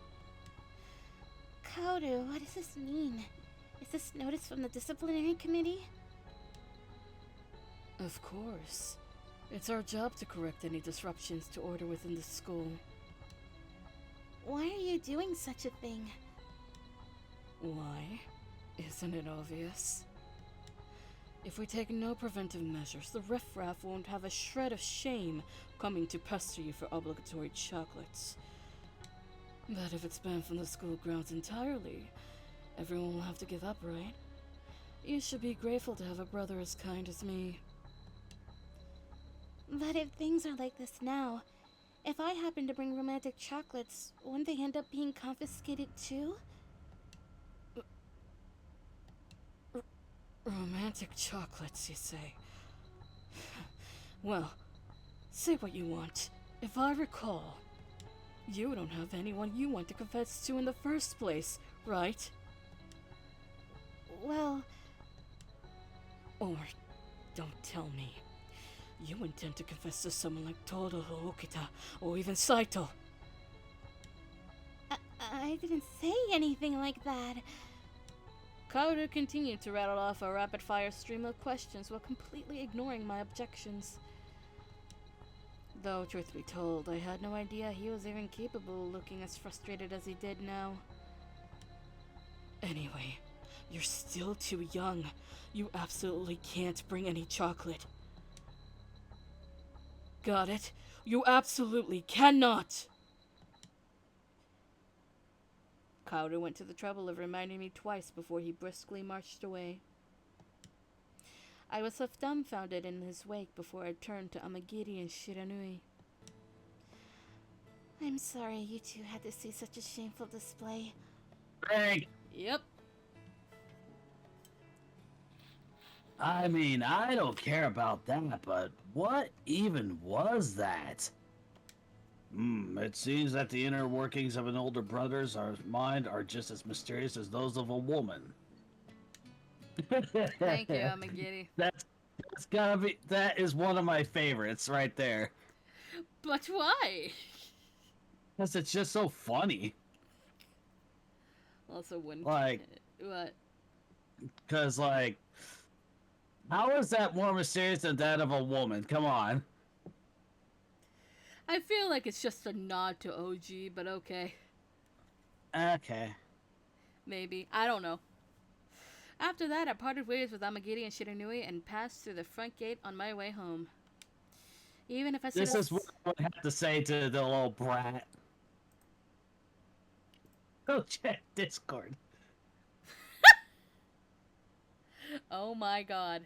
Speaker 4: Kaoru, what does this mean? Is this notice from the disciplinary committee?
Speaker 1: Of course. It's our job to correct any disruptions to order within the school.
Speaker 4: Why are you doing such a thing?
Speaker 1: Why? Isn't it obvious? If we take no preventive measures, the riffraff won't have a shred of shame coming to pester you for obligatory chocolates. But if it's banned from the school grounds entirely, everyone will have to give up, right? You should be grateful to have a brother as kind as me.
Speaker 4: But if things are like this now, if I happen to bring romantic chocolates, wouldn't they end up being confiscated too?
Speaker 1: Romantic chocolates, you say? Well, say what you want. If I recall, you don't have anyone you want to confess to in the first place, right?
Speaker 4: Well...
Speaker 1: Or, don't tell me. You intend to confess to someone like Todo or Okita, or even Saito.
Speaker 4: I didn't say anything like that.
Speaker 1: Kaoru continued to rattle off a rapid-fire stream of questions while completely ignoring my objections. Though, truth be told, I had no idea he was even capable of looking as frustrated as he did now. Anyway, you're still too young. You absolutely can't bring any chocolate. Got it? You absolutely cannot! Kaoru went to the trouble of reminding me twice before he briskly marched away. I was left dumbfounded in his wake before I turned to Amagiri and Shiranui.
Speaker 4: I'm sorry you two had to see such a shameful display.
Speaker 2: Greg!
Speaker 1: Yep.
Speaker 2: I mean, I don't care about that, but what even was that? It seems that the inner workings of an older brother's mind are just as mysterious as those of a woman.
Speaker 1: Thank you, Amagiri.
Speaker 2: That's gotta be, that is one of my favorites right there.
Speaker 1: But why?
Speaker 2: Because it's just so funny.
Speaker 1: Also, wouldn't...
Speaker 2: Like...
Speaker 1: What?
Speaker 2: Because, like... How is that more mysterious than that of a woman? Come on.
Speaker 1: I feel like it's just a nod to OG, but okay.
Speaker 2: Okay.
Speaker 1: Maybe. I don't know. After that, I parted ways with Amagiri and Shiranui and passed through the front gate on my way home. Even if I said...
Speaker 2: This is what I would have to say to the little brat. Go check Discord.
Speaker 1: Oh my god.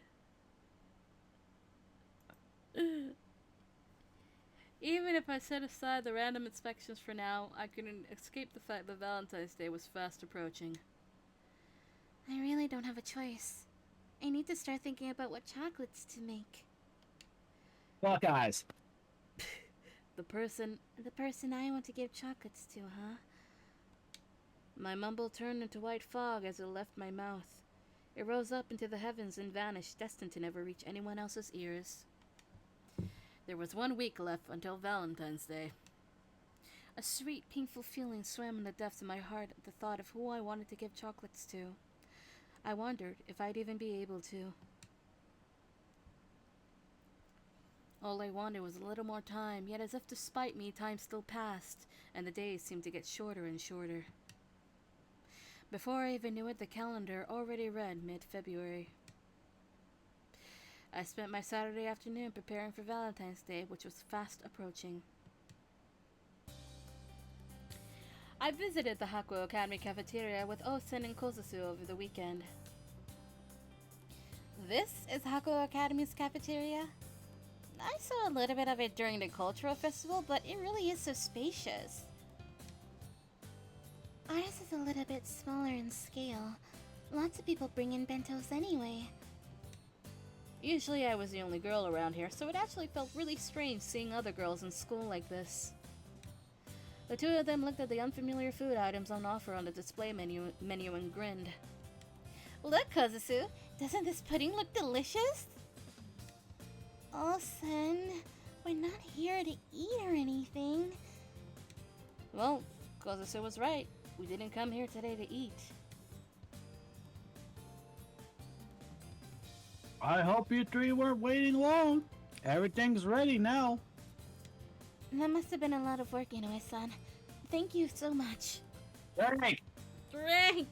Speaker 1: Even if I set aside the random inspections for now, I couldn't escape the fact that Valentine's Day was fast approaching.
Speaker 4: I really don't have a choice. I need to start thinking about what chocolates to make.
Speaker 2: Fuck eyes.
Speaker 1: The person
Speaker 4: I want to give chocolates to, huh?
Speaker 1: My mumble turned into white fog as it left my mouth. It rose up into the heavens and vanished, destined to never reach anyone else's ears. There was 1 week left until Valentine's Day. A sweet, painful feeling swam in the depths of my heart at the thought of who I wanted to give chocolates to. I wondered if I'd even be able to. All I wanted was a little more time, yet as if to spite me, time still passed, and the days seemed to get shorter and shorter. Before I even knew it, the calendar already read mid-February. I spent my Saturday afternoon preparing for Valentine's Day, which was fast approaching. I visited the Hakuo Academy cafeteria with Osen and Kozusu over the weekend.
Speaker 4: This is Hakuo Academy's cafeteria? I saw a little bit of it during the cultural festival, but it really is so spacious. Ours is a little bit smaller in scale. Lots of people bring in bentos anyway.
Speaker 1: Usually I was the only girl around here, so it actually felt really strange seeing other girls in school like this. The two of them looked at the unfamiliar food items on offer on the display menu and grinned.
Speaker 4: Look, Kozusu, doesn't this pudding look delicious? Olsen, we're not here to eat or anything.
Speaker 1: Well, Kozusu was right. We didn't come here today to eat.
Speaker 2: I hope you three weren't waiting long. Everything's ready now.
Speaker 4: That must have been a lot of work, Inoue-san. Thank you so much.
Speaker 2: Drink!
Speaker 1: Drink!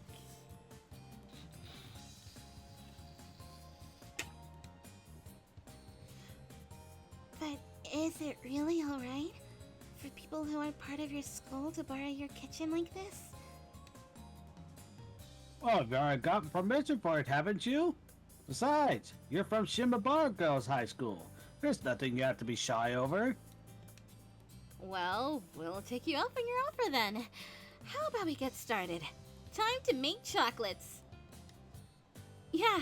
Speaker 4: But is it really alright for people who are part of your school to borrow your kitchen like this?
Speaker 2: Well, you've already gotten permission for it, haven't you? Besides, you're from Shimabara Girls High School. There's nothing you have to be shy over.
Speaker 4: Well, we'll take you up on your offer then. How about we get started? Time to make chocolates. Yeah.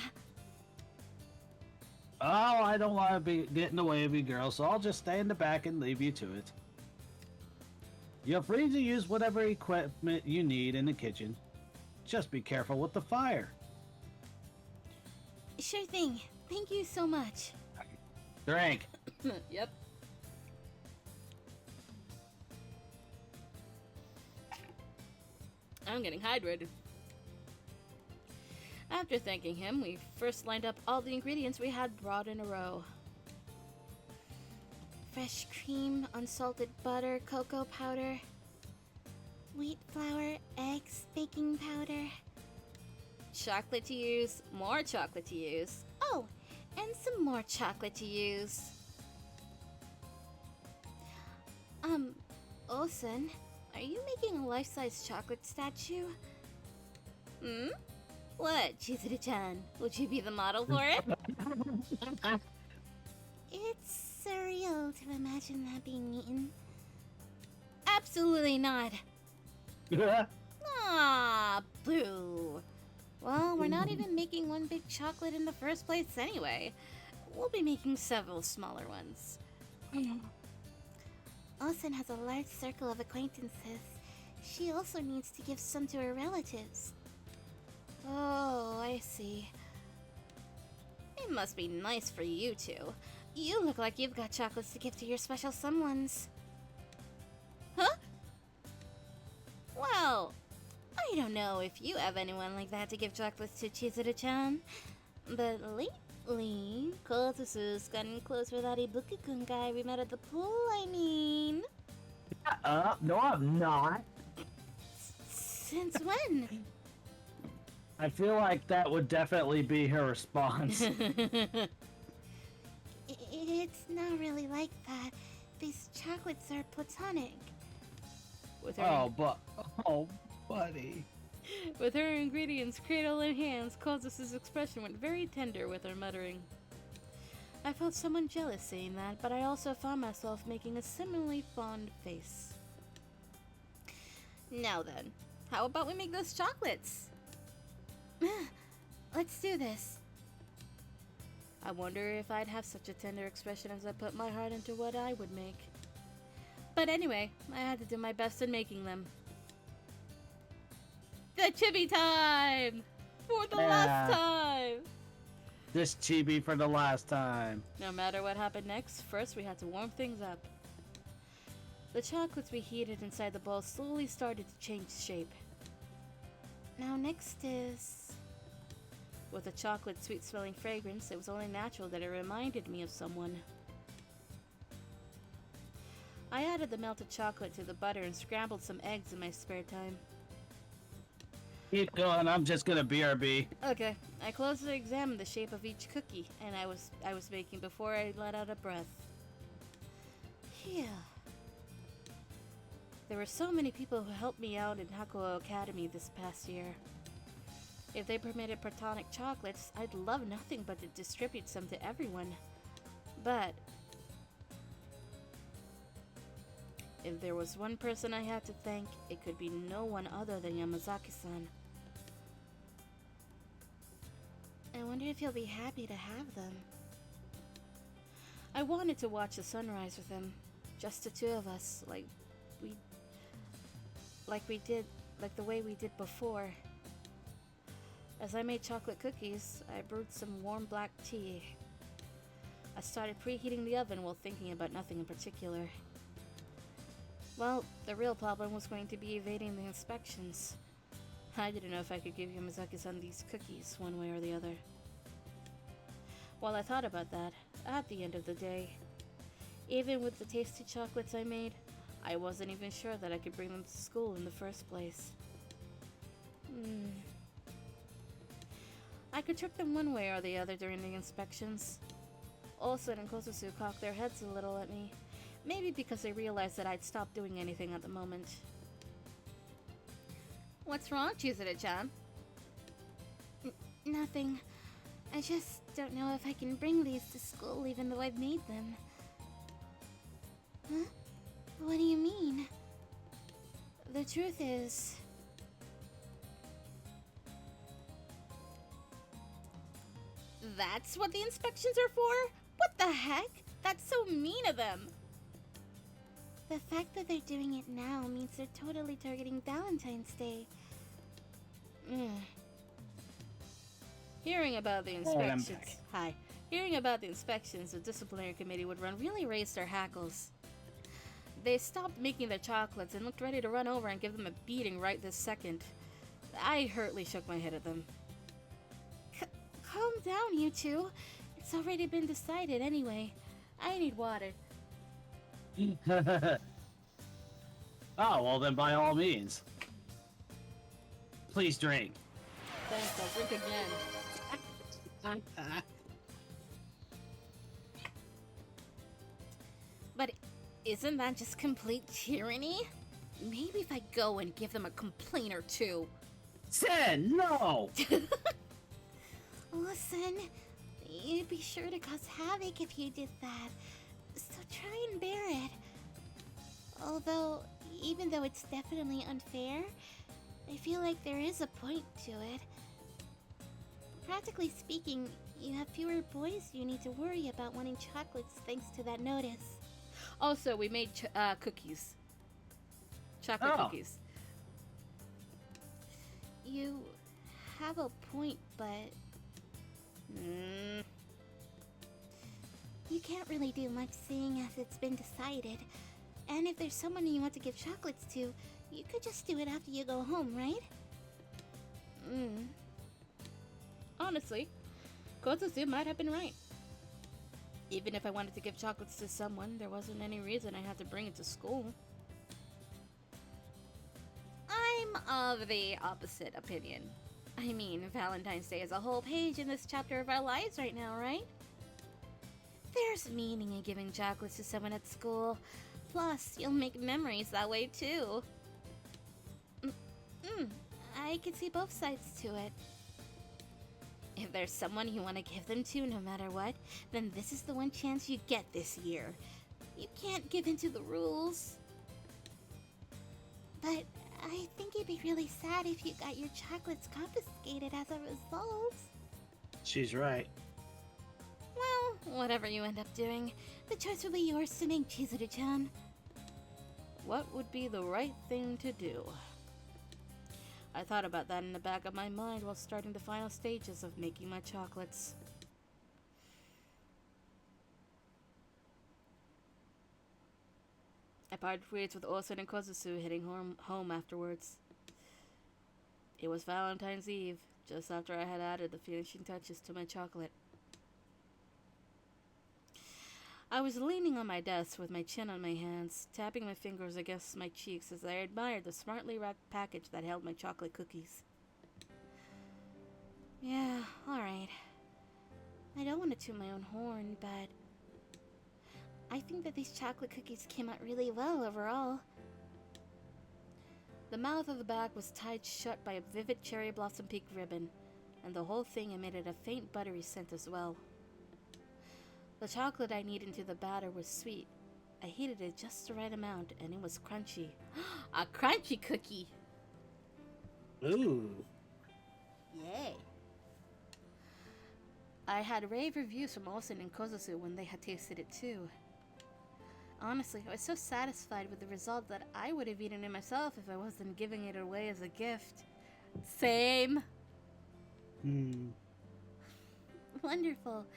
Speaker 2: Oh, I don't want to be getting in the way of you girls, so I'll just stay in the back and leave you to it. You're free to use whatever equipment you need in the kitchen. Just be careful with the fire.
Speaker 4: Sure thing. Thank you so much.
Speaker 2: Drink.
Speaker 1: Yep. I'm getting hydrated. After thanking him, we first lined up all the ingredients we had brought in a row.
Speaker 4: Fresh cream, unsalted butter, cocoa powder, wheat flour, eggs, baking powder.
Speaker 1: Chocolate to use, more chocolate to use.
Speaker 4: Oh, and some more chocolate to use. Olsen, are you making a life-size chocolate statue?
Speaker 1: Hmm?
Speaker 4: What, Chizuru-chan? Would you be the model for it? It's surreal to imagine that being eaten. Absolutely not. Ah, boo. Well, we're not even making one big chocolate in the first place anyway. We'll be making several smaller ones. Olsen has a large circle of acquaintances. She also needs to give some to her relatives.
Speaker 1: Oh, I see.
Speaker 4: It must be nice for you two. You look like you've got chocolates to give to your special someones. Huh? Well, I don't know if you have anyone like that to give chocolates to, Chizuru-chan. But lately, Kozusu's gotten close with that Ibuki-kun guy we met at the pool, I mean.
Speaker 2: No, I'm not.
Speaker 4: Since when?
Speaker 2: I feel like that would definitely be her response.
Speaker 4: It's not really like that. These chocolates are platonic.
Speaker 1: With her,
Speaker 2: Oh, buddy.
Speaker 1: with her ingredients cradle in hands, Kozusu's expression went very tender with her muttering. I felt somewhat jealous saying that, but I also found myself making a similarly fond face.
Speaker 4: Now then, how about we make those chocolates? Let's do this.
Speaker 1: I wonder if I'd have such a tender expression as I put my heart into what I would make. But anyway, I had to do my best in making them. The chibi time! For the last time!
Speaker 2: This chibi for the last time.
Speaker 1: No matter what happened next, first we had to warm things up. The chocolates we heated inside the bowl slowly started to change shape.
Speaker 4: Now next is...
Speaker 1: With a chocolate sweet-smelling fragrance, it was only natural that it reminded me of someone. I added the melted chocolate to the butter and scrambled some eggs in my spare time.
Speaker 2: Keep going, I'm just gonna BRB.
Speaker 1: Okay, I closely examined the shape of each cookie and I was making before I let out a breath. Phew. There were so many people who helped me out in Hakuo Academy this past year. If they permitted platonic chocolates, I'd love nothing but to distribute some to everyone. But if there was one person I had to thank, it could be no one other than Yamazaki-san.
Speaker 4: I wonder if he'll be happy to have them.
Speaker 1: I wanted to watch the sunrise with him, just the two of us, like the way we did before. As I made chocolate cookies, I brewed some warm black tea. I started preheating the oven while thinking about nothing in particular. Well, the real problem was going to be evading the inspections. I didn't know if I could give Yamazaki-san these cookies one way or the other. While I thought about that, at the end of the day, even with the tasty chocolates I made, I wasn't even sure that I could bring them to school in the first place. I could trick them one way or the other during the inspections. Olsen and Kosusu cocked their heads a little at me, maybe because they realized that I'd stopped doing anything at the moment. What's wrong, Chizuru-chan?
Speaker 4: Nothing. I just don't know if I can bring these to school even though I've made them. Huh? What do you mean? The truth is...
Speaker 1: That's what the inspections are for? What the heck? That's so mean of them!
Speaker 4: The fact that they're doing it now means they're totally targeting Valentine's Day.
Speaker 1: Hearing about the inspections, the disciplinary committee would really raise their hackles. They stopped making their chocolates and looked ready to run over and give them a beating right this second. I hurriedly shook my head at them.
Speaker 4: Calm down, you two. It's already been decided anyway.
Speaker 1: I need water.
Speaker 2: Oh, well then by all means. Please drink.
Speaker 1: Thanks, I'll drink again. But isn't that just complete tyranny? Maybe if I go and give them a complaint or two.
Speaker 2: Sen, no!
Speaker 4: Listen, you'd be sure to cause havoc if you did that. So try and bear it. Although, even though it's definitely unfair, I feel like there is a point to it. Practically speaking, you have fewer boys you need to worry about wanting chocolates thanks to that notice.
Speaker 1: Also, we made cookies. Chocolate cookies.
Speaker 4: You have a point, but... You can't really do much seeing as it's been decided. And if there's someone you want to give chocolates to, you could just do it after you go home, right?
Speaker 1: Honestly, Kosusu might have been right. Even if I wanted to give chocolates to someone, there wasn't any reason I had to bring it to school. I'm of the opposite opinion. I mean, Valentine's Day is a whole page in this chapter of our lives right now, right? There's meaning in giving chocolates to someone at school. Plus, you'll make memories that way too.
Speaker 4: I can see both sides to it.
Speaker 1: If there's someone you want to give them to no matter what, then this is the one chance you get this year.
Speaker 4: You can't give in to the rules. But I think it'd be really sad if you got your chocolates confiscated as a result.
Speaker 2: She's right.
Speaker 4: Well, whatever you end up doing, the choice will be yours to make, Chizuru-chan.
Speaker 1: What would be the right thing to do? I thought about that in the back of my mind while starting the final stages of making my chocolates. I parted ways with Osen and Kozusu, heading home afterwards. It was Valentine's Eve, just after I had added the finishing touches to my chocolate. I was leaning on my desk with my chin on my hands, tapping my fingers against my cheeks as I admired the smartly wrapped package that held my chocolate cookies. Yeah, alright. I don't want to toot my own horn, but I think that these chocolate cookies came out really well overall. The mouth of the bag was tied shut by a vivid cherry blossom pink ribbon, and the whole thing emitted a faint buttery scent as well. The chocolate I kneaded into the batter was sweet. I heated it just the right amount, and it was crunchy. A crunchy cookie!
Speaker 2: Ooh.
Speaker 1: Yay! I had rave reviews from Osen and Kozusu when they had tasted it too. Honestly, I was so satisfied with the result that I would have eaten it myself if I wasn't giving it away as a gift. Same! Wonderful.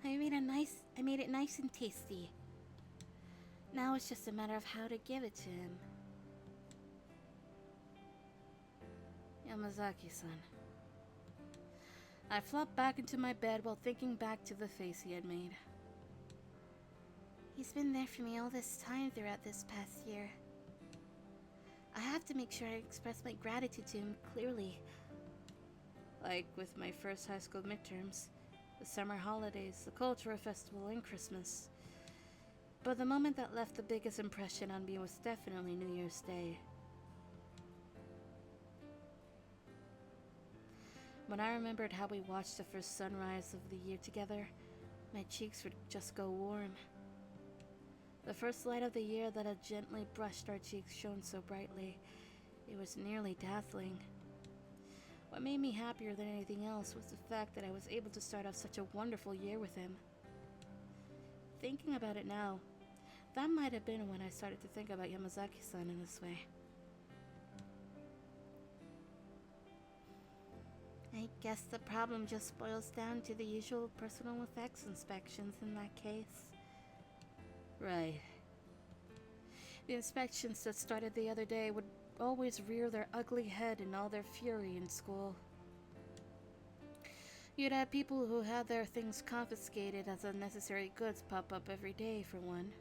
Speaker 1: I made it nice and tasty. Now it's just a matter of how to give it to him. Yamazaki-san. I flopped back into my bed while thinking back to the face he had made.
Speaker 4: He's been there for me all this time throughout this past year. I have to make sure I express my gratitude to him clearly.
Speaker 1: Like with my first high school midterms, the summer holidays, the cultural festival, and Christmas. But the moment that left the biggest impression on me was definitely New Year's Day. When I remembered how we watched the first sunrise of the year together, my cheeks would just go warm. The first light of the year that had gently brushed our cheeks shone so brightly, it was nearly dazzling. What made me happier than anything else was the fact that I was able to start off such a wonderful year with him. Thinking about it now, that might have been when I started to think about Yamazaki-san in this way.
Speaker 4: I guess the problem just boils down to the usual personal effects inspections in that case.
Speaker 1: Right. The inspections that started the other day would always rear their ugly head in all their fury in school. You'd have people who had their things confiscated as unnecessary goods pop up every day, for one.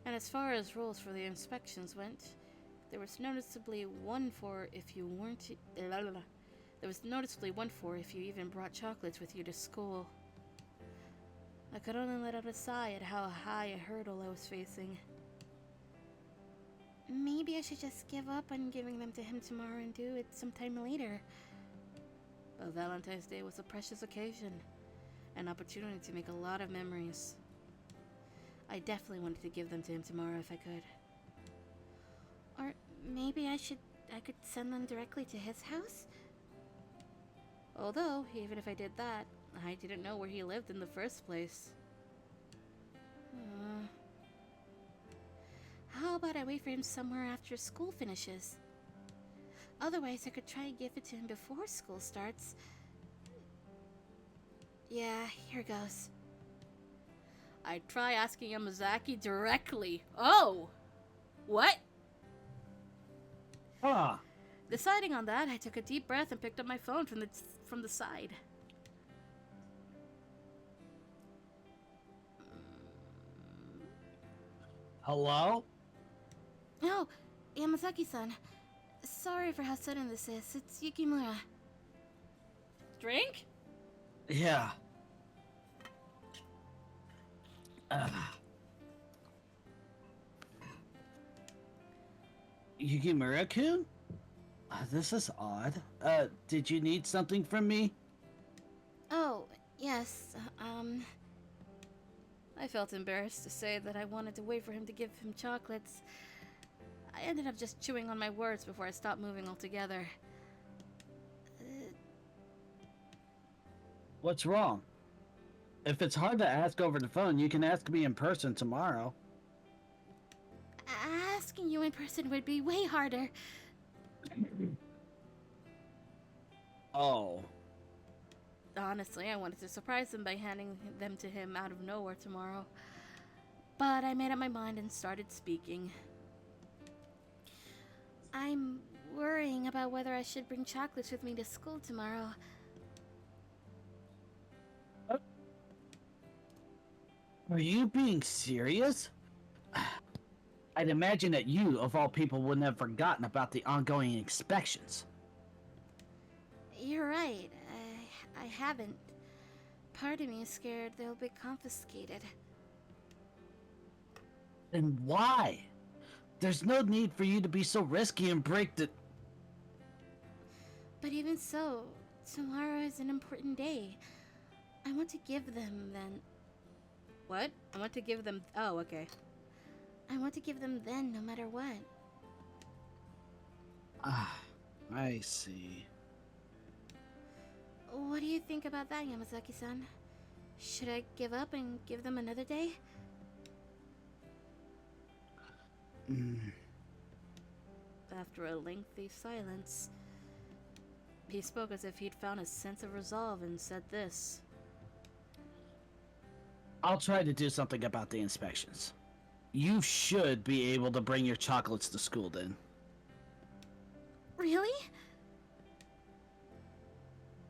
Speaker 1: And as far as rules for the inspections went, there was noticeably one for if you even brought chocolates with you to school. I could only let out a sigh at how high a hurdle I was facing.
Speaker 4: Maybe I should just give up on giving them to him tomorrow and do it sometime later.
Speaker 1: But Valentine's Day was a precious occasion, an opportunity to make a lot of memories. I definitely wanted to give them to him tomorrow if I could.
Speaker 4: Or maybe I could send them directly to his house?
Speaker 1: Although, even if I did that, I didn't know where he lived in the first place.
Speaker 4: How about I wait for him somewhere after school finishes? Otherwise, I could try and give it to him before school starts. Yeah, here goes.
Speaker 1: I'd try asking Yamazaki directly. Oh! What?
Speaker 2: Huh.
Speaker 1: Deciding on that, I took a deep breath and picked up my phone from the side.
Speaker 2: Hello?
Speaker 4: Oh, Yamazaki-san. Sorry for how sudden this is. It's Yukimura.
Speaker 1: Drink?
Speaker 2: Yeah. Yukimura-kun? This is odd. Did you need something from me?
Speaker 4: Oh, yes,
Speaker 1: I felt embarrassed to say that I wanted to wait for him to give him chocolates. I ended up just chewing on my words before I stopped moving altogether.
Speaker 2: What's wrong? If it's hard to ask over the phone, you can ask me in person tomorrow.
Speaker 4: asking you in person would be way harder.
Speaker 2: Oh.
Speaker 1: Honestly, I wanted to surprise him by handing them to him out of nowhere tomorrow. But I made up my mind and started speaking.
Speaker 4: I'm worrying about whether I should bring chocolates with me to school tomorrow.
Speaker 2: Are you being serious? I'd imagine that you, of all people, wouldn't have forgotten about the ongoing inspections.
Speaker 4: You're right. I haven't. Part of me is scared they'll be confiscated.
Speaker 2: Then why? There's no need for you to be so risky and break the...
Speaker 4: But even so, tomorrow is an important day. I want to give them then.
Speaker 1: What? I want to give them... Oh, okay.
Speaker 4: I want to give them then, no matter what.
Speaker 2: Ah, I see.
Speaker 4: What do you think about that, Yamazaki-san? Should I give up and give them another day?
Speaker 1: After a lengthy silence, he spoke as if he'd found a sense of resolve and said this.
Speaker 2: I'll try to do something about the inspections. You should be able to bring your chocolates to school then.
Speaker 4: Really?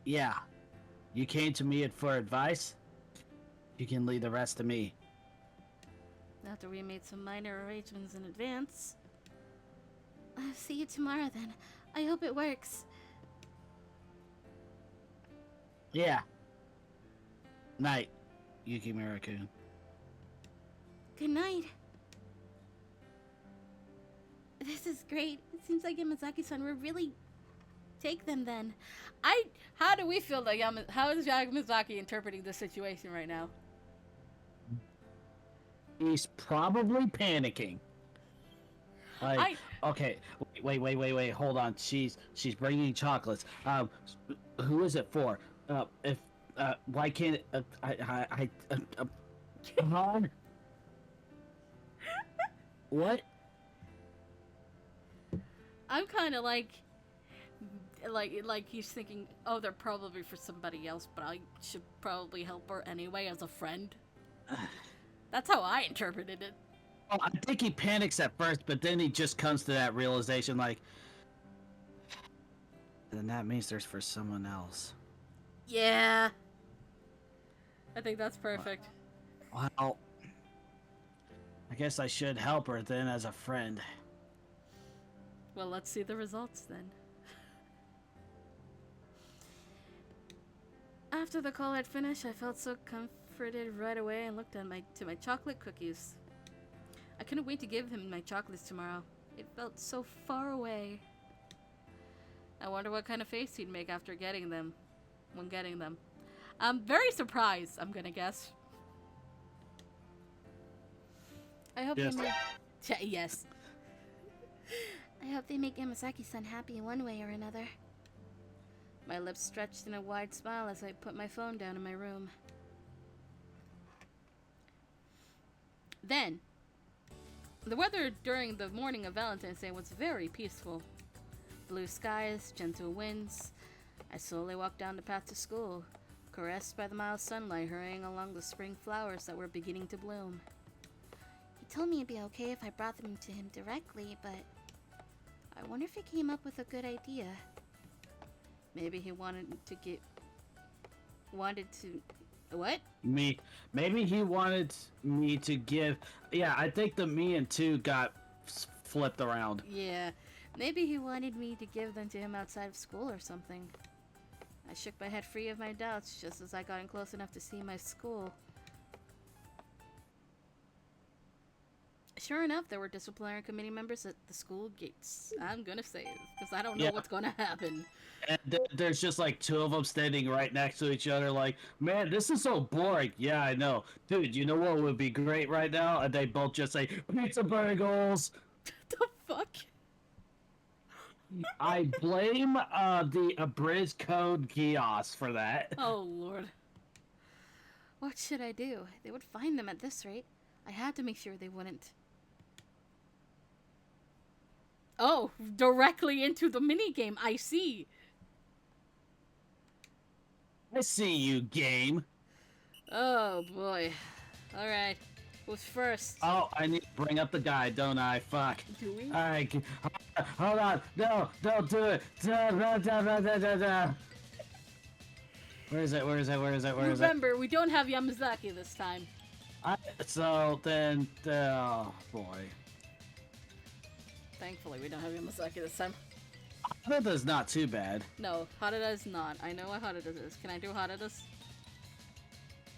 Speaker 2: Yeah. You came to me for advice? You can leave the rest to me.
Speaker 1: After we made some minor arrangements in advance.
Speaker 4: I'll see you tomorrow then. I hope it works.
Speaker 2: Yeah. Night, Yukimura-kun.
Speaker 4: Good night. This is great. It seems like Yamazaki-san will really take them then.
Speaker 1: How do we feel like how is Yamazaki interpreting this situation right now?
Speaker 2: He's probably panicking. Like, okay, wait, hold on. She's bringing chocolates. Who is it for? Why can't come on. What?
Speaker 1: I'm kind of like he's thinking, oh, they're probably for somebody else, but I should probably help her anyway as a friend. That's how I interpreted it.
Speaker 2: Well, I think he panics at first, but then he just comes to that realization, like, then that means there's for someone else.
Speaker 1: Yeah. I think that's perfect.
Speaker 2: Well, I guess I should help her then as a friend.
Speaker 1: Well, let's see the results then. After the call had finished, I felt so comforted right away and looked at my chocolate cookies. I couldn't wait to give him my chocolates tomorrow. It felt so far away. I wonder what kind of face he'd make after getting them. When getting them. I'm very surprised, I'm gonna guess. I hope
Speaker 2: Yes.
Speaker 1: they make... Yes.
Speaker 4: I hope they make Yamazaki-san happy in one way or another.
Speaker 1: My lips stretched in a wide smile as I put my phone down in my room. Then, the weather during the morning of Valentine's Day was very peaceful. Blue skies, gentle winds. I slowly walked down the path to school, caressed by the mild sunlight hurrying along the spring flowers that were beginning to bloom.
Speaker 4: He told me it'd be okay if I brought them to him directly, but I wonder if he came up with a good idea.
Speaker 1: Maybe he wanted to what?
Speaker 2: Maybe he wanted me to give... Yeah, I think the me and two got flipped around.
Speaker 1: Yeah. Maybe he wanted me to give them to him outside of school or something. I shook my head free of my doubts just as I got in close enough to see my school. Sure enough, there were disciplinary committee members at the school gates. I'm gonna say it, because I don't know what's gonna happen.
Speaker 2: And there's just like two of them standing right next to each other like, man, this is so boring. Yeah, I know. Dude, you know what would be great right now? And they both just say, pizza bagels!
Speaker 1: The fuck?
Speaker 2: I blame the abridged code kiosk for that.
Speaker 1: Oh, Lord. What should I do? They would find them at this rate. I had to make sure they wouldn't. Oh, directly into the minigame. I see.
Speaker 2: I see you, game.
Speaker 1: Oh boy. Alright. Who's first?
Speaker 2: Oh, I need to bring up the guy, don't I? Fuck.
Speaker 1: Do we?
Speaker 2: Alright, hold on. No, don't do it. Da, da, da, da, da, da, da. Where is it? Where is it? Where is it? Where is it?
Speaker 1: Remember, we don't have Yamazaki this time.
Speaker 2: So then, oh boy.
Speaker 1: Thankfully, we don't have Yamazaki this time.
Speaker 2: Harada's not too bad.
Speaker 1: No, Harada is not. I know what Harada is. Can I do Harada's?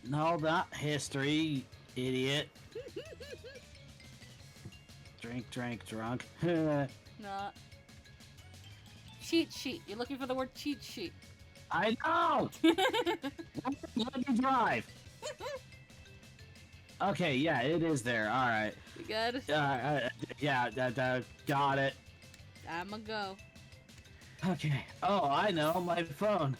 Speaker 2: No, not history, idiot. Drunk.
Speaker 1: Not. Cheat sheet. You're looking for the word cheat sheet.
Speaker 2: I know! Let me drive. Okay, yeah, it is there. Alright.
Speaker 1: You good?
Speaker 2: Yeah, got it.
Speaker 1: I'ma go.
Speaker 2: Okay. Oh, I know, my phone.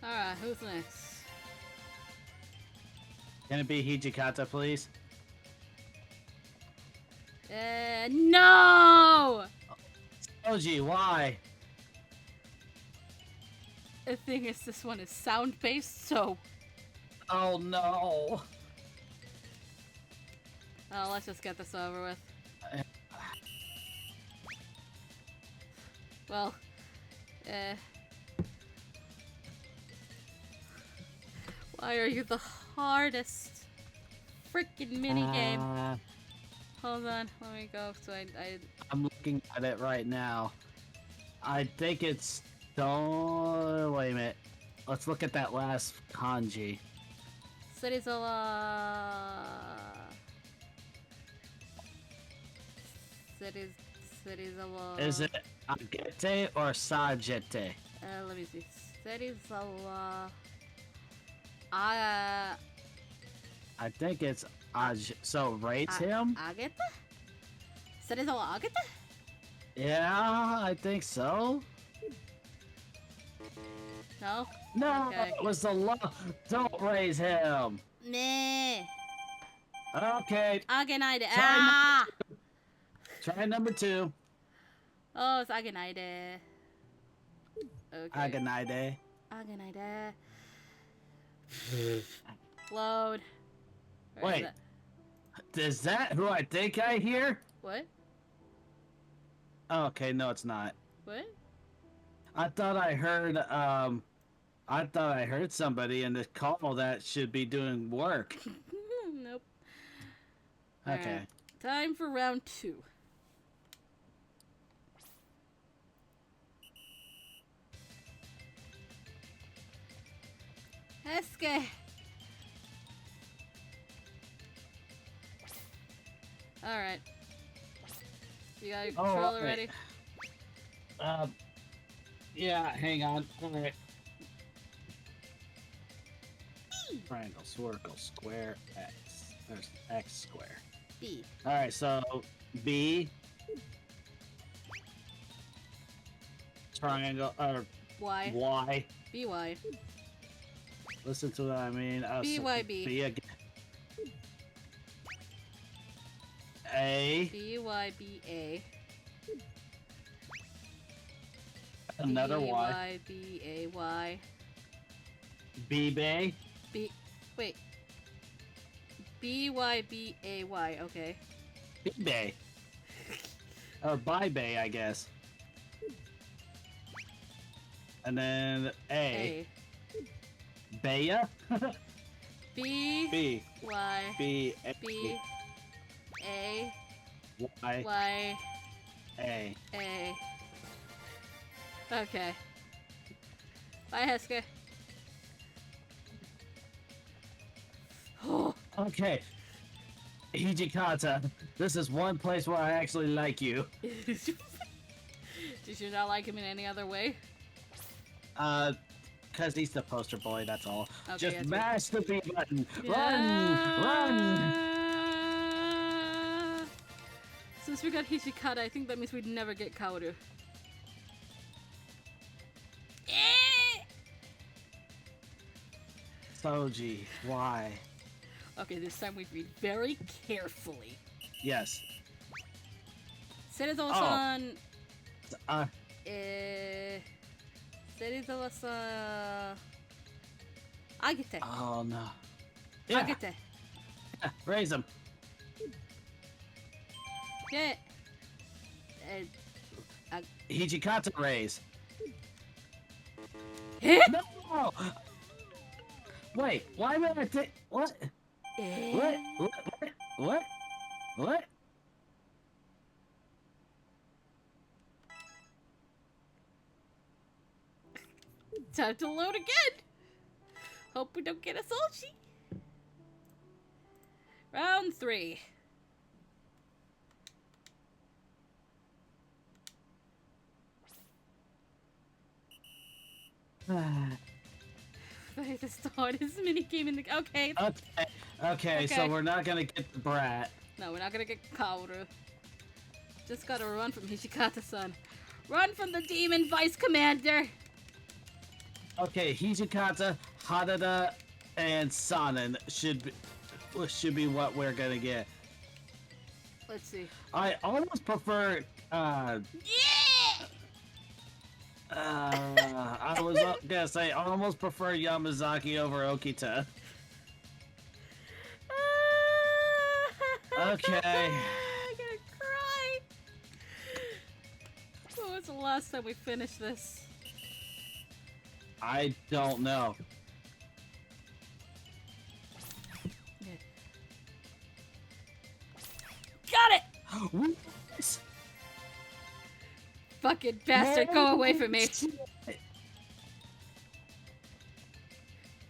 Speaker 1: Alright, who's next?
Speaker 2: Can it be Hijikata, please?
Speaker 1: No!
Speaker 2: Oji, why?
Speaker 1: The thing is, this one is sound-based, so...
Speaker 2: Oh no.
Speaker 1: Oh, let's just get this over with. Well, why are you the hardest freaking minigame? Hold on, let me go. So
Speaker 2: I'm looking at it right now. I think it's... Don't... Wait a minute. Let's look at that last kanji.
Speaker 1: Serizawa. Serizawa.
Speaker 2: Is it Agete or Sajete?
Speaker 1: Let me see. Serizawa.
Speaker 2: I think it's so rates him?
Speaker 1: Agete? Serizawa Agete?
Speaker 2: Yeah, I think so.
Speaker 1: No?
Speaker 2: No,
Speaker 1: Okay.
Speaker 2: it was the law. Don't raise him.
Speaker 1: Meh.
Speaker 2: Okay,
Speaker 1: Agenaide.
Speaker 2: Try
Speaker 1: Ah!
Speaker 2: try number 2.
Speaker 1: Oh, it's Agenaide. Okay.
Speaker 2: Aganide.
Speaker 1: Agenaide. Load. Where is
Speaker 2: Wait.
Speaker 1: it?
Speaker 2: Is that who I think I hear?
Speaker 1: What?
Speaker 2: Okay, no, it's not.
Speaker 1: What?
Speaker 2: I thought I heard somebody in the call that should be doing work.
Speaker 1: Nope.
Speaker 2: Okay.
Speaker 1: Alright. Time for round 2. Hesuke. Alright. You got your controller ready?
Speaker 2: Yeah, hang on. Alright. Triangle, circle, square, X. There's X square.
Speaker 1: B.
Speaker 2: Alright, so B. Triangle, or
Speaker 1: Y.
Speaker 2: Y.
Speaker 1: BY.
Speaker 2: Listen to what I mean.
Speaker 1: BYB.
Speaker 2: B again. A.
Speaker 1: BYBA.
Speaker 2: Another Y.
Speaker 1: BYBAY.
Speaker 2: B Bay.
Speaker 1: B. Wait. BYBAY. Okay.
Speaker 2: B Bay. Or By Bay, I guess. And then A. Baya?
Speaker 1: B.
Speaker 2: B.
Speaker 1: Y.
Speaker 2: B. A.
Speaker 1: B. A.
Speaker 2: Y.
Speaker 1: Y.
Speaker 2: A.
Speaker 1: A. Okay. Bye, Hesuke. Oh.
Speaker 2: Okay. Hijikata, this is one place where I actually like you.
Speaker 1: Did you not like him in any other way?
Speaker 2: because he's the poster boy, that's all.
Speaker 1: Okay,
Speaker 2: Just
Speaker 1: that's
Speaker 2: mash the B button.
Speaker 1: Yeah.
Speaker 2: Run!
Speaker 1: Since we got Hishikata, I think that means we'd never get Kaoru.
Speaker 2: Soji, why?
Speaker 1: Okay, this time we read very carefully.
Speaker 2: Yes.
Speaker 1: Serizawa-san...
Speaker 2: Uh,
Speaker 1: Serizawa-san... Agete.
Speaker 2: oh no. Yeah,
Speaker 1: Agete.
Speaker 2: raise him.
Speaker 1: Yeah.
Speaker 2: Hijikata raise.
Speaker 1: Eh?
Speaker 2: No! Wait, why would I take... What? What? What? What?
Speaker 1: Time to load again! Hope we don't get a Solchi. Round 3. That is the hardest minigame in the... Okay.
Speaker 2: Okay, so
Speaker 1: Okay.
Speaker 2: we're not gonna get the brat.
Speaker 1: No, we're not gonna get Kaoru. Just gotta run from Hishikata-san. Run from the demon vice commander!
Speaker 2: Okay, Hijikata, Harada, and Sanin should be what we're gonna get.
Speaker 1: Let's see.
Speaker 2: I almost prefer
Speaker 1: Yeah!
Speaker 2: I was gonna say I almost prefer Yamazaki over Okita. Okay.
Speaker 1: I'm gonna cry. When was the last time we finished this?
Speaker 2: I don't know.
Speaker 1: Got it!
Speaker 2: What?
Speaker 1: Fucking bastard, go away from me.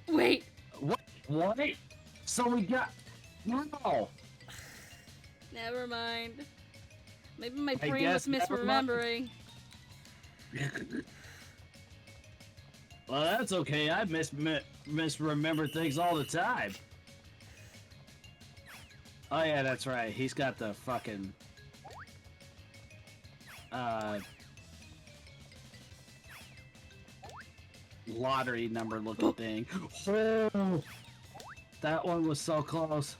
Speaker 1: Wait.
Speaker 2: What? What? So we got... No!
Speaker 1: Never mind. Maybe my
Speaker 2: I
Speaker 1: brain was
Speaker 2: guess never mind.
Speaker 1: misremembering.
Speaker 2: Well, that's okay. I misremember things all the time. Oh yeah, that's right. He's got the fucking... lottery number looking thing. Oh, that one was so close.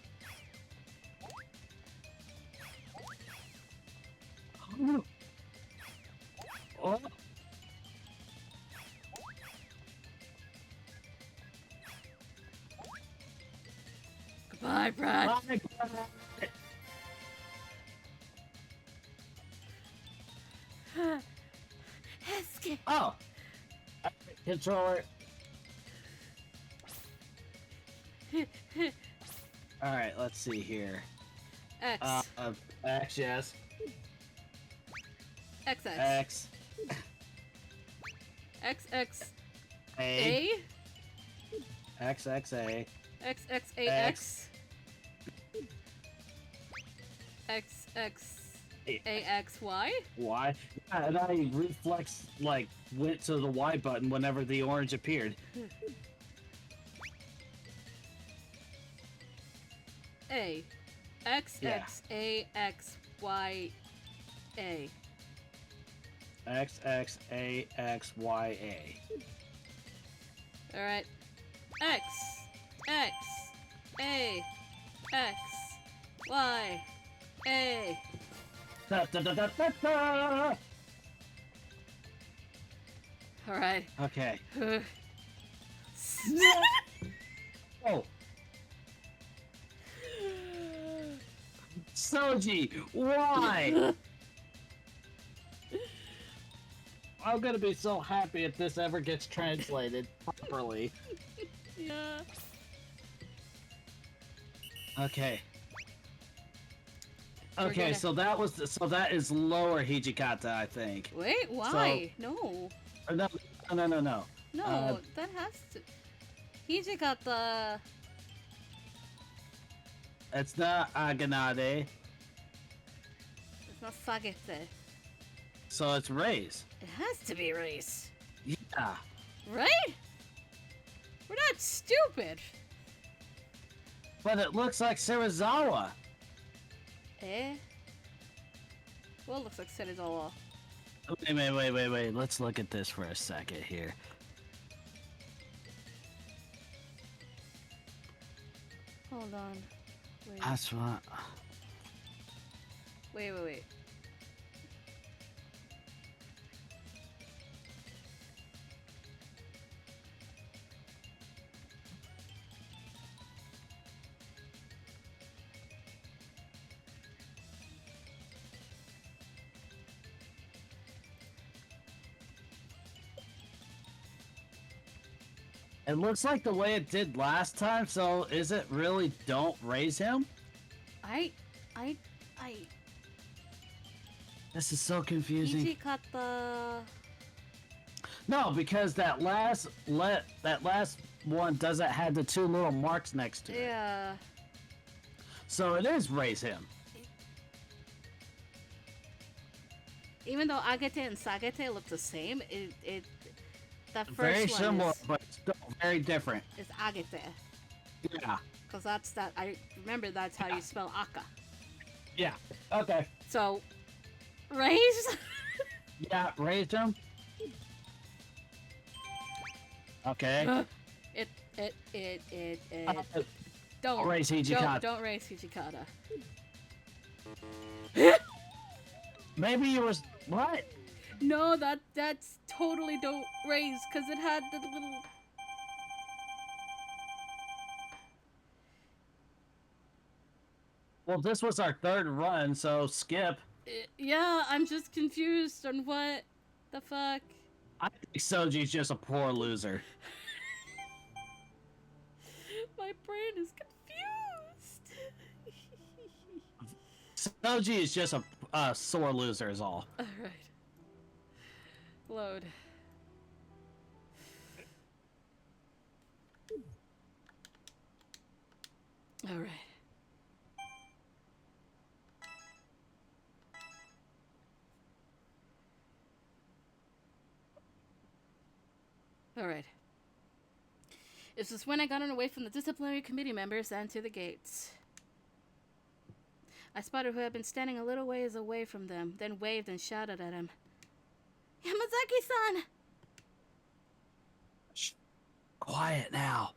Speaker 2: Oh.
Speaker 1: Goodbye, Brad.
Speaker 2: My God.
Speaker 1: Escape.
Speaker 2: Oh! Controller. Alright, let's see here.
Speaker 1: X.
Speaker 2: X, yes.
Speaker 1: XX.
Speaker 2: X.
Speaker 1: XX.
Speaker 2: A.
Speaker 1: A.
Speaker 2: XXA.
Speaker 1: XXAX. XXAXY.
Speaker 2: Y. Yeah, and I reflex, like, went to the Y button whenever the orange appeared.
Speaker 1: A. XXAXYA.
Speaker 2: XXAXYA.
Speaker 1: Alright. X. X. A. X. Y. A.
Speaker 2: Da, da, da, da, da, da.
Speaker 1: Alright.
Speaker 2: Okay. Oh. Soji, why? I'm gonna be so happy if this ever gets translated properly.
Speaker 1: Yeah.
Speaker 2: Okay.
Speaker 1: We're
Speaker 2: Okay,
Speaker 1: gonna-
Speaker 2: so that is lower Hijikata, I think.
Speaker 1: Wait, why? No.
Speaker 2: Or no.
Speaker 1: No,
Speaker 2: Uh,
Speaker 1: that has to. Hijikata.
Speaker 2: It's not Aganade,
Speaker 1: It's not Sagete.
Speaker 2: so it's Raise.
Speaker 1: It has to be race.
Speaker 2: Yeah.
Speaker 1: Right? We're not stupid.
Speaker 2: But it looks like Serizawa.
Speaker 1: Eh? Well, it looks like Serizawa.
Speaker 2: Wait. Let's look at this for a second here.
Speaker 1: Hold on. Wait.
Speaker 2: That's what.
Speaker 1: Wait.
Speaker 2: It looks like the way it did last time, so is it really don't raise him?
Speaker 1: I.
Speaker 2: This is so confusing.
Speaker 1: Ichikata.
Speaker 2: No, because that last one doesn't have the two little marks next to it.
Speaker 1: Yeah.
Speaker 2: So it is raise him.
Speaker 1: Even though Agate and Sagete look the same, that first
Speaker 2: Very
Speaker 1: one
Speaker 2: similar,
Speaker 1: is,
Speaker 2: but still very different.
Speaker 1: is Agate.
Speaker 2: Yeah.
Speaker 1: Because that's that. I remember that's how you spell Aka.
Speaker 2: Yeah. Okay.
Speaker 1: So, raise?
Speaker 2: Yeah, raise him. Okay.
Speaker 1: Don't
Speaker 2: raise Hijikata.
Speaker 1: Don't raise Hijikata.
Speaker 2: Maybe it was what?
Speaker 1: No, that's totally don't raise because it had the little.
Speaker 2: Well, this was our third run, so skip.
Speaker 1: Yeah, I'm just confused on what the fuck.
Speaker 2: I think Soji's just a poor loser.
Speaker 1: My brain is confused.
Speaker 2: Soji is just a sore loser, is all.
Speaker 1: All right. Load. All right. All right. This is when I got away from the disciplinary committee members and to the gates. I spotted who had been standing a little ways away from them, then waved and shouted at him. Yamazaki-san!
Speaker 2: Shh. Quiet now.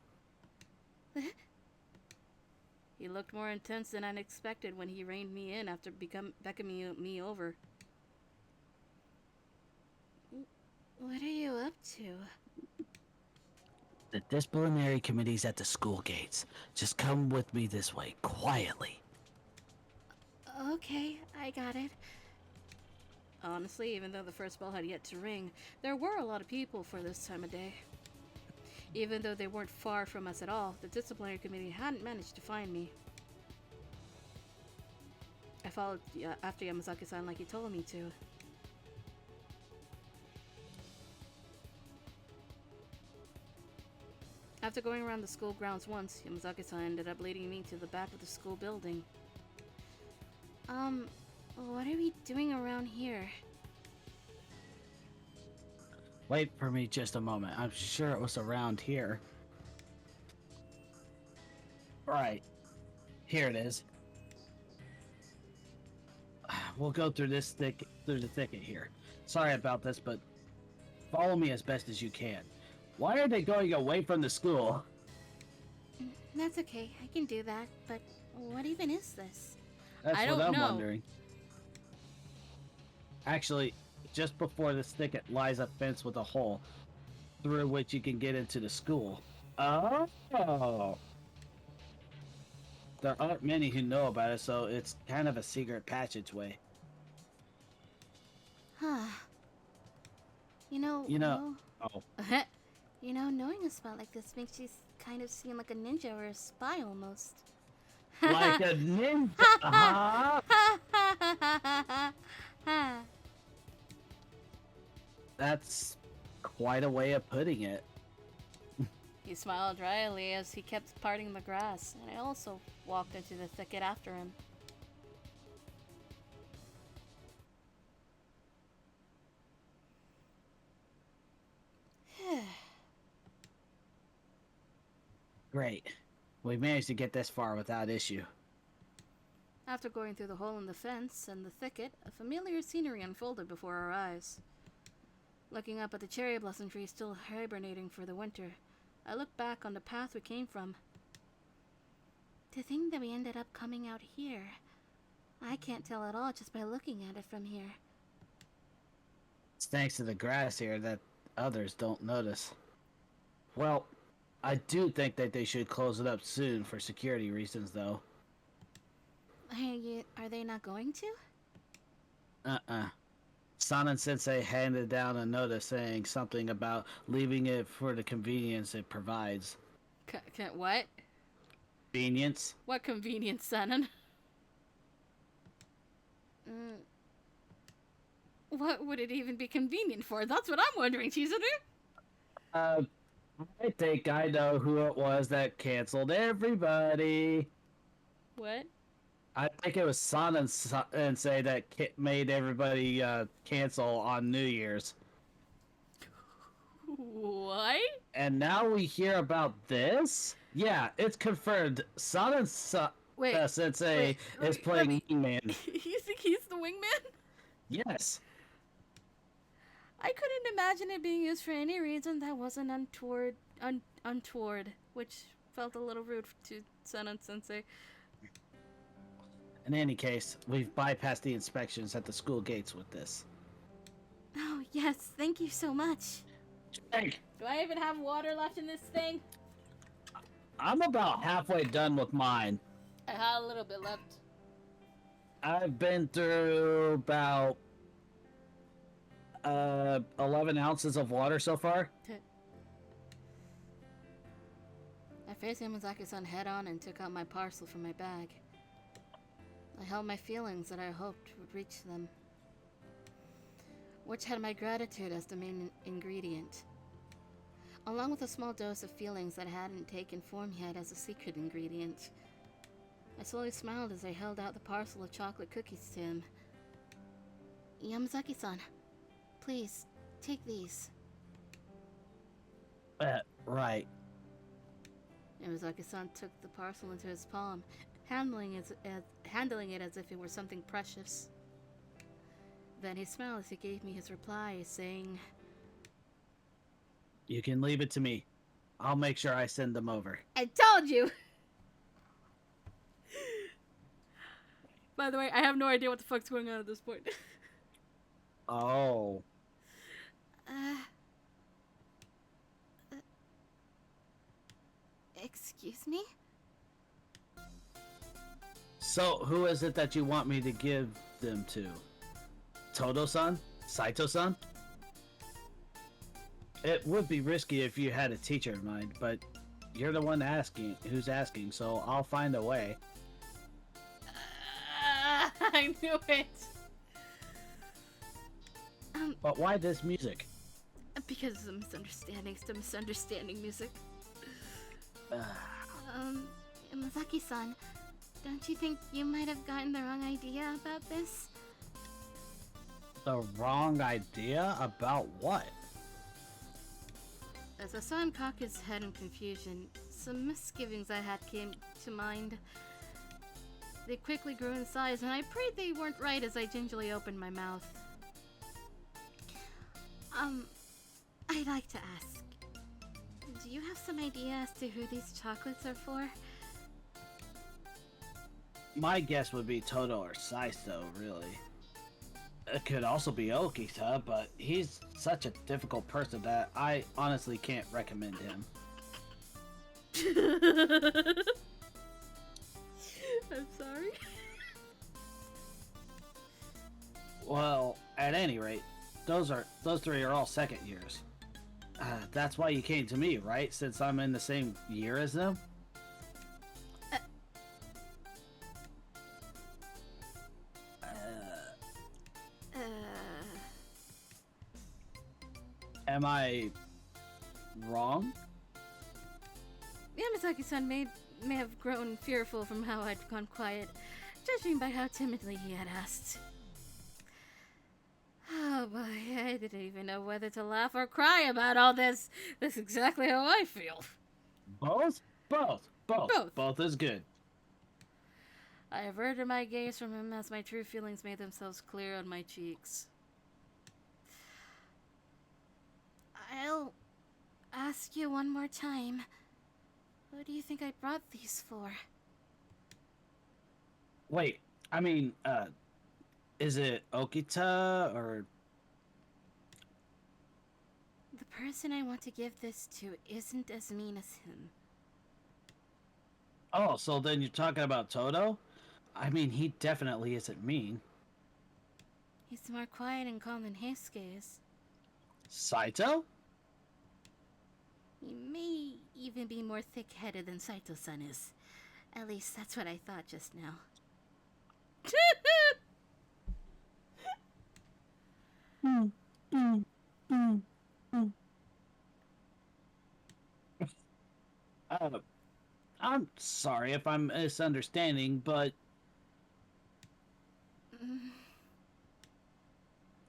Speaker 1: He looked more intense than I'd expected when he reined me in after beckoning me over. What are you up to?
Speaker 2: The disciplinary committee's at the school gates. Just come with me this way, quietly.
Speaker 4: Okay, I got it.
Speaker 1: Honestly, even though the first bell had yet to ring, there were a lot of people for this time of day. Even though they weren't far from us at all, the disciplinary committee hadn't managed to find me. I followed after Yamazaki-san like he told me to. After going around the school grounds once, Yamazaki-san ended up leading me to the back of the school building.
Speaker 4: What are we doing around here?
Speaker 2: Wait for me just a moment. I'm sure it was around here. Right. Here it is. We'll go through the thicket here. Sorry about this, but follow me as best as you can. Why are they going away from the school?
Speaker 4: That's okay, I can do that, but what even is this?
Speaker 2: That's
Speaker 1: I
Speaker 2: what
Speaker 1: don't
Speaker 2: I'm
Speaker 1: know.
Speaker 2: wondering. Actually, just before this thicket lies a fence with a hole through which you can get into the school. Oh! There aren't many who know about it, so it's kind of a secret passageway.
Speaker 4: Huh. You know,
Speaker 2: Oh.
Speaker 4: you know, knowing a spot like this makes you kind of seem like a ninja or a spy almost.
Speaker 2: Like a ninja, huh? That's quite a way of putting it.
Speaker 1: He smiled dryly as he kept parting the grass, and I also walked into the thicket after him.
Speaker 2: Great. We managed to get this far without issue.
Speaker 1: After going through the hole in the fence and the thicket, a familiar scenery unfolded before our eyes. Looking up at the cherry blossom tree still hibernating for the winter, I looked back on the path we came from.
Speaker 4: To think that we ended up coming out here. I can't tell at all just by looking at it from here.
Speaker 2: It's thanks to the grass here that others don't notice. Well, I do think that they should close it up soon for security reasons, though.
Speaker 4: Are they not going to?
Speaker 2: Sanan Sensei handed down a notice saying something about leaving it for the convenience it provides.
Speaker 1: What?
Speaker 2: Convenience?
Speaker 1: What convenience, Sanan? What would it even be convenient for? That's what I'm wondering, Chizuru.
Speaker 2: I think I know who it was that canceled everybody.
Speaker 1: What?
Speaker 2: I think it was Sanan Sensei that made everybody cancel on New Year's.
Speaker 1: What?
Speaker 2: And now we hear about this? Yeah, it's confirmed. Sanan Sensei is playing Wingman.
Speaker 1: He's the wingman?
Speaker 2: Yes.
Speaker 1: I couldn't imagine it being used for any reason that wasn't untoward, which felt a little rude to Sanan Sensei.
Speaker 2: In any case, we've bypassed the inspections at the school gates with this.
Speaker 4: Oh, yes, thank you so much.
Speaker 2: Hey,
Speaker 1: Do I even have water left in this thing?
Speaker 2: I'm about halfway done with mine.
Speaker 1: I had a little bit left.
Speaker 2: I've been through about 11 ounces of water so far.
Speaker 1: I faced Yamazaki-san head-on and took out my parcel from my bag. I held my feelings that I hoped would reach them, which had my gratitude as the main ingredient, along with a small dose of feelings that hadn't taken form yet as a secret ingredient. I slowly smiled as I held out the parcel of chocolate cookies to him.
Speaker 4: Yamazaki-san, please, take these.
Speaker 2: Right.
Speaker 1: Yamazaki-san took the parcel into his palm, handling it as if it were something precious. Then he smiled as he gave me his reply, saying,
Speaker 2: You can leave it to me. I'll make sure I send them over.
Speaker 1: I told you! By the way, I have no idea what the fuck's going on at this point.
Speaker 2: Oh.
Speaker 4: Excuse me?
Speaker 2: So, who is it that you want me to give them to? Todo-san? Saito-san? It would be risky if you had a teacher in mind, but you're the one who's asking, so I'll find a way.
Speaker 1: I knew it!
Speaker 2: But why this music?
Speaker 1: Because of the misunderstandings, the misunderstanding music.
Speaker 4: Yamazaki-san, don't you think you might have gotten the wrong idea about this?
Speaker 2: The wrong idea? About what?
Speaker 1: As I saw him cock his head in confusion, some misgivings I had came to mind. They quickly grew in size, and I prayed they weren't right as I gingerly opened my mouth.
Speaker 4: I'd like to ask, do you have some idea as to who these chocolates are for?
Speaker 2: My guess would be Toto or Saito, really. It could also be Okita, but he's such a difficult person that I honestly can't recommend him.
Speaker 1: I'm sorry.
Speaker 2: Well, at any rate, those three are all second years. That's why you came to me, right? Since I'm in the same year as them? Am I wrong?
Speaker 1: Yamazaki-san may have grown fearful from how I'd gone quiet, judging by how timidly he had asked. Oh boy, I didn't even know whether to laugh or cry about all this. That's exactly how I feel.
Speaker 2: Both? Both.
Speaker 1: Both.
Speaker 2: Both is good.
Speaker 1: I averted my gaze from him as my true feelings made themselves clear on my cheeks.
Speaker 4: I'll ask you one more time. What do you think I brought these for?
Speaker 2: Wait, I mean, is it Okita or...
Speaker 4: The person I want to give this to isn't as mean as him.
Speaker 2: Oh, so then you're talking about Toto? I mean, he definitely isn't mean.
Speaker 4: He's more quiet and calm than Heisuke is.
Speaker 2: Saito?
Speaker 4: He may even be more thick-headed than Saito-san is. At least that's what I thought just now.
Speaker 2: I'm sorry if I'm misunderstanding, but...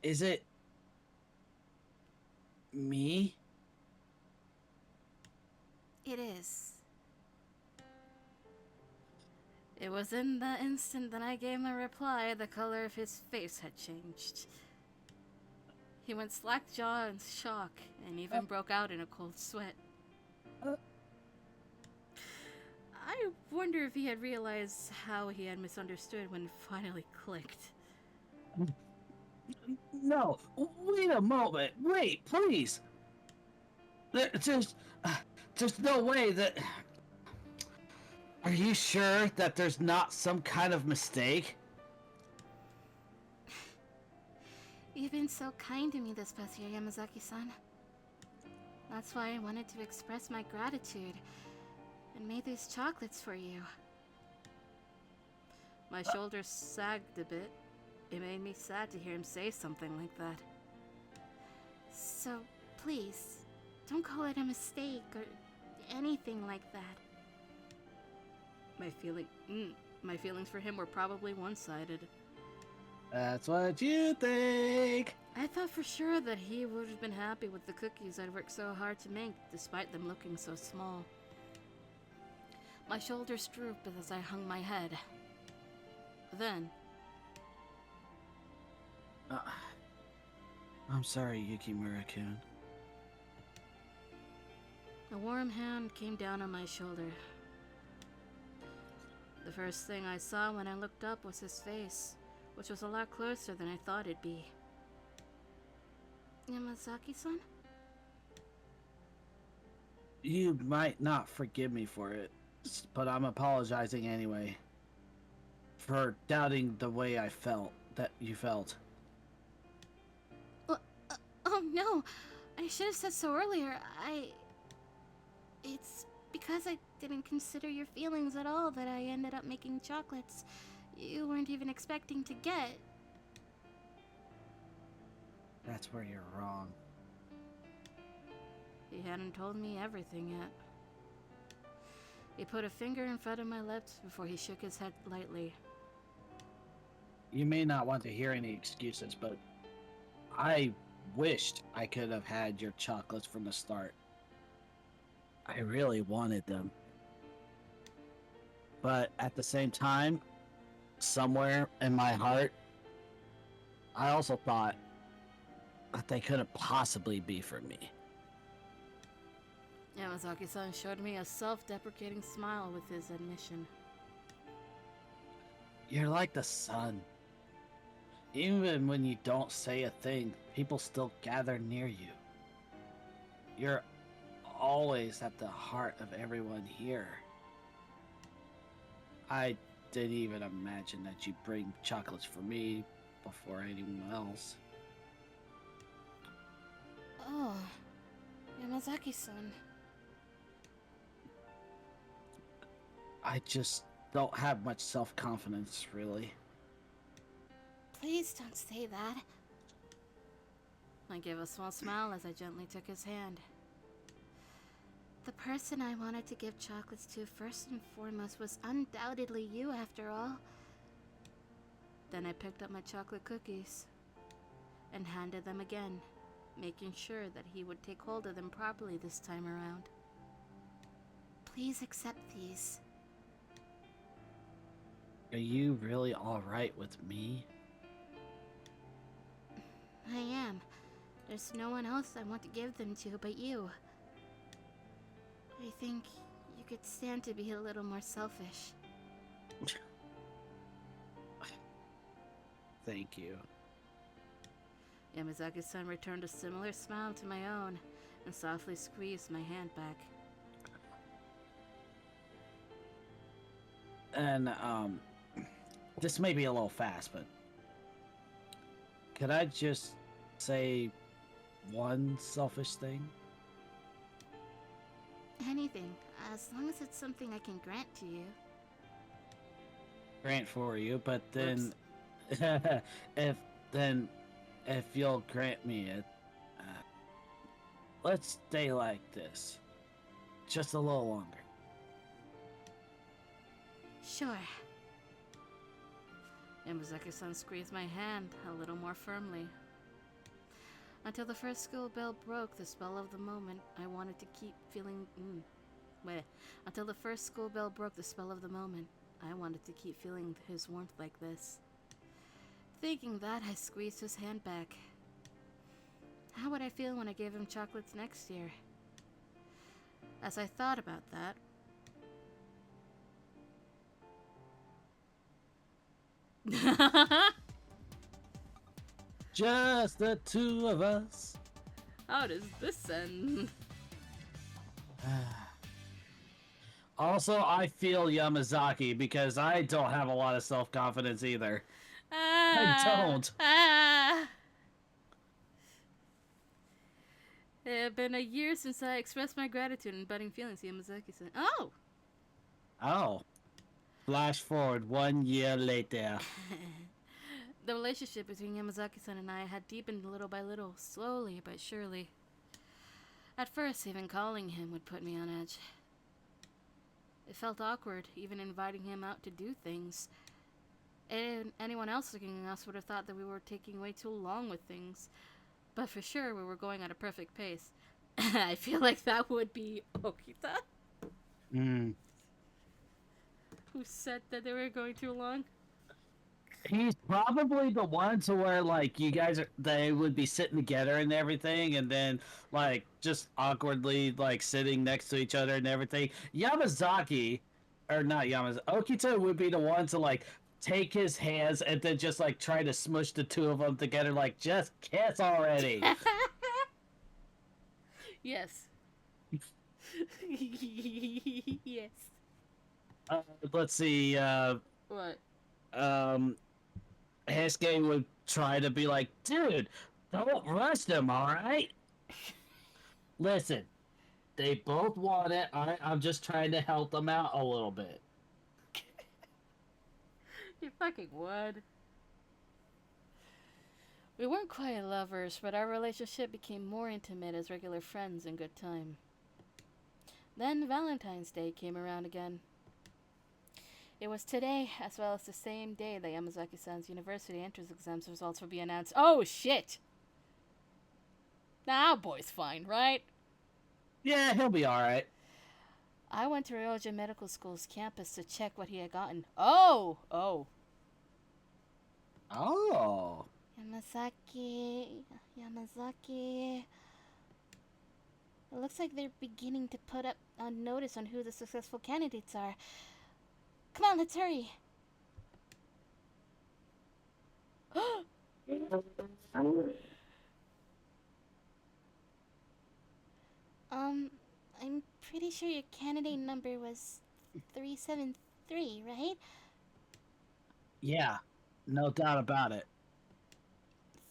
Speaker 2: Is it... me?
Speaker 4: It is.
Speaker 1: It was in the instant that I gave my reply, the color of his face had changed. He went slack-jaw in shock, and even broke out in a cold sweat. I wonder if he had realized how he had misunderstood when it finally clicked.
Speaker 2: No, wait a moment. Wait, please. There's no way that... Are you sure that there's not some kind of mistake?
Speaker 4: You've been so kind to me this past year, Yamazaki-san. That's why I wanted to express my gratitude and made these chocolates for you.
Speaker 1: My shoulders sagged a bit. It made me sad to hear him say something like that.
Speaker 4: So, please, don't call it a mistake or anything like that.
Speaker 1: My feelings for him were probably one-sided.
Speaker 2: That's what you think.
Speaker 1: I thought for sure that he would have been happy with the cookies I'd worked so hard to make, despite them looking so small. My shoulders drooped as I hung my head. Then...
Speaker 2: I'm sorry, Yukimura-kun.
Speaker 1: A warm hand came down on my shoulder. The first thing I saw when I looked up was his face, which was a lot closer than I thought it'd be.
Speaker 4: Yamazaki-san?
Speaker 2: You might not forgive me for it, but I'm apologizing anyway. For doubting the way I felt, that you felt.
Speaker 4: Oh no! I should have said so earlier. It's because I didn't consider your feelings at all that I ended up making chocolates you weren't even expecting to get.
Speaker 2: That's where you're wrong.
Speaker 1: He hadn't told me everything yet. He put a finger in front of my lips before he shook his head lightly.
Speaker 2: You may not want to hear any excuses, but I wished I could have had your chocolates from the start. I really wanted them. But at the same time, somewhere in my heart, I also thought that they couldn't possibly be for me.
Speaker 1: Yamazaki-san showed me a self-deprecating smile with his admission.
Speaker 2: You're like the sun. Even when you don't say a thing, people still gather near you. You're always at the heart of everyone here. I didn't even imagine that you'd bring chocolates for me before anyone else.
Speaker 4: Oh, Yamazaki-san.
Speaker 2: I just don't have much self-confidence, really.
Speaker 4: Please don't say that.
Speaker 1: I gave a small smile as I gently took his hand.
Speaker 4: The person I wanted to give chocolates to first and foremost was undoubtedly you, after all.
Speaker 1: Then I picked up my chocolate cookies and handed them again, making sure that he would take hold of them properly this time around.
Speaker 4: Please accept these.
Speaker 2: Are you really alright with me?
Speaker 4: I am. There's no one else I want to give them to but you. I think you could stand to be a little more selfish.
Speaker 2: Thank you.
Speaker 1: Yamazaki-san returned a similar smile to my own and softly squeezed my hand back.
Speaker 2: And, this may be a little fast, but could I just say one selfish thing?
Speaker 4: Anything, as long as it's something I can grant to you.
Speaker 2: Grant for you, but then, if you'll grant me it, let's stay like this, just a little longer.
Speaker 4: Sure.
Speaker 1: Yamazaki-san squeezed my hand a little more firmly. Until the first school bell broke the spell of the moment, I wanted to keep feeling... Until the first school bell broke the spell of the moment, I wanted to keep feeling his warmth like this. Thinking that, I squeezed his hand back. How would I feel when I gave him chocolates next year? As I thought about that,
Speaker 2: Just the two of us.
Speaker 1: how does this end?
Speaker 2: Also, I feel Yamazaki because I don't have a lot of self-confidence either. don't.
Speaker 1: It had been a year since I expressed my gratitude and budding feelings to Yamazaki-san.
Speaker 2: Oh. Flash forward 1 year later.
Speaker 1: The relationship between Yamazaki-san and I had deepened little by little, slowly but surely. At first, even calling him would put me on edge. It felt awkward, even inviting him out to do things. And anyone else looking at us would have thought that we were taking way too long with things. But for sure, we were going at a perfect pace. I feel like that would be Okita, who said that they were going too long.
Speaker 2: He's probably the one to where, like, they would be sitting together and everything, and then, like, just awkwardly, like, sitting next to each other and everything. Okita would be the one to, like, take his hands and then just, like, try to smush the two of them together, like, just kiss already.
Speaker 1: Yes. Yes.
Speaker 2: Let's see,
Speaker 1: What?
Speaker 2: Hesuke would try to be like, dude, don't rush them, alright? Listen, they both want it, I'm just trying to help them out a little bit.
Speaker 1: You fucking would. We weren't quite lovers, but our relationship became more intimate as regular friends in good time. Then Valentine's Day came around again. It was today, as well as the same day that Yamazaki-san's university entrance exams results would be announced. Oh, shit! Nah, our boy's fine, right?
Speaker 2: Yeah, he'll be alright.
Speaker 1: I went to Ryoja Medical School's campus to check what he had gotten. Oh!
Speaker 4: Yamazaki. It looks like they're beginning to put up a notice on who the successful candidates are. Come on, let's hurry. I'm pretty sure your candidate number was 373, right?
Speaker 2: Yeah, no doubt about it.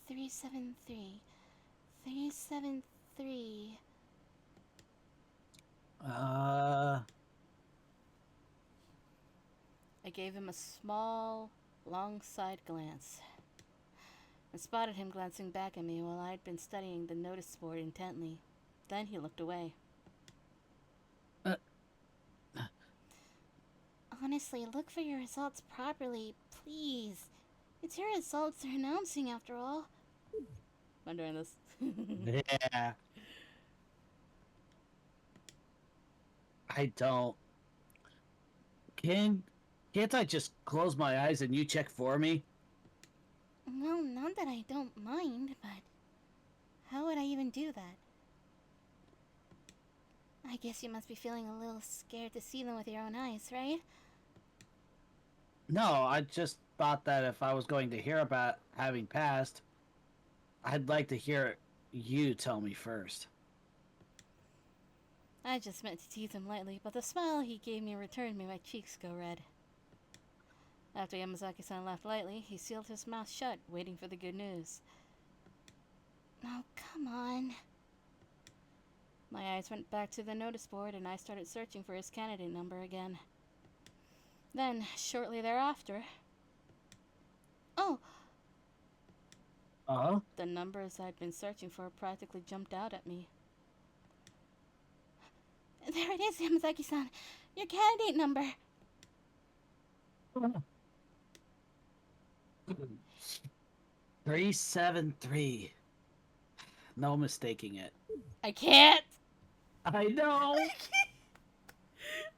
Speaker 4: 373. 373.
Speaker 1: I gave him a small, long side glance and spotted him glancing back at me while I had been studying the notice board intently. Then he looked away.
Speaker 4: Honestly, look for your results properly, please. It's your results they're announcing, after all.
Speaker 1: I'm doing this.
Speaker 2: Yeah. I don't. Can can't I just close my eyes and you check for me?
Speaker 4: Well, not that I don't mind, but how would I even do that? I guess you must be feeling a little scared to see them with your own eyes, right?
Speaker 2: No, I just thought that if I was going to hear about having passed, I'd like to hear you tell me first.
Speaker 1: I just meant to tease him lightly, but the smile he gave me returned made my cheeks go red. After Yamazaki-san laughed lightly, he sealed his mouth shut, waiting for the good news.
Speaker 4: Oh, come on.
Speaker 1: My eyes went back to the notice board and I started searching for his candidate number again. Then, shortly thereafter,
Speaker 4: Oh,
Speaker 2: Uh-huh.
Speaker 1: the numbers I'd been searching for practically jumped out at me.
Speaker 4: there it is, Yamazaki-san. Your candidate number.
Speaker 2: 373. No mistaking it.
Speaker 1: I can't!
Speaker 2: I know.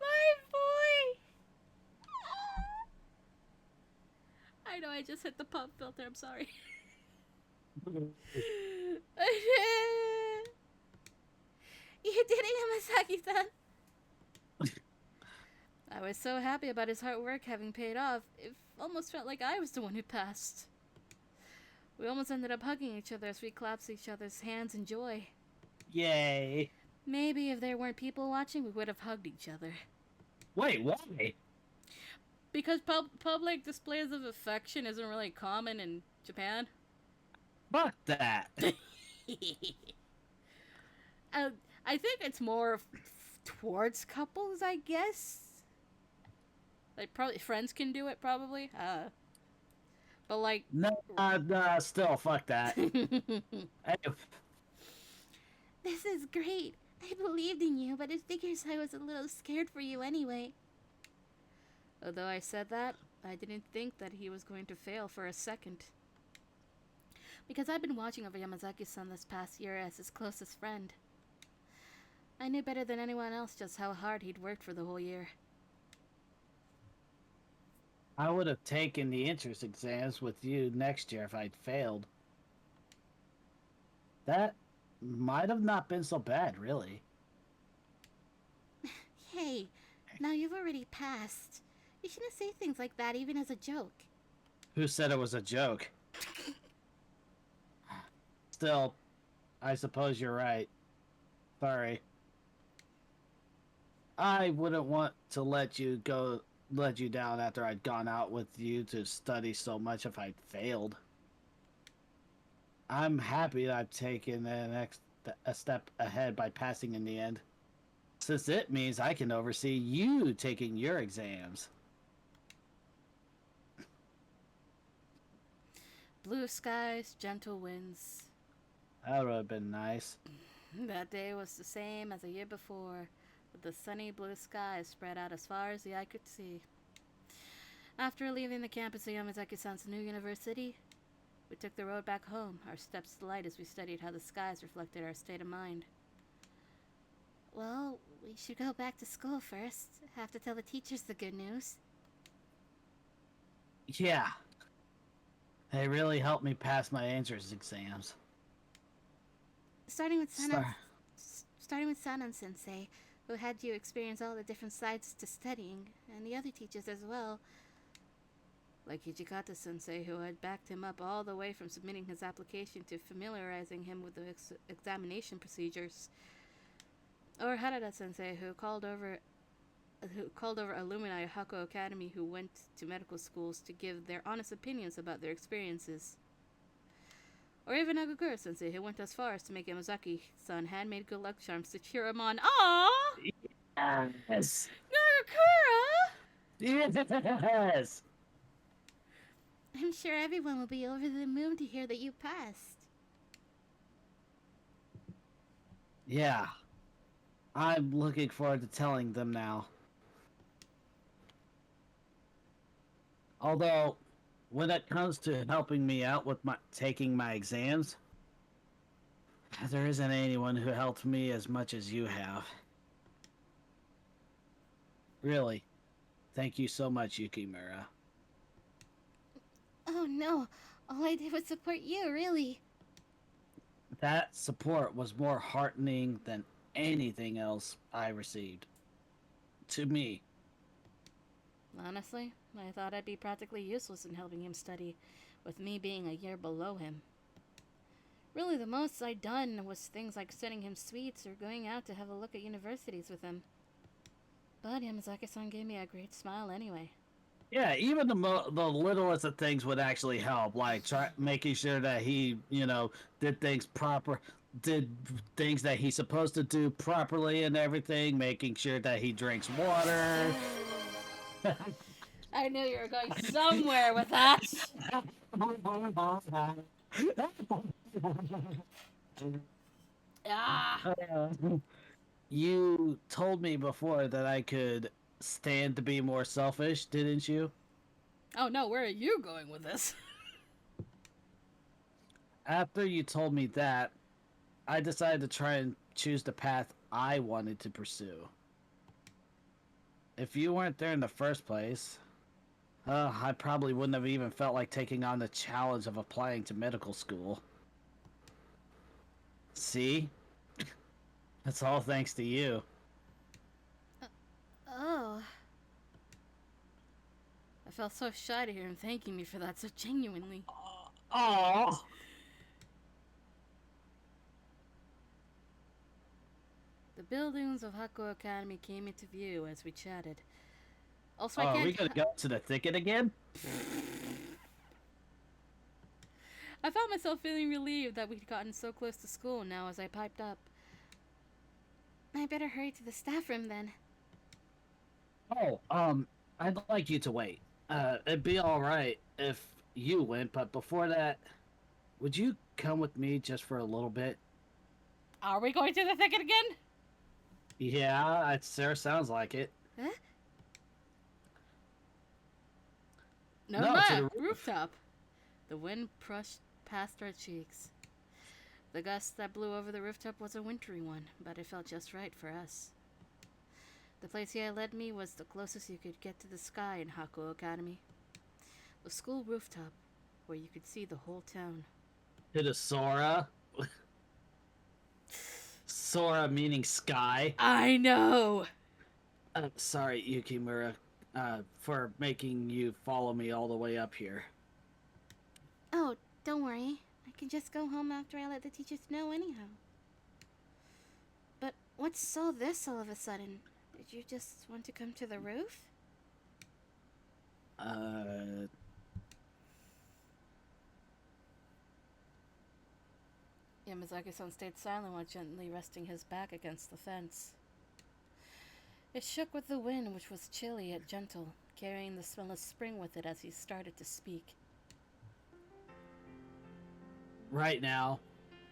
Speaker 1: My boy! I know I just hit the pop filter, I'm sorry.
Speaker 4: You did it, Yamazaki-san.
Speaker 1: I was so happy about his hard work having paid off, it almost felt like I was the one who passed. We almost ended up hugging each other as we clasped each other's hands in joy.
Speaker 2: Yay.
Speaker 1: Maybe if there weren't people watching, we would have hugged each other.
Speaker 2: Wait, why?
Speaker 1: Because public displays of affection isn't really common in Japan.
Speaker 2: Fuck that.
Speaker 1: I think it's more towards couples, I guess. Like, probably friends can do it, probably. But like,
Speaker 2: No, still, fuck that. Hey,
Speaker 4: This is great. I believed in you, but it figures I was a little scared for you anyway.
Speaker 1: although I said that, I didn't think that he was going to fail for a second. Because I've been watching over Yamazaki-san this past year as his closest friend. I knew better than anyone else just how hard he'd worked for the whole year.
Speaker 2: I would have taken the entrance exams with you next year if I'd failed. That might have not been so bad, really.
Speaker 4: Hey, now you've already passed. You shouldn't say things like that even as a joke.
Speaker 2: Who said it was a joke? Still, I suppose you're right. Sorry. I wouldn't want to let you down after I'd gone out with you to study so much if I'd failed. I'm happy that I've taken a step ahead by passing in the end, since it means I can oversee you taking your exams.
Speaker 1: Blue skies, gentle winds.
Speaker 2: That would have been nice.
Speaker 1: That day was the same as the year before, with the sunny blue skies spread out as far as the eye could see. After leaving the campus of Yamazaki-san's new university, we took the road back home, our steps light as we studied how the skies reflected our state of mind.
Speaker 4: Well, we should go back to school first. Have to tell the teachers the good news.
Speaker 2: Yeah. They really helped me pass my entrance exams.
Speaker 4: Starting with
Speaker 2: Star-
Speaker 4: Sanan Sensei, who had you experience all the different sides to studying, and the other teachers as well.
Speaker 1: Like Hijikata sensei, who had backed him up all the way from submitting his application to familiarizing him with the examination procedures. Or Harada sensei, who called over alumni of Hakuoki Academy who went to medical schools to give their honest opinions about their experiences. Or even Nagakura sensei, who went as far as to make Yamazaki-san handmade good luck charms to cheer him on. Aww!
Speaker 2: Yes!
Speaker 1: Nagakura!
Speaker 2: Yes!
Speaker 4: I'm sure everyone will be over the moon to hear that you passed.
Speaker 2: Yeah. I'm looking forward to telling them now. Although, when it comes to helping me out with taking my exams, there isn't anyone who helped me as much as you have. Really. Thank you so much, Yukimura.
Speaker 4: Oh no, all I did was support you, really.
Speaker 2: That support was more heartening than anything else I received. To me.
Speaker 1: Honestly, I thought I'd be practically useless in helping him study, with me being a year below him. Really, the most I'd done was things like sending him sweets or going out to have a look at universities with him. But Yamazaki-san gave me a great smile anyway.
Speaker 2: Yeah, even the littlest of things would actually help, like making sure that he, did things that he's supposed to do properly and everything, making sure that he drinks water.
Speaker 1: I knew you were going somewhere with that! Ah!
Speaker 2: You told me before that I could stand to be more selfish, didn't you?
Speaker 1: Oh no, where are you going with this?
Speaker 2: After you told me that, I decided to try and choose the path I wanted to pursue. If you weren't there in the first place, I probably wouldn't have even felt like taking on the challenge of applying to medical school. See? That's all thanks to you.
Speaker 4: Oh.
Speaker 1: I felt so shy to hear him thanking me for that so genuinely.
Speaker 2: Oh.
Speaker 1: The buildings of Hakuo Academy came into view as we chatted. Also,
Speaker 2: Are we gonna go to the thicket again?
Speaker 1: I found myself feeling relieved that we'd gotten so close to school now as I piped up.
Speaker 4: I better hurry to the staff room then.
Speaker 2: Oh, I'd like you to wait. It'd be alright if you went, but before that, would you come with me just for a little bit?
Speaker 1: Are we going to the thicket again?
Speaker 2: Yeah, it sure sounds like it.
Speaker 4: Huh?
Speaker 1: No,
Speaker 2: No,
Speaker 1: not
Speaker 2: to the
Speaker 1: rooftop. The wind brushed past our cheeks. The gust that blew over the rooftop was a wintry one, but it felt just right for us. The place he had led me was the closest you could get to the sky in Hakuo Academy. The school rooftop, where you could see the whole town.
Speaker 2: To the Sora. Sora meaning sky.
Speaker 1: I know!
Speaker 2: Sorry, Yukimura, for making you follow me all the way up here.
Speaker 4: Oh, don't worry. I can just go home after I let the teachers know anyhow. But what's all this all of a sudden? Did you just want to come to the roof?
Speaker 1: Yamazaki-san stayed silent while gently resting his back against the fence. It shook with the wind, which was chilly yet gentle, carrying the smell of spring with it as he started to speak.
Speaker 2: Right now,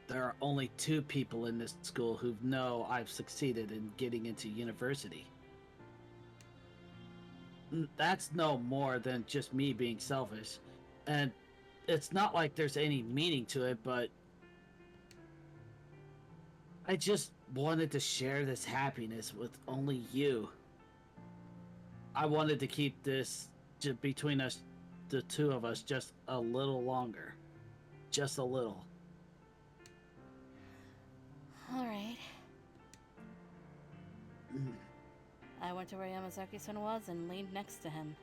Speaker 2: there are only 2 people in this school who know I've succeeded in getting into university. That's no more than just me being selfish. And it's not like there's any meaning to it, but I just wanted to share this happiness with only you. I wanted to keep this between us, the 2 of us, just a little longer. Just a little.
Speaker 4: Alright.
Speaker 1: I went to where Yamazaki-san was and leaned next to him.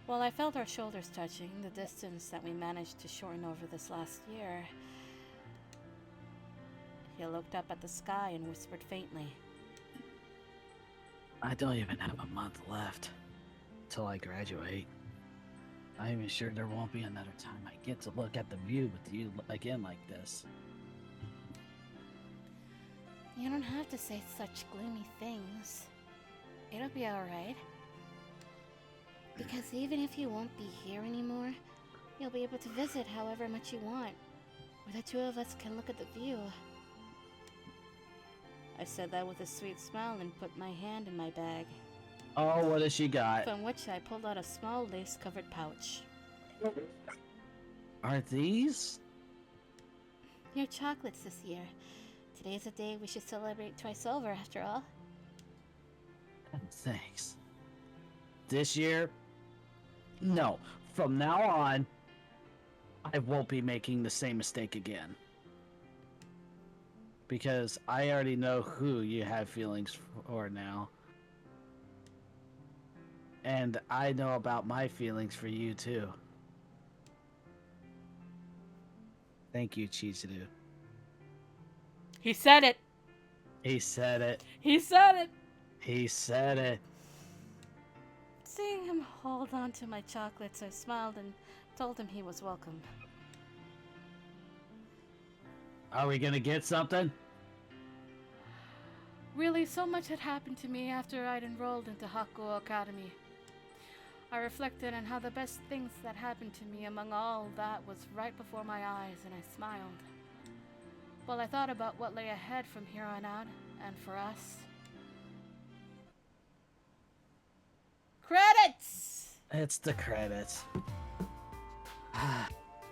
Speaker 1: While I felt our shoulders touching, the distance that we managed to shorten over this last year, he looked up at the sky and whispered faintly.
Speaker 2: I don't even have a month left till I graduate. I'm even sure there won't be another time I get to look at the view with you again like this.
Speaker 4: You don't have to say such gloomy things. It'll be alright. Because even if you won't be here anymore, you'll be able to visit however much you want, where the 2 of us can look at the view.
Speaker 1: I said that with a sweet smile and put my hand in my bag,
Speaker 2: Oh, what has she got?
Speaker 1: from which I pulled out a small lace-covered pouch.
Speaker 2: Are these?
Speaker 4: Your chocolates this year. Today's a day we should celebrate twice over, after all.
Speaker 2: Thanks. This year, no. From now on, I won't be making the same mistake again. Because I already know who you have feelings for now. And I know about my feelings for you too. Thank you, Chizuru.
Speaker 1: He said it.
Speaker 2: He said it.
Speaker 1: He said it.
Speaker 2: He said it.
Speaker 1: Seeing him hold on to my chocolates, I smiled and told him he was welcome.
Speaker 2: Are we gonna get something?
Speaker 1: Really, so much had happened to me after I'd enrolled into Hakuo Academy. I reflected on how the best things that happened to me among all that was right before my eyes, and I smiled. While I thought about what lay ahead from here on out, and for us. Credits!
Speaker 2: It's the credits.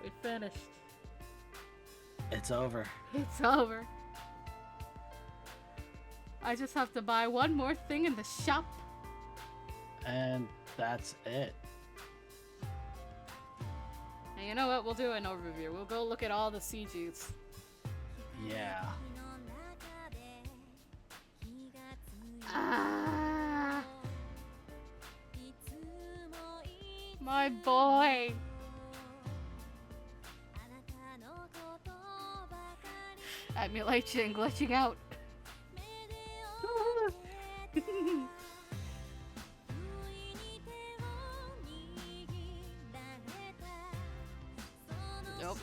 Speaker 1: We finished.
Speaker 2: It's over.
Speaker 1: It's over. I just have to buy one more thing in the shop.
Speaker 2: And that's it.
Speaker 1: And you know what? We'll do an overview. We'll go look at all the CGs.
Speaker 2: Yeah.
Speaker 1: Ah, my boy. Emulation glitching out. Nope.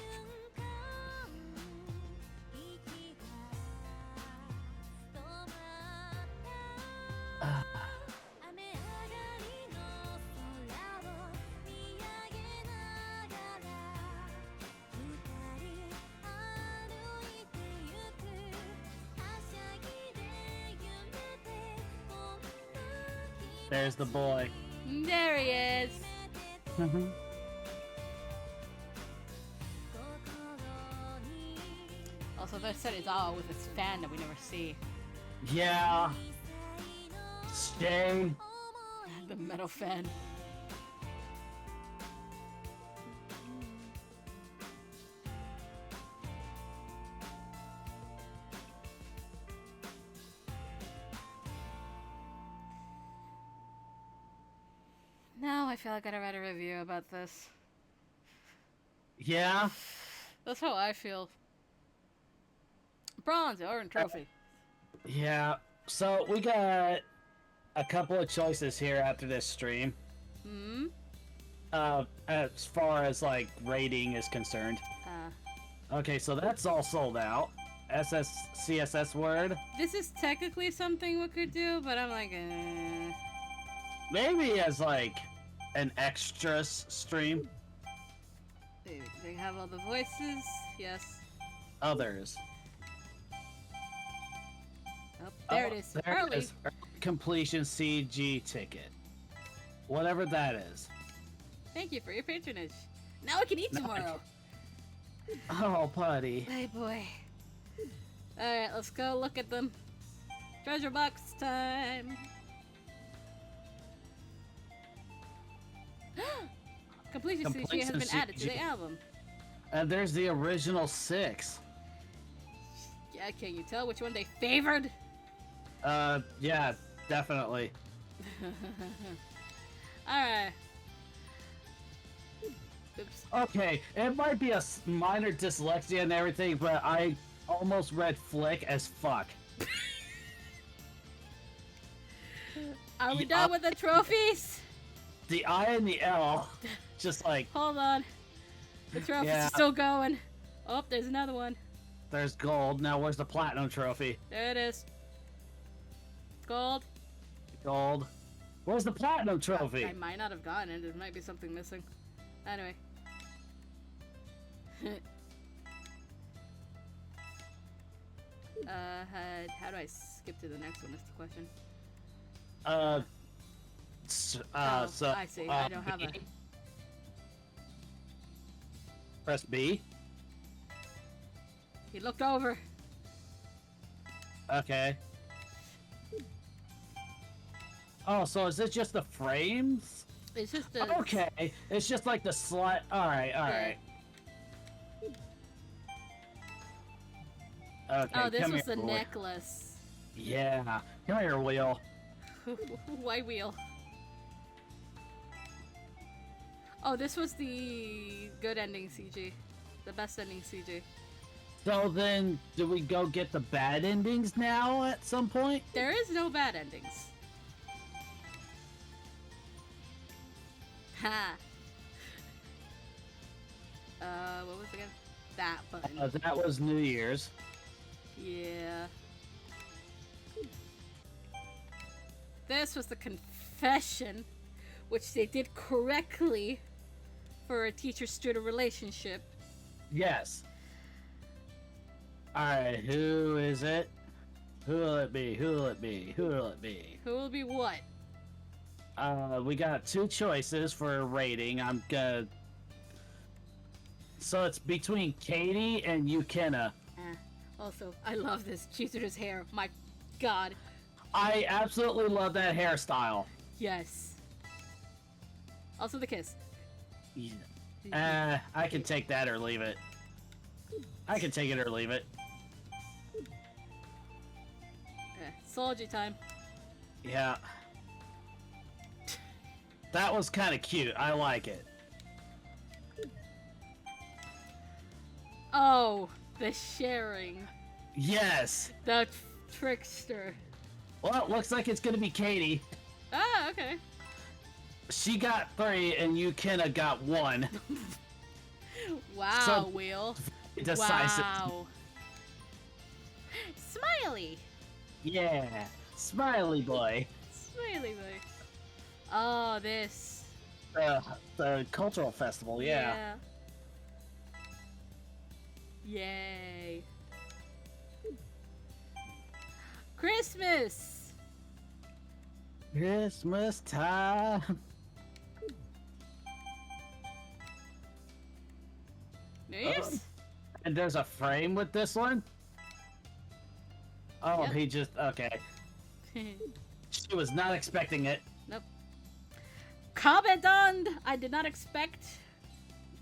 Speaker 2: There's the boy.
Speaker 1: There he is. Also, they said it's all with his fan that we never see.
Speaker 2: Yeah. Shame.
Speaker 1: The metal fan. Now I feel like I gotta write a review about this.
Speaker 2: Yeah.
Speaker 1: That's how I feel. Bronze or trophy.
Speaker 2: Yeah. So we got a couple of choices here after this stream.
Speaker 1: Hmm.
Speaker 2: As far as like rating is concerned. Okay, so that's all sold out. CSS word.
Speaker 1: This is technically something we could do, but I'm like,
Speaker 2: Maybe as like an extras stream.
Speaker 1: They have all the voices. Yes.
Speaker 2: Others.
Speaker 1: Oh, there it is.
Speaker 2: There
Speaker 1: Early.
Speaker 2: it is. Early completion CG ticket. Whatever that is.
Speaker 1: Thank you for your patronage. Now we can eat tomorrow.
Speaker 2: Oh, buddy.
Speaker 1: Hey, boy. Alright, let's go look at them. Treasure box time. Completion CG has been added to the album.
Speaker 2: And there's the original 6.
Speaker 1: Yeah, can you tell which one they favored?
Speaker 2: Yeah, definitely.
Speaker 1: Alright. Oops.
Speaker 2: Okay, it might be a minor dyslexia and everything, but I almost read flick as fuck.
Speaker 1: Are we done with the trophies?
Speaker 2: The I and the L, just like,
Speaker 1: Hold on. The trophies
Speaker 2: Yeah.
Speaker 1: are still going. Oh, there's another one.
Speaker 2: there's gold. Now where's the platinum trophy?
Speaker 1: There it is. Gold.
Speaker 2: Gold. Where's the platinum trophy?
Speaker 1: I might not have gotten it. There might be something missing. Anyway. How do I skip to the next one? That's the question.
Speaker 2: Oh,
Speaker 1: I see. I don't have a.
Speaker 2: Press B.
Speaker 1: He looked over.
Speaker 2: Okay. Oh, so is it just the frames?
Speaker 1: It's just a...
Speaker 2: Okay, it's just like the slot. All right, all right. Okay.
Speaker 1: Oh, this
Speaker 2: come
Speaker 1: was
Speaker 2: here,
Speaker 1: the
Speaker 2: boy.
Speaker 1: necklace.
Speaker 2: Yeah, come here, Wheel.
Speaker 1: Why wheel? Oh, this was the good ending CG. The best ending CG.
Speaker 2: So then, do we go get the bad endings now at some point?
Speaker 1: There is no bad endings. Ha! What was again? That button.
Speaker 2: That was New Year's.
Speaker 1: Yeah. This was the confession, which they did correctly for a teacher-student relationship.
Speaker 2: Yes. Alright, who is it? Who will it be? Who will it be? Who will it be?
Speaker 1: Who will be what?
Speaker 2: We got two choices for a rating. I'm gonna... So it's between Katie and Yukina.
Speaker 1: Also, I love this Chizuru hair. My god.
Speaker 2: I absolutely love that hairstyle.
Speaker 1: Yes. Also the kiss.
Speaker 2: I can take that or leave it. I can take it or leave it.
Speaker 1: Soldier time.
Speaker 2: Yeah. That was kind of cute. I like it.
Speaker 1: Oh, the sharing.
Speaker 2: Yes.
Speaker 1: The trickster.
Speaker 2: Well, it looks like it's gonna be Katie.
Speaker 1: Ah, okay.
Speaker 2: She got 3 and Yukina got 1.
Speaker 1: Wow,
Speaker 2: So-
Speaker 1: Will.
Speaker 2: Decisive.
Speaker 1: Wow. Smiley.
Speaker 2: Yeah. Smiley boy.
Speaker 1: Smiley boy. Oh, this.
Speaker 2: The cultural festival, yeah.
Speaker 1: Yay. Christmas.
Speaker 2: Christmas time.
Speaker 1: New Year's?
Speaker 2: And there's a frame with this one? Oh,
Speaker 1: Yep.
Speaker 2: he just... Okay. She was not expecting it.
Speaker 1: Nope. Kabedond! I did not expect.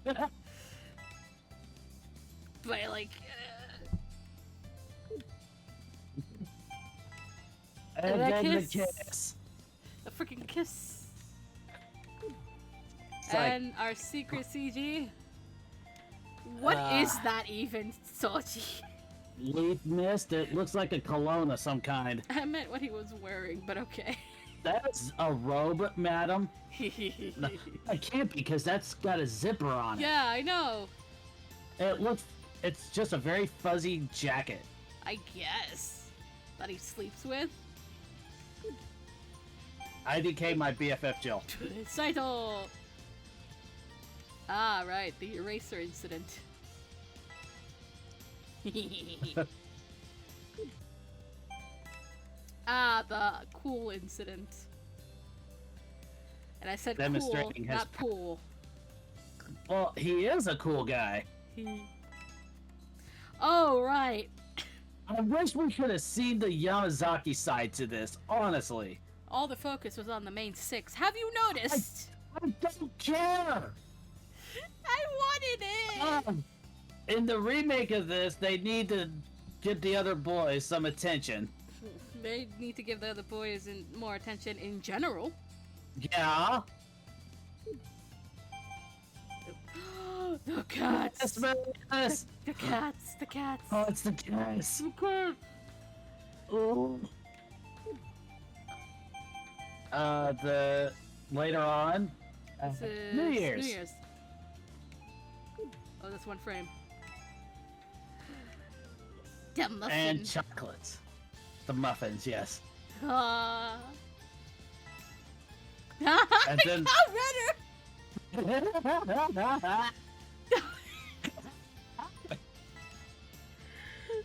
Speaker 1: But, like...
Speaker 2: And
Speaker 1: that
Speaker 2: then the
Speaker 1: kiss.
Speaker 2: kiss.
Speaker 1: a freaking kiss.
Speaker 2: It's like,
Speaker 1: And our secret CG. What is that even, Sochi?
Speaker 2: Leaf mist. It looks like a cologne of some kind.
Speaker 1: I meant what he was wearing, but okay.
Speaker 2: That's a robe, madam. No, it can't be because that's got a zipper on it.
Speaker 1: Yeah, I know.
Speaker 2: It looks. It's just a very fuzzy jacket.
Speaker 1: I guess. That he sleeps with.
Speaker 2: IDK my BFF Jill.
Speaker 1: Saito! Ah, right, the eraser incident. Ah, the cool incident. And I said cool,
Speaker 2: Demonstrating his
Speaker 1: not pool.
Speaker 2: Well, he is a cool guy.
Speaker 1: Oh, right.
Speaker 2: I wish we could have seen the Yamazaki side to this, honestly.
Speaker 1: All the focus was on the main 6. Have you noticed?
Speaker 2: I don't care!
Speaker 1: I wanted it!
Speaker 2: In the remake of this, they need to give the other boys some attention.
Speaker 1: They need to give the other boys more attention in general.
Speaker 2: Yeah?
Speaker 1: The cats!
Speaker 2: Yes.
Speaker 1: The cats! The cats!
Speaker 2: Oh, it's the cats.
Speaker 1: Okay.
Speaker 2: Ooh. The later on,
Speaker 1: This is
Speaker 2: New Year's.
Speaker 1: New Year's. Oh, that's one frame. The muffin.
Speaker 2: And chocolates. The muffins, yes.
Speaker 1: Ah.
Speaker 2: And then-
Speaker 1: redder.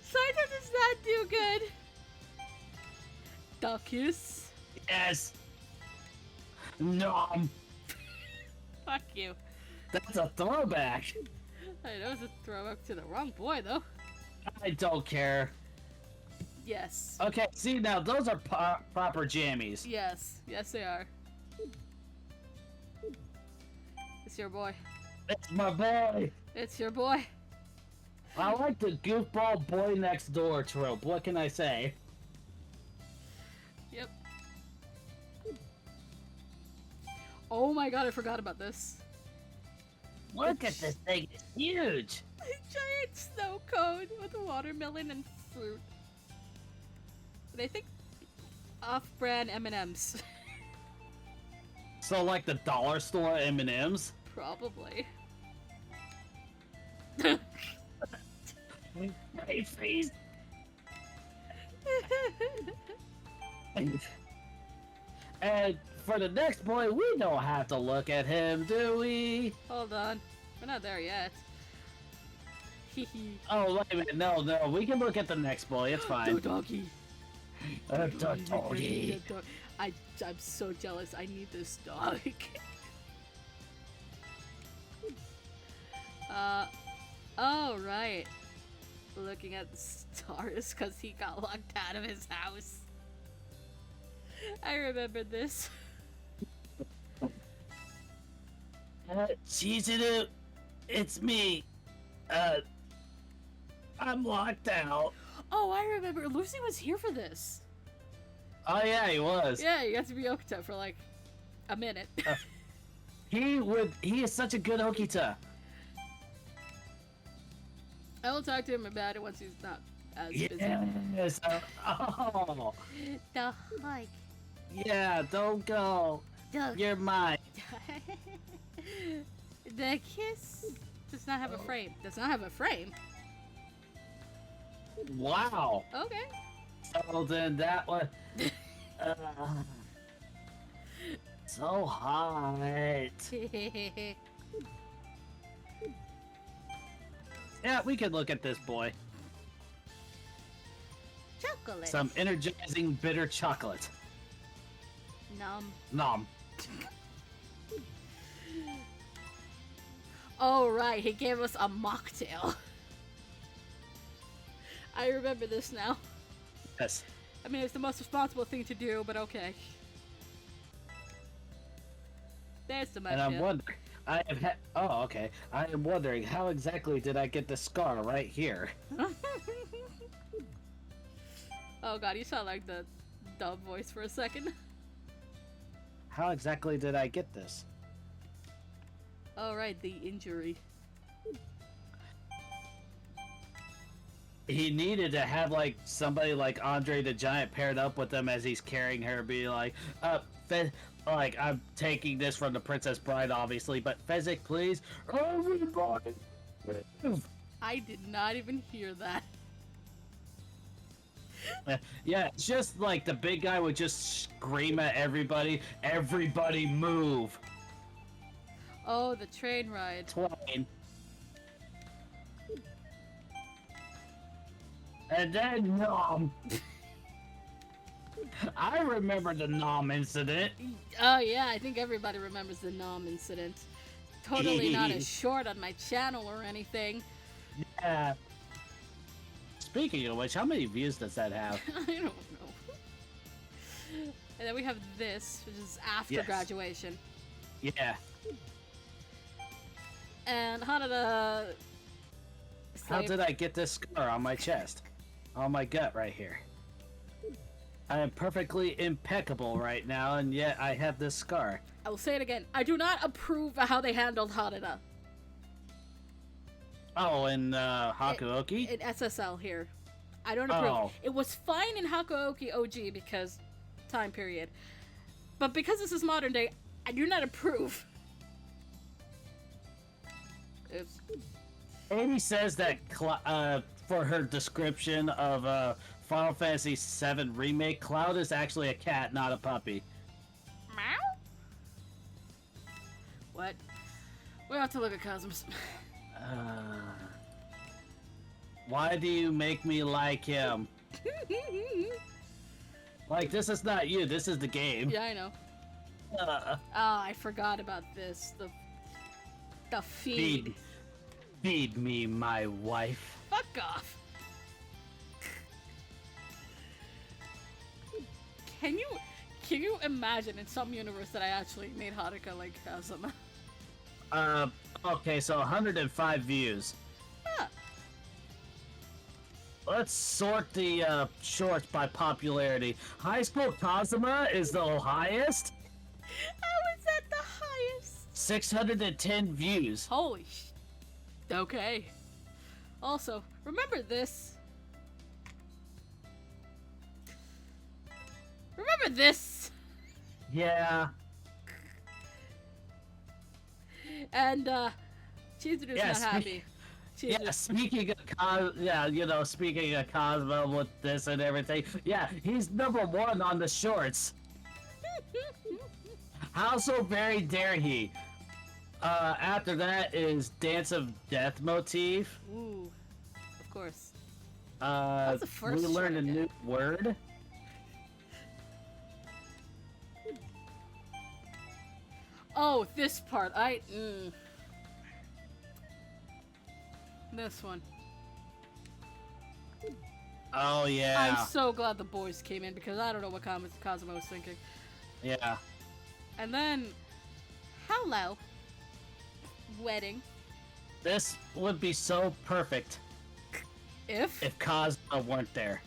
Speaker 1: Saito does not do good. The kiss.
Speaker 2: Yes. Nom.
Speaker 1: Fuck you.
Speaker 2: That's a throwback.
Speaker 1: I know it's a throwback to the wrong boy, though.
Speaker 2: I don't care.
Speaker 1: Yes.
Speaker 2: Okay, see now those are proper jammies.
Speaker 1: Yes. Yes, they are. It's your boy.
Speaker 2: It's my boy.
Speaker 1: It's your boy.
Speaker 2: I like the goofball boy next door trope. What can I say?
Speaker 1: Yep. Oh my god, I forgot about this.
Speaker 2: Look at this thing. It's huge.
Speaker 1: A giant snow cone with watermelon and fruit. And I think off-brand M&Ms.
Speaker 2: So like the dollar store M&Ms.
Speaker 1: Probably.
Speaker 2: My face. And for the next boy, we don't have to look at him, do we?
Speaker 1: Hold on. We're not there yet. Hehe.
Speaker 2: Oh, wait a minute. No, we can look at the next boy. It's
Speaker 1: The
Speaker 2: fine.
Speaker 1: doggy.
Speaker 2: The doggy.
Speaker 1: I'm so jealous. I need this dog. Oh, right. Looking at the stars because he got locked out of his house. I remember this.
Speaker 2: Chizuru, it's me. I'm locked out.
Speaker 1: Oh, I remember. Lucy was here for this.
Speaker 2: Oh yeah, he was.
Speaker 1: Yeah, you got to be Okita for like a minute.
Speaker 2: He is such a good Okita.
Speaker 1: I will talk to him about it once he's not as busy.
Speaker 2: Yes. Oh.
Speaker 4: The hug.
Speaker 2: Yeah, don't go.
Speaker 4: The
Speaker 2: You're mine.
Speaker 1: The kiss does not have a frame. Does not have a frame.
Speaker 2: Wow.
Speaker 1: Okay.
Speaker 2: So then that was so hot. Yeah, we could look at this boy.
Speaker 4: chocolate.
Speaker 2: Some energizing bitter chocolate.
Speaker 1: Nom.
Speaker 2: Nom.
Speaker 1: Oh, right. He gave us a mocktail. I remember this now.
Speaker 2: Yes.
Speaker 1: I mean, it's the most responsible thing to do, but okay. There's the
Speaker 2: And I'm
Speaker 1: mocktail.
Speaker 2: wondering, oh, okay. I am wondering how exactly did I get the scar right here?
Speaker 1: Oh god, you sound like the dub voice for a second.
Speaker 2: How exactly did I get this?
Speaker 1: Oh right, the injury.
Speaker 2: He needed to have like somebody like Andre the Giant paired up with him as he's carrying her, be like, like I'm taking this from the Princess Bride, obviously, but Fezzik, please. Everybody.
Speaker 1: I did not even hear that.
Speaker 2: Yeah, it's just like the big guy would just scream at everybody. Everybody move.
Speaker 1: Oh, the train ride.
Speaker 2: Twain. And then Nom. I remember the Nom incident.
Speaker 1: Oh yeah, I think everybody remembers the Nom incident. Totally not a short on my channel or anything.
Speaker 2: Yeah. Speaking of which, how many views does that have?
Speaker 1: I don't know. And then we have this, which is after
Speaker 2: Yes.
Speaker 1: graduation.
Speaker 2: Yeah.
Speaker 1: And Hanada...
Speaker 2: How did I get this scar on my chest? On my gut right here. I am perfectly impeccable right now, and yet I have this scar.
Speaker 1: I will say it again. I do not approve of how they handled Hanada
Speaker 2: Oh, and Hakuoki?
Speaker 1: in SSL here. I don't approve.
Speaker 2: Oh.
Speaker 1: It was fine in Hakuoki OG because time period. But because this is modern day, I do not approve. Oops.
Speaker 2: Amy says that for her description of Final Fantasy VII Remake, Cloud is actually a cat, not a puppy.
Speaker 1: Meow? What? We have to look at Cosmos.
Speaker 2: Why do you make me like him? Like, this is not you, this is the game.
Speaker 1: Yeah, I know. I forgot about this. The feed.
Speaker 2: Feed me, my wife.
Speaker 1: Fuck off. Can you imagine in some universe that I actually made Haruka like Kazuma?
Speaker 2: Okay, so 105 views.
Speaker 1: Huh.
Speaker 2: Let's sort the shorts by popularity. High School Kazuma is the highest.
Speaker 1: How is that the highest?
Speaker 2: 610 views.
Speaker 1: Holy sh... Okay. Also, remember this. Remember this.
Speaker 2: Yeah.
Speaker 1: And, Chizuru's
Speaker 2: Yeah,
Speaker 1: not happy.
Speaker 2: Yeah, speaking of Cosmo with this and everything, yeah, he's #1 on the shorts. How so very dare he? After that is Dance of Death motif.
Speaker 1: Ooh, of course.
Speaker 2: That's
Speaker 1: the first
Speaker 2: we learned a
Speaker 1: short,
Speaker 2: new word.
Speaker 1: Oh, this part. This one.
Speaker 2: Oh yeah.
Speaker 1: I'm so glad the boys came in because I don't know what Kazuma was thinking.
Speaker 2: Yeah.
Speaker 1: And then, hello, wedding.
Speaker 2: This would be so perfect
Speaker 1: If
Speaker 2: Cosmo weren't there.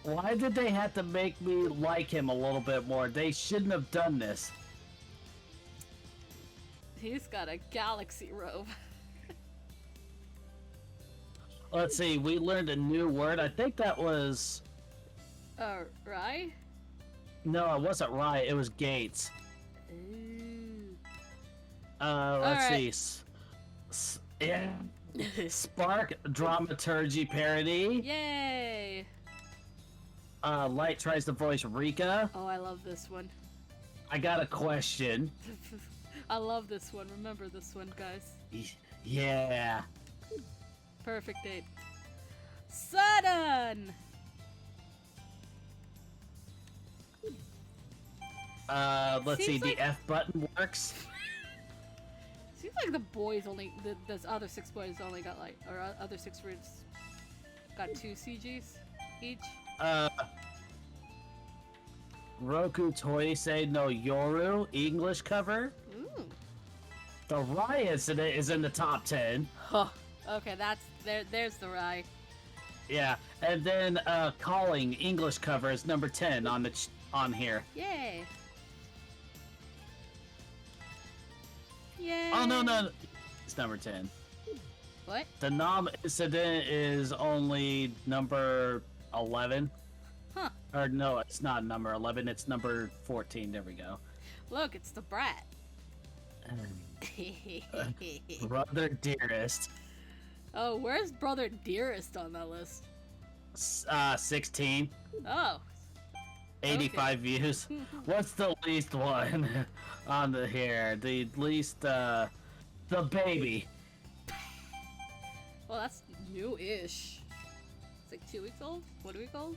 Speaker 2: Why did they have to make me like him a little bit more? They shouldn't have done this.
Speaker 1: he's got a galaxy robe.
Speaker 2: Let's see, we learned a new word. I think that was...
Speaker 1: Right?
Speaker 2: No, it wasn't right. It was Gates.
Speaker 1: Ooh.
Speaker 2: Let's
Speaker 1: Alright.
Speaker 2: see. Yeah. Spark Dramaturgy parody.
Speaker 1: Yay!
Speaker 2: Light tries to voice Rika.
Speaker 1: Oh, I love this one.
Speaker 2: I got a question.
Speaker 1: I love this one. Remember this one, guys.
Speaker 2: Yeah.
Speaker 1: Perfect date. Sudden!
Speaker 2: Let's see.
Speaker 1: Seems like-
Speaker 2: The F button works.
Speaker 1: Seems like the boys only, those other 6 boys only got like, or other 6 words got 2 CGs each.
Speaker 2: Roku Toisei no Yoru English cover.
Speaker 1: Ooh.
Speaker 2: The Rai incident is in the top 10.
Speaker 1: Huh. Okay, there's the rye.
Speaker 2: Yeah, and then Calling English cover is number 10 on here.
Speaker 1: Yay! Yay!
Speaker 2: Oh no, it's number 10.
Speaker 1: What?
Speaker 2: The Nom incident is only number 11.
Speaker 1: Huh.
Speaker 2: Or no, it's not number 11. It's number 14. There we go.
Speaker 1: Look, it's the brat.
Speaker 2: Brother Dearest.
Speaker 1: Oh, where's Brother Dearest on that list?
Speaker 2: 16.
Speaker 1: Oh.
Speaker 2: 85 views. What's the least one on the here? The least, the baby.
Speaker 1: Well, that's new-ish. It's like 2 weeks old? 1 week old?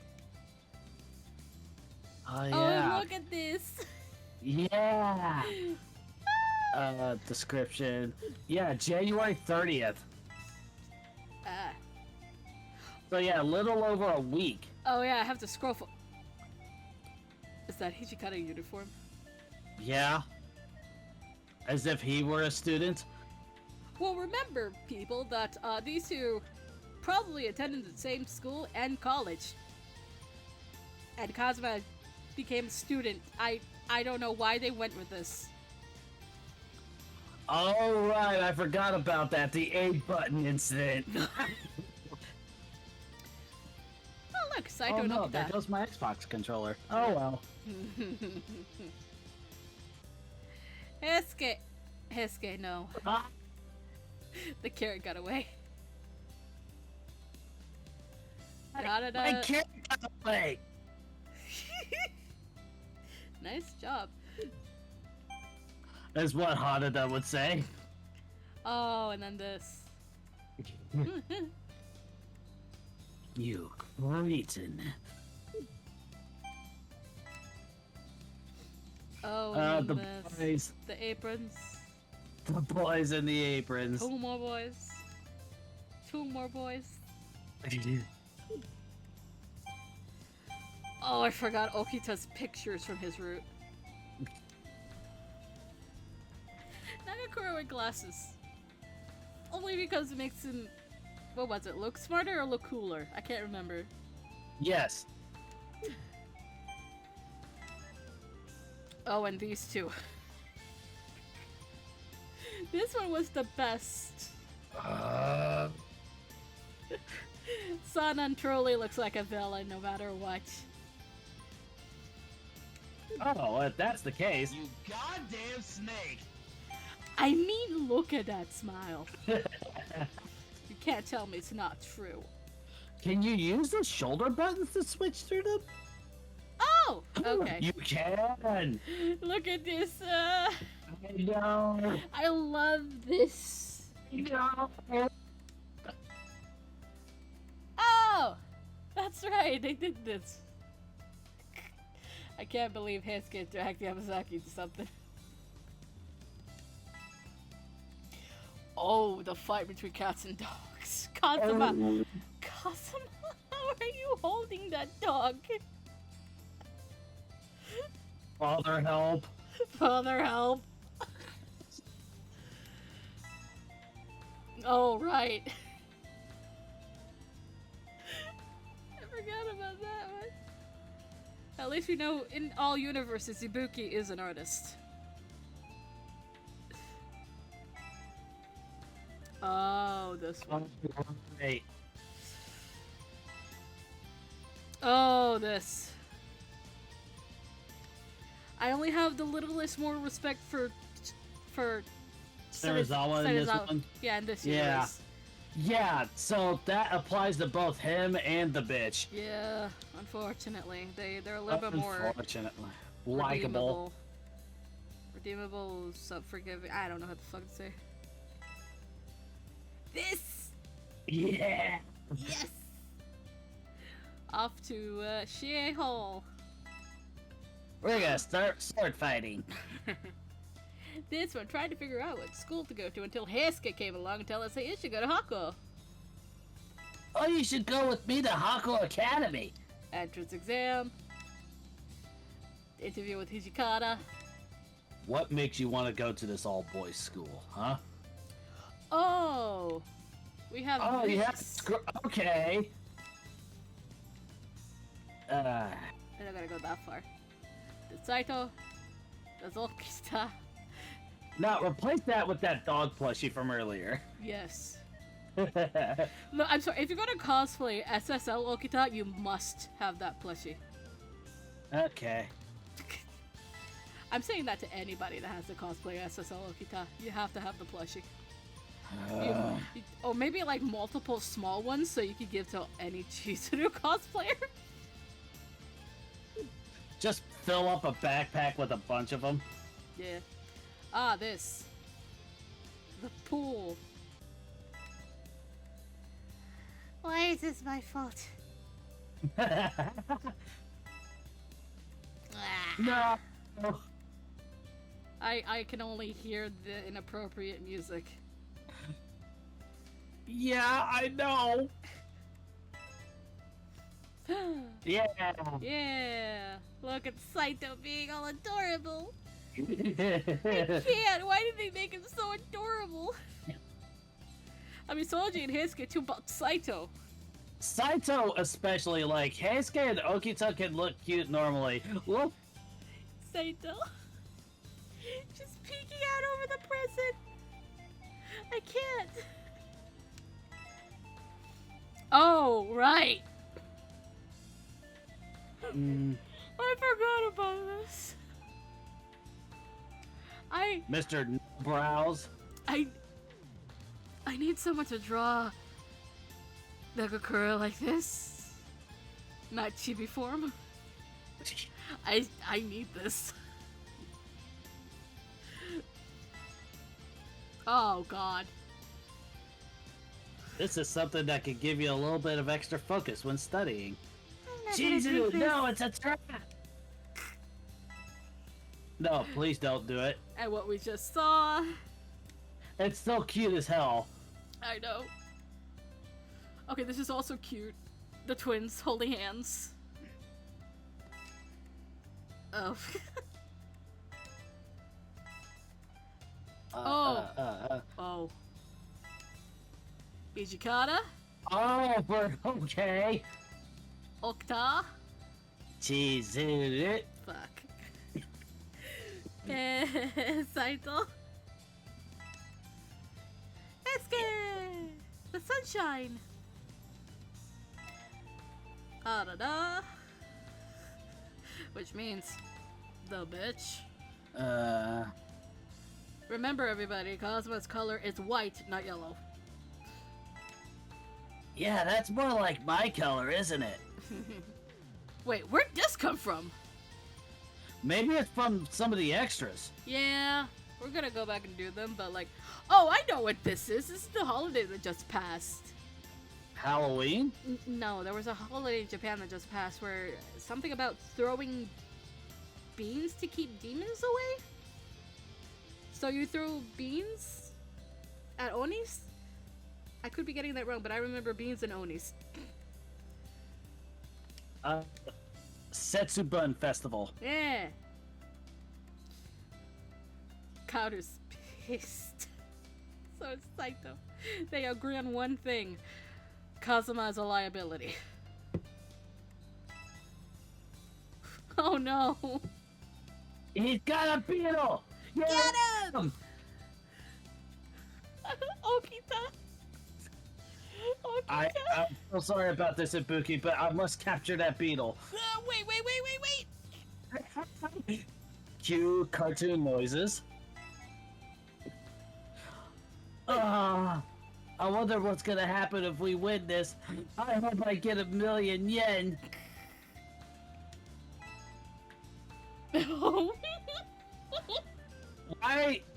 Speaker 2: Oh, yeah.
Speaker 1: Oh, look at this!
Speaker 2: Yeah. Description. Yeah, January 30th.
Speaker 1: Ah.
Speaker 2: So yeah, a little over a week.
Speaker 1: Oh yeah, I have to scroll for... Is that Hijikata uniform?
Speaker 2: Yeah. As if he were a student.
Speaker 1: Well, remember, people, that these two probably attended the same school and college. And Kazuma became a student. I don't know why they went with this.
Speaker 2: Oh right, I forgot about that. The A button incident.
Speaker 1: Oh look, Saito
Speaker 2: Oh no,
Speaker 1: Nobita.
Speaker 2: there goes my Xbox controller. Oh well.
Speaker 1: Hesuke, no.
Speaker 2: Ah,
Speaker 1: The carrot got away.
Speaker 2: I
Speaker 1: Narada.
Speaker 2: can't play.
Speaker 1: Nice job.
Speaker 2: That's what Hanada would say.
Speaker 1: Oh, and then this.
Speaker 2: You cretin.
Speaker 1: Oh, and
Speaker 2: The
Speaker 1: then this.
Speaker 2: boys.
Speaker 1: The aprons.
Speaker 2: The boys in the aprons.
Speaker 1: 2 more boys. 2 more boys. Oh, I forgot Okita's pictures from his route. Nagakura with glasses. Only because it makes him, what was it, look smarter or look cooler? I can't remember.
Speaker 2: Yes.
Speaker 1: Oh, and these two. This one was the best. Sanan truly looks like a villain no matter what.
Speaker 2: Oh, if that's the case.
Speaker 7: You goddamn snake!
Speaker 1: I mean, look at that smile. You can't tell me it's not true.
Speaker 2: Can you use the shoulder buttons to switch through them?
Speaker 1: Oh! Okay.
Speaker 2: You can!
Speaker 1: Look at this,
Speaker 2: I know!
Speaker 1: I love this.
Speaker 2: No.
Speaker 1: Oh! That's right, they did this. I can't believe Heisuke dragged Yamazaki to something. Oh, the fight between cats and dogs. Kazuma! Kazuma, how are you holding that dog?
Speaker 2: Father, help!
Speaker 1: Father, help! Oh, right. I forgot about that one. At least we know in all universes, Ibuki is an artist. Oh, this one.
Speaker 2: Hey,
Speaker 1: Oh, this. I only have the littlest more respect for
Speaker 2: Serizawa in this
Speaker 1: Serizawa.
Speaker 2: one?
Speaker 1: Yeah, in this
Speaker 2: Yeah.
Speaker 1: universe.
Speaker 2: Yeah, so that applies to both him and the bitch.
Speaker 1: Yeah, unfortunately, they're a little bit more
Speaker 2: Unfortunately. Likeable.
Speaker 1: redeemable, forgiving. I don't know how the fuck to say. This.
Speaker 2: Yeah!
Speaker 1: Yes. Off to Shie Hall.
Speaker 2: We're gonna start sword fighting.
Speaker 1: This one tried to figure out what school to go to until Heisuke came along and told us, hey, you should go to Hakuo.
Speaker 2: Oh, you should go with me to Hakuo Academy.
Speaker 1: Entrance exam. Interview with Hijikata.
Speaker 2: What makes you want to go to this all-boys school, huh?
Speaker 1: Oh, we have.
Speaker 2: Oh, you have
Speaker 1: this.
Speaker 2: okay.
Speaker 1: I'm not gonna go that far. The Saito. The Zolkista.
Speaker 2: Now, replace that with that dog plushie from earlier.
Speaker 1: Yes. No, I'm sorry. If you're gonna cosplay SSL Okita, you must have that plushie.
Speaker 2: Okay.
Speaker 1: I'm saying that to anybody that has to cosplay SSL Okita. You have to have the plushie. Or maybe like multiple small ones so you could give to any Chizuru cosplayer.
Speaker 2: Just fill up a backpack with a bunch of them.
Speaker 1: Yeah. Ah, this. The pool.
Speaker 4: Why is this my fault?
Speaker 2: No.
Speaker 1: I can only hear the inappropriate music.
Speaker 2: Yeah, I know. Yeah.
Speaker 1: Yeah. Look at Saito being all adorable. I can't. Why did they make him so adorable? I mean, Soji and Heisuke too, but Saito.
Speaker 2: Saito especially, like, Heisuke and Okita can look cute normally. Look.
Speaker 1: Saito. Just peeking out over the present. I can't. Oh, right. I forgot about this.
Speaker 2: Mr. Brows.
Speaker 1: I need someone to draw Nagakura like this. Not chibi form. I need this. Oh god.
Speaker 2: This is something that could give you a little bit of extra focus when studying.
Speaker 4: I'm not gonna do
Speaker 2: Chizu,
Speaker 4: this.
Speaker 2: no, it's a trap! No, please don't do it.
Speaker 1: And what we just saw.
Speaker 2: It's so cute as hell.
Speaker 1: I know. Okay, this is also cute. The twins holding hands. Oh. Oh. Ijikata?
Speaker 2: Oh, we're okay.
Speaker 1: Okta?
Speaker 2: Chizuru.
Speaker 1: Fuck. Saito? Esuke! The sunshine! Arada. Which means the bitch. Remember everybody, Cosmo's color is white, not yellow.
Speaker 2: Yeah, that's more like my color, isn't it?
Speaker 1: Wait, where'd this come from?
Speaker 2: Maybe it's from some of the extras.
Speaker 1: Yeah, we're gonna go back and do them, but like, oh, I know what this is. This is the holiday that just passed.
Speaker 2: Halloween?
Speaker 1: No, there was a holiday in Japan that just passed where something about throwing beans to keep demons away? So you throw beans at Onis? I could be getting that wrong, but I remember beans and Onis.
Speaker 2: Setsubun Festival.
Speaker 1: Yeah. Kaoru's pissed. So it's Saito. They agree on one thing. Kazuma is a liability. Oh no.
Speaker 2: He's got a beetle!
Speaker 1: Get him! Okita!
Speaker 2: I'm so sorry about this, Ibuki, but I must capture that beetle.
Speaker 1: Wait!
Speaker 2: Cue cartoon noises. I wonder what's gonna happen if we win this. I hope I get 1,000,000 yen.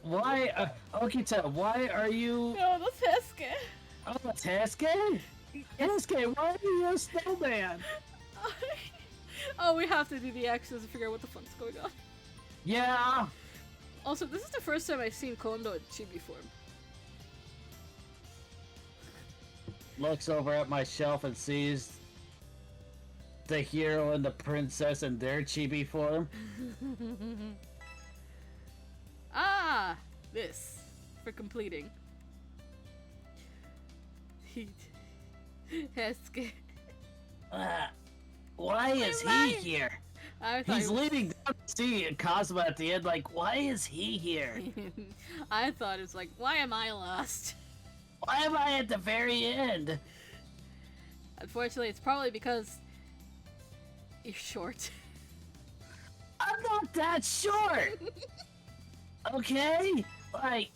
Speaker 2: Why, Okita, why are you...
Speaker 1: No, that's Hesuke.
Speaker 2: Oh, it's Hesuke? Hesuke, why are you a snowman?
Speaker 1: Oh, we have to do the actions to figure out what the fuck's going on.
Speaker 2: Yeah.
Speaker 1: Also, this is the first time I've seen Kondo in chibi form.
Speaker 2: Looks over at my shelf and sees the hero and the princess in their chibi form.
Speaker 1: Ah! This. For completing. Hesuke.
Speaker 2: Why is he here?
Speaker 1: I thought
Speaker 2: He's
Speaker 1: it was-
Speaker 2: leading down the sea and Cosmo at the end like, why is he here?
Speaker 1: I thought it was like, why am I lost?
Speaker 2: Why am I at the very end?
Speaker 1: Unfortunately, it's probably because you're short.
Speaker 2: I'm not that short! Okay? Like,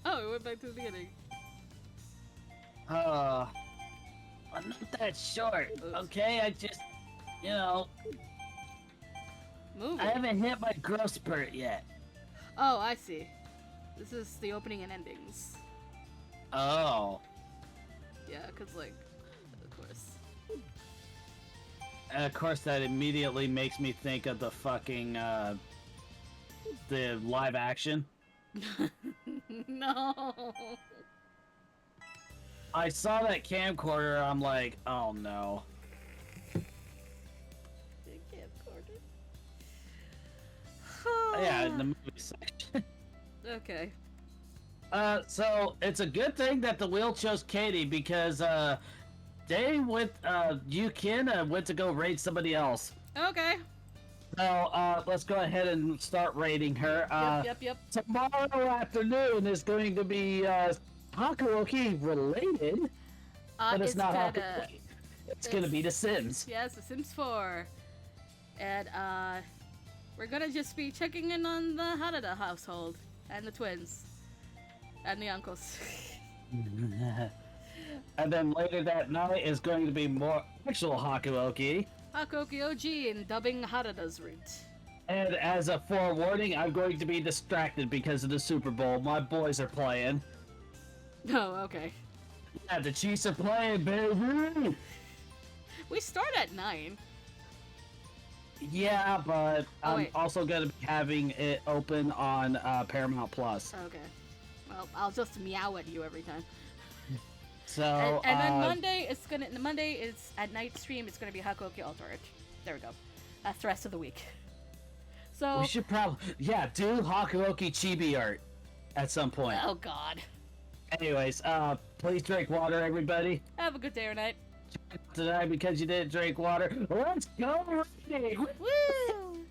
Speaker 1: Oh, we went back to the beginning.
Speaker 2: I'm not that short, okay? I just, you know,
Speaker 1: Movie.
Speaker 2: I haven't hit my growth spurt yet.
Speaker 1: Oh, I see. This is the opening and endings.
Speaker 2: Oh.
Speaker 1: Yeah, because, like, of course.
Speaker 2: And of course that immediately makes me think of the fucking, the live action.
Speaker 1: No.
Speaker 2: I saw that camcorder, I'm like, oh no. Yeah, in the movie section.
Speaker 1: Okay.
Speaker 2: So it's a good thing that the wheel chose Katie because, they went, Yukin went to go raid somebody else.
Speaker 1: Okay.
Speaker 2: So, let's go ahead and start raiding her.
Speaker 1: Yep.
Speaker 2: Tomorrow afternoon is going to be, Hakuoki related, but it's not Hakuoki. It's gonna be The Sims.
Speaker 1: Yes, The Sims 4. And, we're gonna just be checking in on the Harada household. And the twins. And the uncles.
Speaker 2: And then later that night is going to be more actual Hakuoki.
Speaker 1: Hakuoki OG and dubbing Harada's route.
Speaker 2: And as a forewarning, I'm going to be distracted because of the Super Bowl. My boys are playing.
Speaker 1: Oh, okay.
Speaker 2: Yeah, the Chiefs are playing, baby!
Speaker 1: We start at 9.
Speaker 2: Yeah, but I'm
Speaker 1: wait.
Speaker 2: also going to be having it open on Paramount Plus.
Speaker 1: Okay. Well, I'll just meow at you every time.
Speaker 2: So,
Speaker 1: And then Monday is at night stream. It's gonna be Hakuoki Alternate. There we go. That's the rest of the week. So
Speaker 2: We should probably, do Hakuoki chibi art at some point.
Speaker 1: oh god.
Speaker 2: Anyways, please drink water, everybody.
Speaker 1: Have a good day or night.
Speaker 2: Tonight, because you didn't drink water, let's go reading!
Speaker 1: Woo!